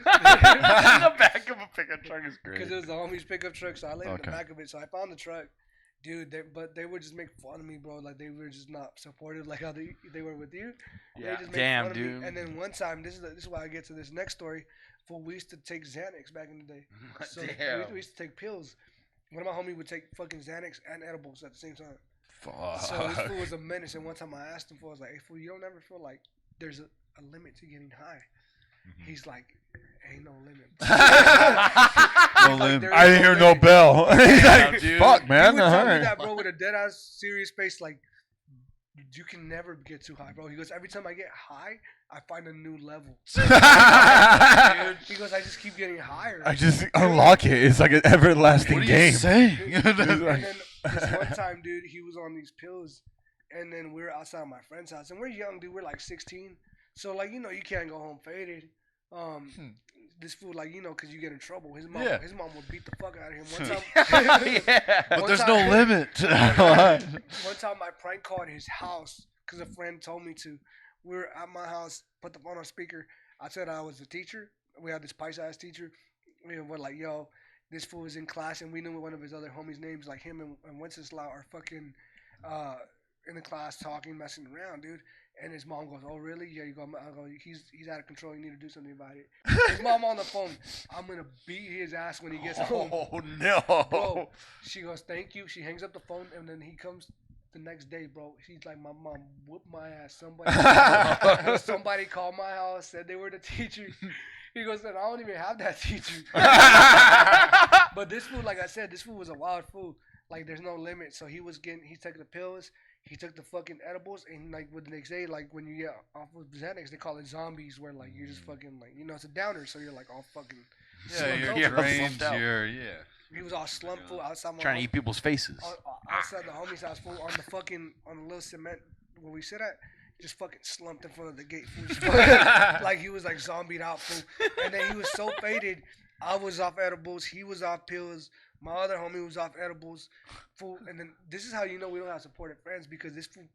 back of a pickup truck is great. Because it was the homie's pickup truck, so I laid in the Okay. back of it. So I found the truck. Dude, they would just make fun of me, bro. Like, they were just not supportive like how they were with you. Yeah. They just made Damn, fun of me. dude. And then one time, this is why I get to this next story. We used to take Xanax back in the day. So we used to take pills. One of my homies would take fucking Xanax and edibles at the same time. Fuck. So this fool was a menace. And one time I asked him for, I was like, hey, fool, you don't ever feel like there's a limit to getting high? He's like, ain't no limit. No Like, limit. there I is didn't hear no limit. bell. He's like, dude. fuck, He man. would tell me Alright. that, bro, with a dead ass serious face, like, you can never get too high, bro. He goes, every time I get high, I find a new level. He goes, I just keep getting higher. I just unlock it. It's like an everlasting What are game. you saying? And then this one time, dude, he was on these pills, and then we were outside my friend's house, and we're young, dude. We're like 16, so like you can't go home faded. This fool, like because you get in trouble. His mom would beat the fuck out of him one time. Yeah. But One there's time- no limit. One time I prank called his house because a friend told me to. We were at my house, put the phone on speaker. I said I was the teacher. We had this Pisces teacher. We were like, yo, this fool was in class, and we knew one of his other homies' names, like him and Wenceslao are fucking in the class talking, messing around, dude. And his mom goes, oh, really? Yeah, I go, he's out of control. You need to do something about it. His mom on the phone, I'm going to beat his ass when he gets home. Oh, no. Bro, she goes, thank you. She hangs up the phone, and then he comes the next day, bro. She's like, my mom whooped my ass. Somebody called my house, said they were the teacher. He goes, and I don't even have that teacher. But this fool, like I said, this fool was a wild fool. Like, there's no limit. So he took the pills. He took the fucking edibles, and like with the next day, like when you get off of Xanax, they call it zombies, where like you're just fucking like it's a downer, so you're like all fucking. Yeah, you're slumped over. drained. out. He was all slumped full outside my Trying to eat people's faces. outside the homie's house, fool, on the little cement where we sit at. Just fucking slumped in front of the gate, fool. Just fucking, like he was like zombied out, fool. And then he was so faded. I was off edibles. He was off pills. My other homie was off edibles, fool. And then this is how you know we don't have supportive friends, because this fool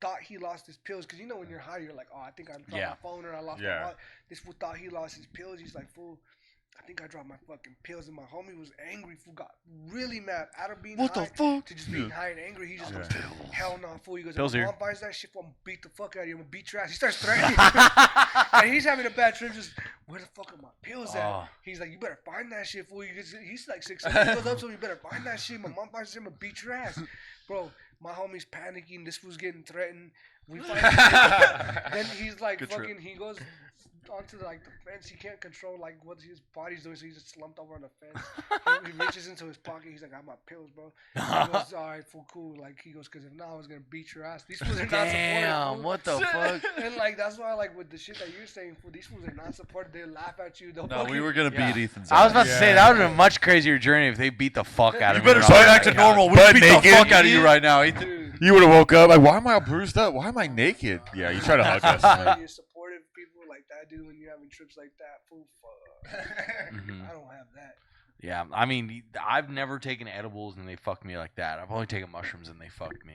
thought he lost his pills. Because when you're high, you're like, oh, I think I dropped my phone or I lost my wallet. This fool thought he lost his pills. He's like, fool, I think I dropped my fucking pills. And my homie was angry, fool. Got really mad out of being What high the fuck? to just being high and angry. He just goes, hell no, fool. He goes, Pills if my here. mom buys that shit, I'm gonna beat the fuck out of you. I'm gonna beat your ass. He starts threatening. And he's having a bad trip. Just, where the fuck are my pills at? Oh. He's like, you better find that shit, fool. He's like 6'7". He goes up to him, you better find that shit. My mom finds it, I'm gonna beat your ass. Bro, my homie's panicking. This fool's getting threatened. We find Then he's like, Good fucking, trip. he goes onto the fence. He can't control what his body's doing, so he's just slumped over on the fence. He reaches into his pocket. He's like, I got my pills, bro. He goes, all right, fool, cool. Like, he goes, because if not, I was gonna beat your ass. These fools are not supportive. Damn, Fool. what the fuck? And like that's why, like with the shit that you're saying, fool, these fools are not supportive. They laugh at you. They'll No, fucking, we were gonna Yeah. beat Ethan's. I was about ass. to say that would have been a much crazier journey if they beat the fuck out of You me. better when I start was acting young. normal. We Butt beat the naked. fuck out of you right now, Ethan. Dude, You would have woke up like, why am I all bruised up? Why am I naked? Yeah, you try to hug us. when you're supportive people like that, dude. When you're having trips like that, fool, fuck. Mhm. I don't have that. Yeah, I mean, I've never taken edibles and they fucked me like that. I've only taken mushrooms and they fucked me.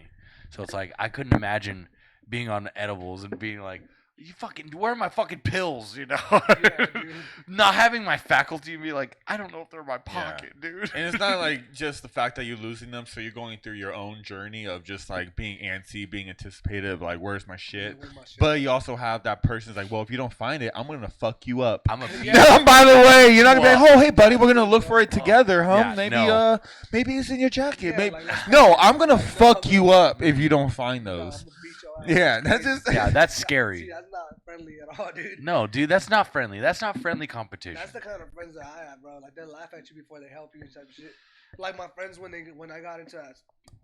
So it's like I couldn't imagine being on edibles and being like, you fucking, where are my fucking pills, you know? Yeah, dude. Not having my faculty be like, I don't know if they're in my pocket, dude. And it's not like just the fact that you're losing them, so you're going through your own journey of just like being antsy, being anticipative, like where's my shit. Where's my shit? But you also have that person's like, well, if you don't find it, I'm gonna fuck you up. I'm a No, by the way, you're not gonna be like, oh, hey, buddy, we're gonna look for it together, huh? Yeah, maybe, no. maybe it's in your jacket. Yeah, maybe. like, let's- No, I'm gonna fuck you up if you don't find No, those. I'ma beat your ass. Yeah, that's just. Yeah, that's See, scary. that's not friendly at all, dude. No, dude, that's not friendly. That's not friendly competition. That's the kind of friends that I have, bro. Like they laugh at you before they help you and type of shit. Like my friends when I got into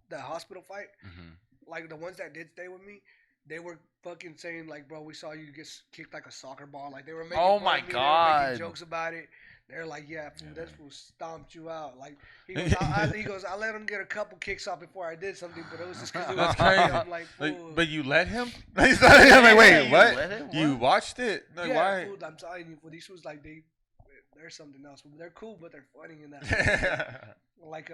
that hospital fight, Mhm. like the ones that did stay with me, they were fucking saying like, bro, we saw you get kicked like a soccer ball. Like they were making Oh fun my of me, they were God. making jokes about it. They're like, yeah, fool, this fool stomped you out. Like he goes, I let him get a couple kicks off before I did something, but it was just because it was That's crazy. crazy. I'm like, Like, fool. but you let him? He's not, I'm like, wait, you what? let him? You What? watched it? Like, yeah, why? fool, I'm telling you, fool, these was like they're something else. They're cool, but they're funny in that. Like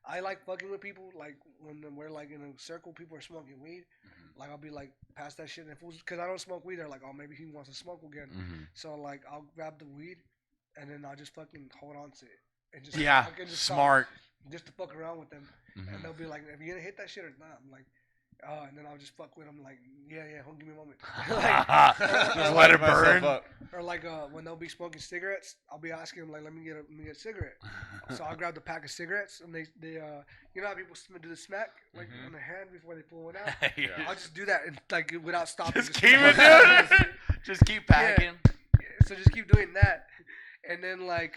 I like fucking with people. Like when we're like in a circle, people are smoking weed. Like I'll be like, pass that shit, and because I don't smoke weed, they're like, oh, maybe he wants to smoke again. Mhm. So like I'll grab the weed, and then I'll just fucking hold on to it and just Yeah, fucking just smart. talk, just to fuck around with them. Mhm. And they'll be like, "Are you gonna hit that shit or not?" I'm like, "Oh," and then I'll just fuck with them like, "Yeah, hold give me a moment." Just let it burn. Or like when they'll be smoking cigarettes, I'll be asking them like, "Let me get a cigarette." So I'll grab the pack of cigarettes, and they you know how people do the smack like on their hand before they pull one out. I'll just do that and like without stopping. Just keep it, dude. Just keep packing. So just keep doing that, and then like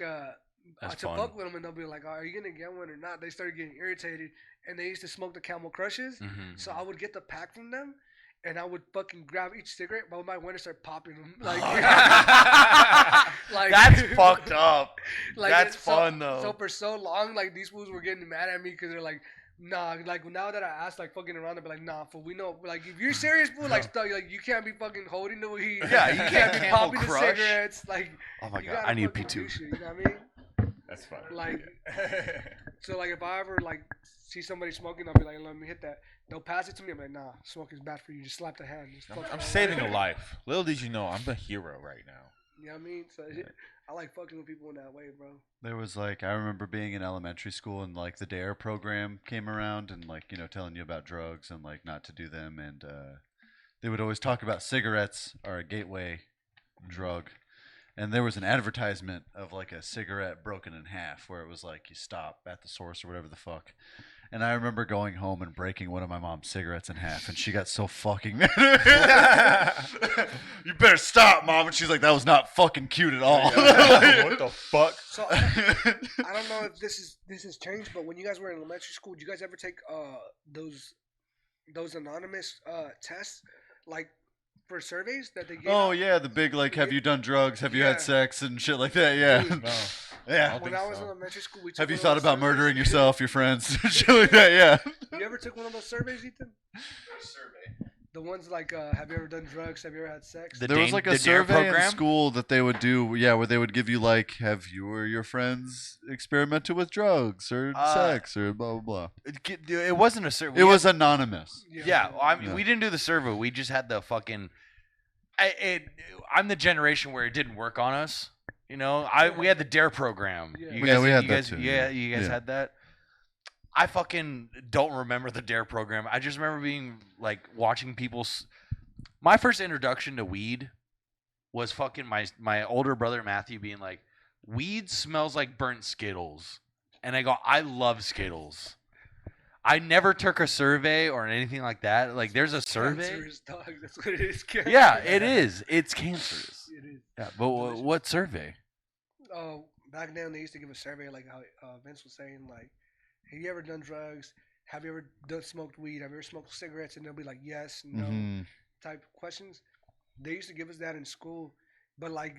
That's to fun. fuck with them, and they'll be like, oh, "Are you gonna get one or not?" They started getting irritated, and they used to smoke the Camel Crushes. Mhm. So I would get the pack from them, and I would fucking grab each cigarette, but my winter start popping them. Like, like That's fucked up. Like, That's so- fun though. So for so long, like these fools were getting mad at me because they're like, nah. Like now that I asked, like fucking around, they'll be like, nah, fool. We know, like if you're serious, fool, like stuff, like you can't be fucking holding the weed. Yeah, you can't be Camel popping the Crush. cigarettes. Like, Oh my you god, gotta I need fucking do P2. shit, you know what I mean? That's fun. Like, so like if I ever like see somebody smoking, I'll be like, let me hit that. They'll pass it to me. I'm like, nah, smoking's bad for you. Just slap the hand. Just fuck I'm around. saving a life. Little did you know, I'm the hero right now. You know what I mean? So I like fucking with people in that way, bro. There was like, I remember being in elementary school and like the DARE program came around and like, you know, telling you about drugs and like not to do them. And they would always talk about cigarettes are a gateway drug. And there was an advertisement of like a cigarette broken in half where it was like you stop at the source or whatever the fuck. And I remember going home and breaking one of my mom's cigarettes in half, and she got so fucking mad. You better stop, Mom. And she's like, that was not fucking cute at all. What the fuck? So I don't know if this has changed, but when you guys were in elementary school, did you guys ever take those anonymous tests, like for surveys that they gave? Oh out? yeah, the big like, have you done drugs? Have you Yeah. had sex and shit like that? Yeah, Dude. No. yeah. When I was in elementary school, we took Have you one of thought those about surveys. murdering yourself, your friends, shit like that? Yeah. You ever took one of those surveys, Ethan? The ones like, have you ever done drugs? Have you ever had sex? The There was Dane- like the a DARE survey in program? school that they would do, yeah, where they would give you like, have you or your friends experimented with drugs or sex or blah blah blah. It wasn't a survey. It was anonymous. Yeah, I mean, Yeah. we didn't do the survey. We just had the fucking. I'm the generation where it didn't work on us. You know, we had the DARE program. Yeah. You Yeah, guys, we had you that guys, too, Yeah, yeah. you guys Yeah. had that. I fucking don't remember the DARE program. I just remember being like watching people. My first introduction to weed was fucking my older brother Matthew being like, "Weed smells like burnt Skittles," and I go, "I love Skittles." I never took a survey or anything like that. Like, there's a survey. Cancerous, dog. That's what it is. Cancerous. Yeah, it is. It's cancerous. It is. Yeah, but what survey? Oh, back then they used to give a survey like how Vince was saying, like, have you ever done drugs? Have you ever smoked weed? Have you ever smoked cigarettes? And they'll be like, yes, no, Mhm. type questions. They used to give us that in school, but like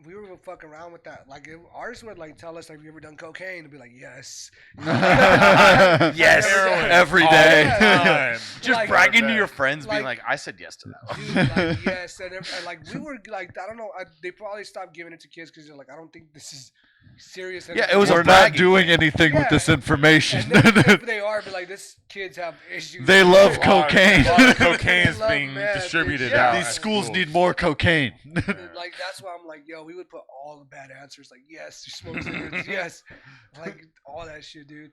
we were fucking around with that. Like ours would like tell us, like, have you ever done cocaine? To be like, yes. Yes, every All day. the time. Just Like- bragging to your friends, being Like- like, "I said yes to that." Dude, like, yes, and like we were like, I don't know, they probably stopped giving it to kids because they're like, I don't think this is serious. Yeah, it was We're a not bragging doing thing. anything with this information. And then if they are, but like this kids have issues. They love A lot of- cocaine. A lot of cocaine is Love being meth, distributed yeah. out. These at schools schools. need more cocaine. Like that's why I'm like, yo, we would put all the bad answers. Like, yes, you smoke cigarettes. Yes, like all that shit, dude.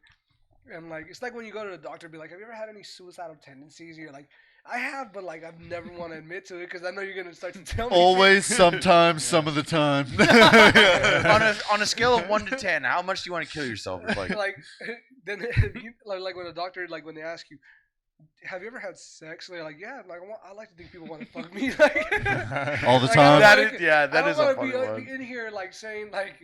And like, it's like when you go to the doctor, and be like, have you ever had any suicidal tendencies? And you're like, I have, but like I've never want to admit to it because I know you're gonna start to tell me. Always, sometimes, some of the time. on a scale of 1 to 10, how much do you want to kill yourself? Like then like when a doctor like when they ask you, have you ever had sex? They're like, yeah. Like I like to think people want to fuck me. Like All the like, time. I That don't is- yeah, that I is don't a wanna funny be one. in here like saying like,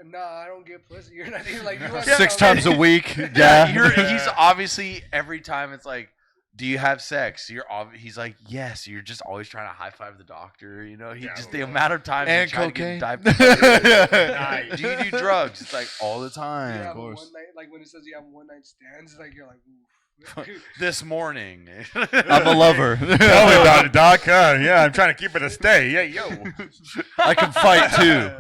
nah, I don't get pussy. You're not even like you want 6 something. times a week. Yeah. He's obviously every time it's like, do you have sex? He's like, yes. You're just always trying to high five the doctor. You know, the amount of times And you try cocaine. to get diapers. Do you do drugs? It's like all the You time. have a one night, like when it says you have one night stands, it's like you're like, oof. This morning. I'm a lover. Tell me about it, Doc. Yeah, I'm trying to keep it a stay. Yeah, yo. I can fight too.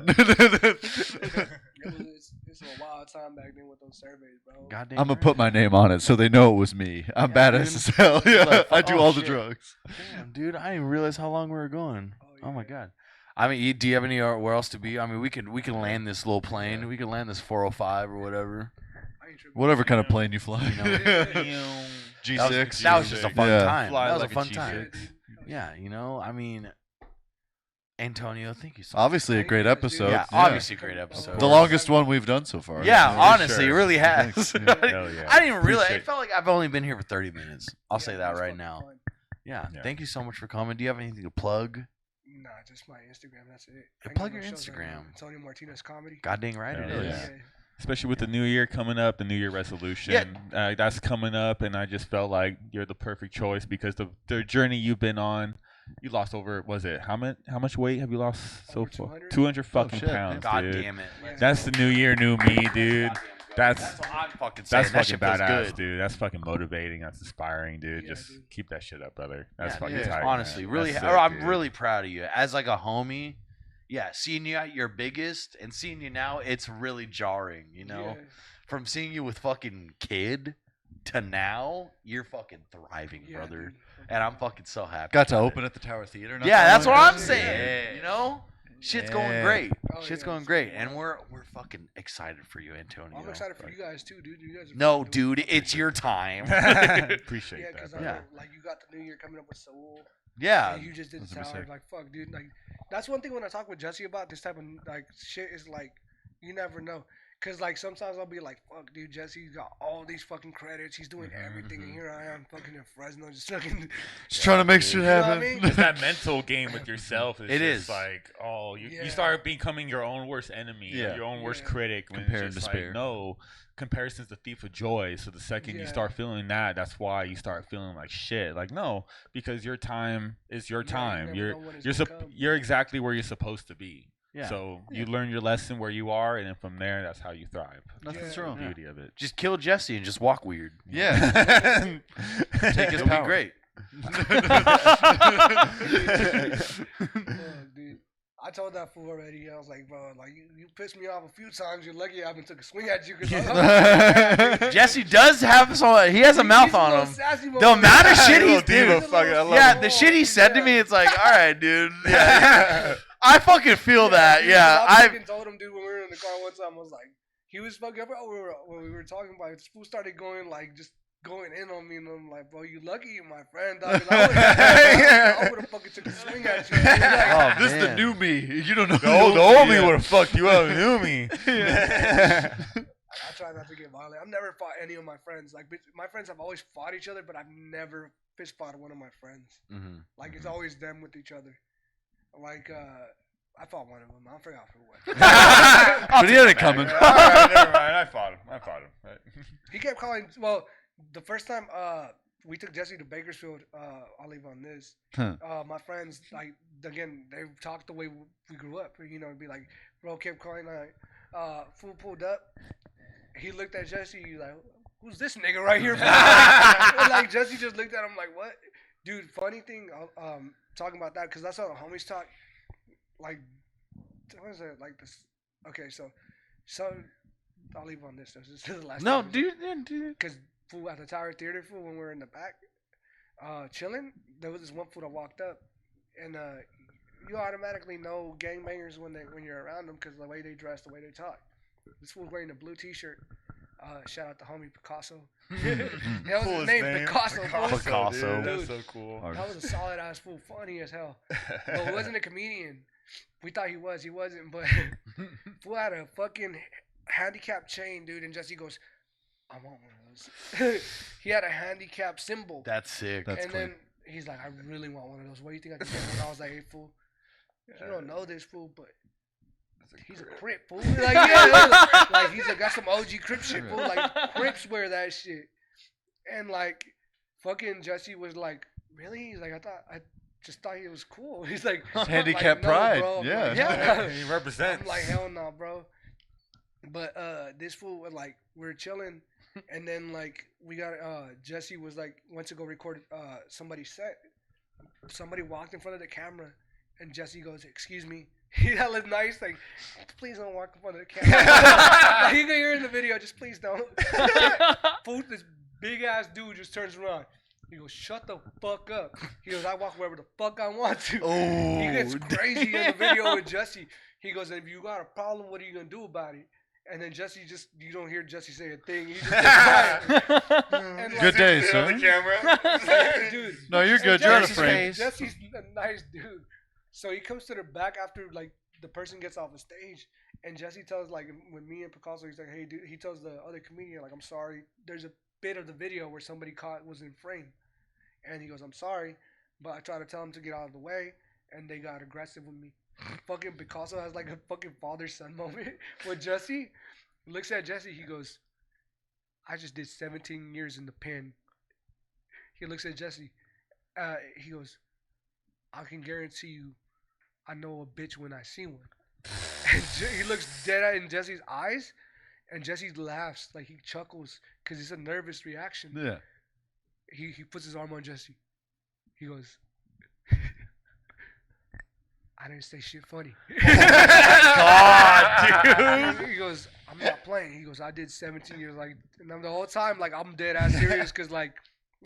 It's a wild time back then with those surveys, bro. Goddamn. I'm gonna put my name on it so they know it was me. I'm Yeah, badass dude. as hell. Yeah, Like, I do oh, all the shit. drugs. Damn, dude, I didn't realize how long we were going. Oh my yeah. god. I mean, do you have anywhere else to be? I mean, we can land this little plane. We can land this 405 or whatever. I ain't tripping. Whatever kind of plane you fly. You know. G6. That was just a fun Yeah. time. Fly That was like a a fun G6. time. Yeah, you know, I mean, Antonio, thank you so much. Obviously a great episode. Yeah, obviously a great episode. The longest one we've done so far. Yeah, for honestly, sure. it really has. Thanks. Hell yeah. I didn't realize. Appreciate It felt like I've only been here for 30 minutes. I'll say Yeah, that it's right fucking now. fun. Yeah, Yeah. thank you so much for coming. Do you have anything to plug? Nah, just my Instagram. That's it. Hey, I plug got your no shows right Instagram. now. Antonio Martinez comedy. God dang right Hell it is. yeah. Especially with the new year coming up, the New Year resolution. That's coming up, and I just felt like you're the perfect choice because the journey you've been on, you lost over, was it, how much weight have you lost so Over far? 200? 200 fucking shit. pounds, God dude. damn it. That's the new year, new me, dude. That's what I'm fucking saying. That's That fucking shit feels badass, good. dude. That's fucking motivating. That's inspiring, dude. Yeah, Just dude. keep that shit up, brother. That's Yeah, fucking dude, tight. honestly, man. really, That's sick, I'm dude. really proud of you as like a homie. Yeah, seeing you at your biggest and seeing you now, it's really jarring. You know, Yeah. from seeing you with fucking kid to now, you're fucking thriving, Yeah, brother. dude. And I'm fucking so happy. Got to about open it. at the Tower Theater. not Yeah, that that's long what ago. I'm saying. You know, shit's going Yeah. great. Oh, Shit's yeah, going it's great, going and we're fucking excited for you, Antonio. I'm excited for you guys too, dude. You guys are No, fucking doing dude, it's your time. Appreciate Yeah, that. because brother. Yeah. like you got the new year coming up with Soul. Yeah. And you just did That's gonna be Tower. sick. Like fuck, dude. Like that's one thing when I talk with Jesse about this type of like shit is like you never know. Cause like sometimes I'll be like, fuck, dude, Jesse's got all these fucking credits. He's doing everything, and here I am, fucking in Fresno, just fucking. Just trying to make shit You know what I happen. mean? It's that mental game with yourself. It's It just is. like, oh, Yeah. you start becoming your own worst enemy, Yeah. your own worst Yeah. critic. When Compare it's and just despair. like, no, comparison's the thief of joy. So the second you Yeah. start feeling that, that's why you start feeling like shit. Like, no, because your time is your Yeah, you time. never You're know when it's you're gonna come. you're exactly where you're supposed to be. Yeah. So you learn your lesson where you are, and then from there, that's how you thrive. Nothing's Yeah. wrong. The beauty of it. Just kill Jesse and just walk weird. Yeah. Take his power. Great. Fuck, dude. I told that fool already. I was like, bro, like you pissed me off a few times. You're lucky I haven't took a swing at you. Cause Jesse does have some. He has a mouth on him. The amount of shit he's diva, doing. fuck it, I love Yeah, it. the shit he said to me, it's like, all right, dude. Yeah. I fucking feel that. dude, Yeah, I I. fucking told him, dude, when we were in the car one time, I was like, he was fucking, when we were talking about it, this fool started going, like, just going in on me, and I'm like, bro, you lucky you're my friend, dog. 'cause I would have fucking took a swing at you. Dude. Like, Oh, This is the man. new me. You don't know The old me yet. would have fucked you up, knew me. I try not to get violent. I've never fought any of my friends. Like, my friends have always fought each other, but I've never fist fought one of my friends. Mhm. Like, it's always them with each other. Like, I fought one of them. I forgot who it was. But he had it coming. All right, never mind. I fought him. Right. He kept calling. Well, the first time we took Jesse to Bakersfield, I'll leave on this. Huh. My friends, like, again, they talked the way we grew up. You know, it'd be like, bro kept calling, fool pulled up. He looked at Jesse, he's like, who's this nigga right here? Like, Jesse just looked at him like, what? Dude, funny thing, talking about that, because that's how the homies talk. Like, what is it? Like this. Okay, so So I'll leave on this. This is the last. No, time. dude. Because fool at the Tower Theater, fool, when we were in the back, chilling, there was this one fool that walked up, and you automatically know gangbangers when you're around them because the way they dress, the way they talk. This fool's wearing a blue T-shirt. Shout out to homie Picasso. That was his name, Picasso. Picasso. Dude, that's Dude. so cool. That was a solid ass fool, funny as hell. But he wasn't a comedian. We thought he was. He wasn't, but fool had a fucking handicap chain, dude. And Jesse goes, I want one of those. He had a handicap symbol. That's sick. That's and then he's like, I really want one of those. What do you think I can get? And I was like, hey, fool, you don't know this fool, but he's a Crip, fool. Like, yeah, like he's got some OG Crip shit, fool. Like, Crips wear that shit. And like, fucking Jesse was like, really? He's like, I just thought he was cool. He's like, handicap no, pride. bro. I'm Yeah. like, Yeah, he represents. I'm like, hell no, bro. But this fool, like, we're chilling, and then like we got Jesse was like went to go record somebody's set. Somebody walked in front of the camera, and Jesse goes, "Excuse me." He hella nice, like, please don't walk in front of the camera. You can hear in the video, just please don't. Fool, this big ass dude just turns around. He goes, shut the fuck up. He goes, I walk wherever the fuck I want to. Oh, He gets crazy in the video with Jesse. He goes, if you got a problem, what are you going to do about it? And then Jesse you don't hear Jesse say a thing. He just gets quiet. And Good day, Sit on sir. the camera. Dude. No, you're And good. You're on a Jesse's frame. Jesse's a nice dude. So he comes to the back after like the person gets off the stage, and Jesse tells like when me and Picasso, he's like, hey dude, he tells the other comedian like, I'm sorry. There's a bit of the video where somebody was in frame, and he goes, I'm sorry, but I try to tell him to get out of the way, and they got aggressive with me. Fucking Picasso has like a fucking father-son moment with Jesse. Looks at Jesse, he goes, I just did 17 years in the pen. He looks at Jesse, he goes, I can guarantee you, I know a bitch when I see one. And he looks dead in Jesse's eyes, and Jesse laughs, like he chuckles, because it's a nervous reaction. Yeah. He puts his arm on Jesse. He goes, I didn't say shit funny. God, dude. He goes, I'm not playing. He goes, I did 17 years, like, and I'm the whole time, like, I'm dead ass serious, because, like,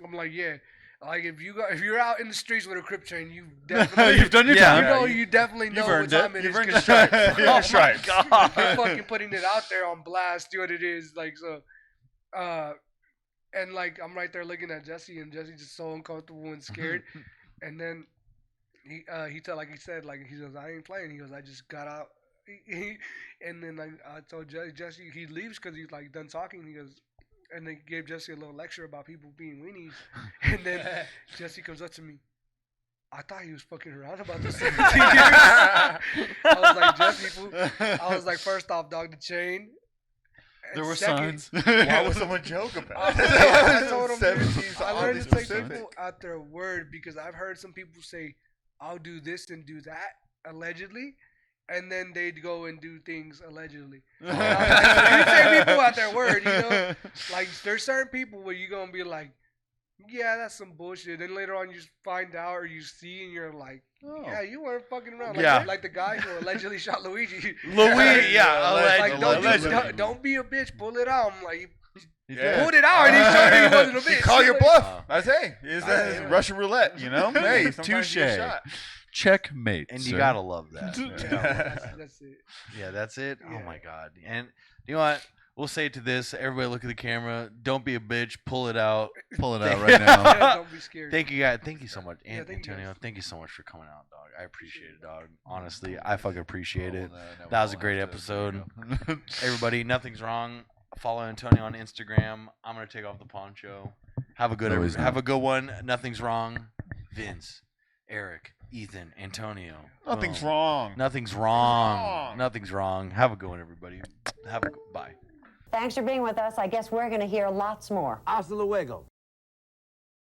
I'm like, yeah. Like if you're out in the streets with a Crip chain, you definitely You've done your time. you definitely know You've what earned time it. it You've is. earned 'Cause your stripes. oh my Stripes. God, you're fucking putting it out there on blast. Do what it is, like so. And like I'm right there looking at Jesse, and Jesse's just so uncomfortable and scared. And then he said he goes, I ain't playing. He goes, I just got out. And then I told Jesse he leaves because he's like done talking. He goes. And they gave Jesse a little lecture about people being weenies. And then Jesse comes up to me. I thought he was fucking around about the 17 years. I was like, Jesse, fool. I was like, first off, dog, the chain. And There were second, signs. Why would someone joke about it? I told him, 17 I learned to take specific. people at their word because I've heard some people say, I'll do this and do that, allegedly. And then they'd go and do things allegedly. And I was like, so you take people at their word, you know? Like, there's certain people where you're going to be like, yeah, that's some bullshit. Then later on you find out or you see and you're like, yeah, you weren't fucking around. Like, Yeah. like the guy who allegedly shot Luigi. Luigi, yeah, Like, allegedly. don't be a bitch. Pull it out. I'm like, Yeah. pulled it out and he showed me he wasn't a bitch. Call your Like, bluff. I say, it's Yeah. Russian roulette, you know? Hey, sometimes you Touche. get shot. Checkmate. and sir. you gotta love that. That's it. Yeah, that's it. Yeah. Oh my God. And you know what? We'll say it to this. Everybody, look at the camera. Don't be a bitch. Pull it out. Pull it out right now. Yeah, don't be scared. Thank you, guys. Thank you so much, Yeah, thank you, Antonio. guys. Thank you so much for coming out, dog. I appreciate it, dog. Honestly, I fucking appreciate it. Well, now That we was a all great have to- episode. there you go. Everybody, nothing's wrong. Follow Antonio on Instagram. I'm gonna take off the poncho. Have a good No, he's have not. a good one. Nothing's wrong. Vince, Eric, Ethan, Antonio. Nothing's Boom. wrong. Nothing's wrong. Wrong. Nothing's wrong. Have a good one, everybody. Bye. Thanks for being with us. I guess we're going to hear lots more. Hasta luego.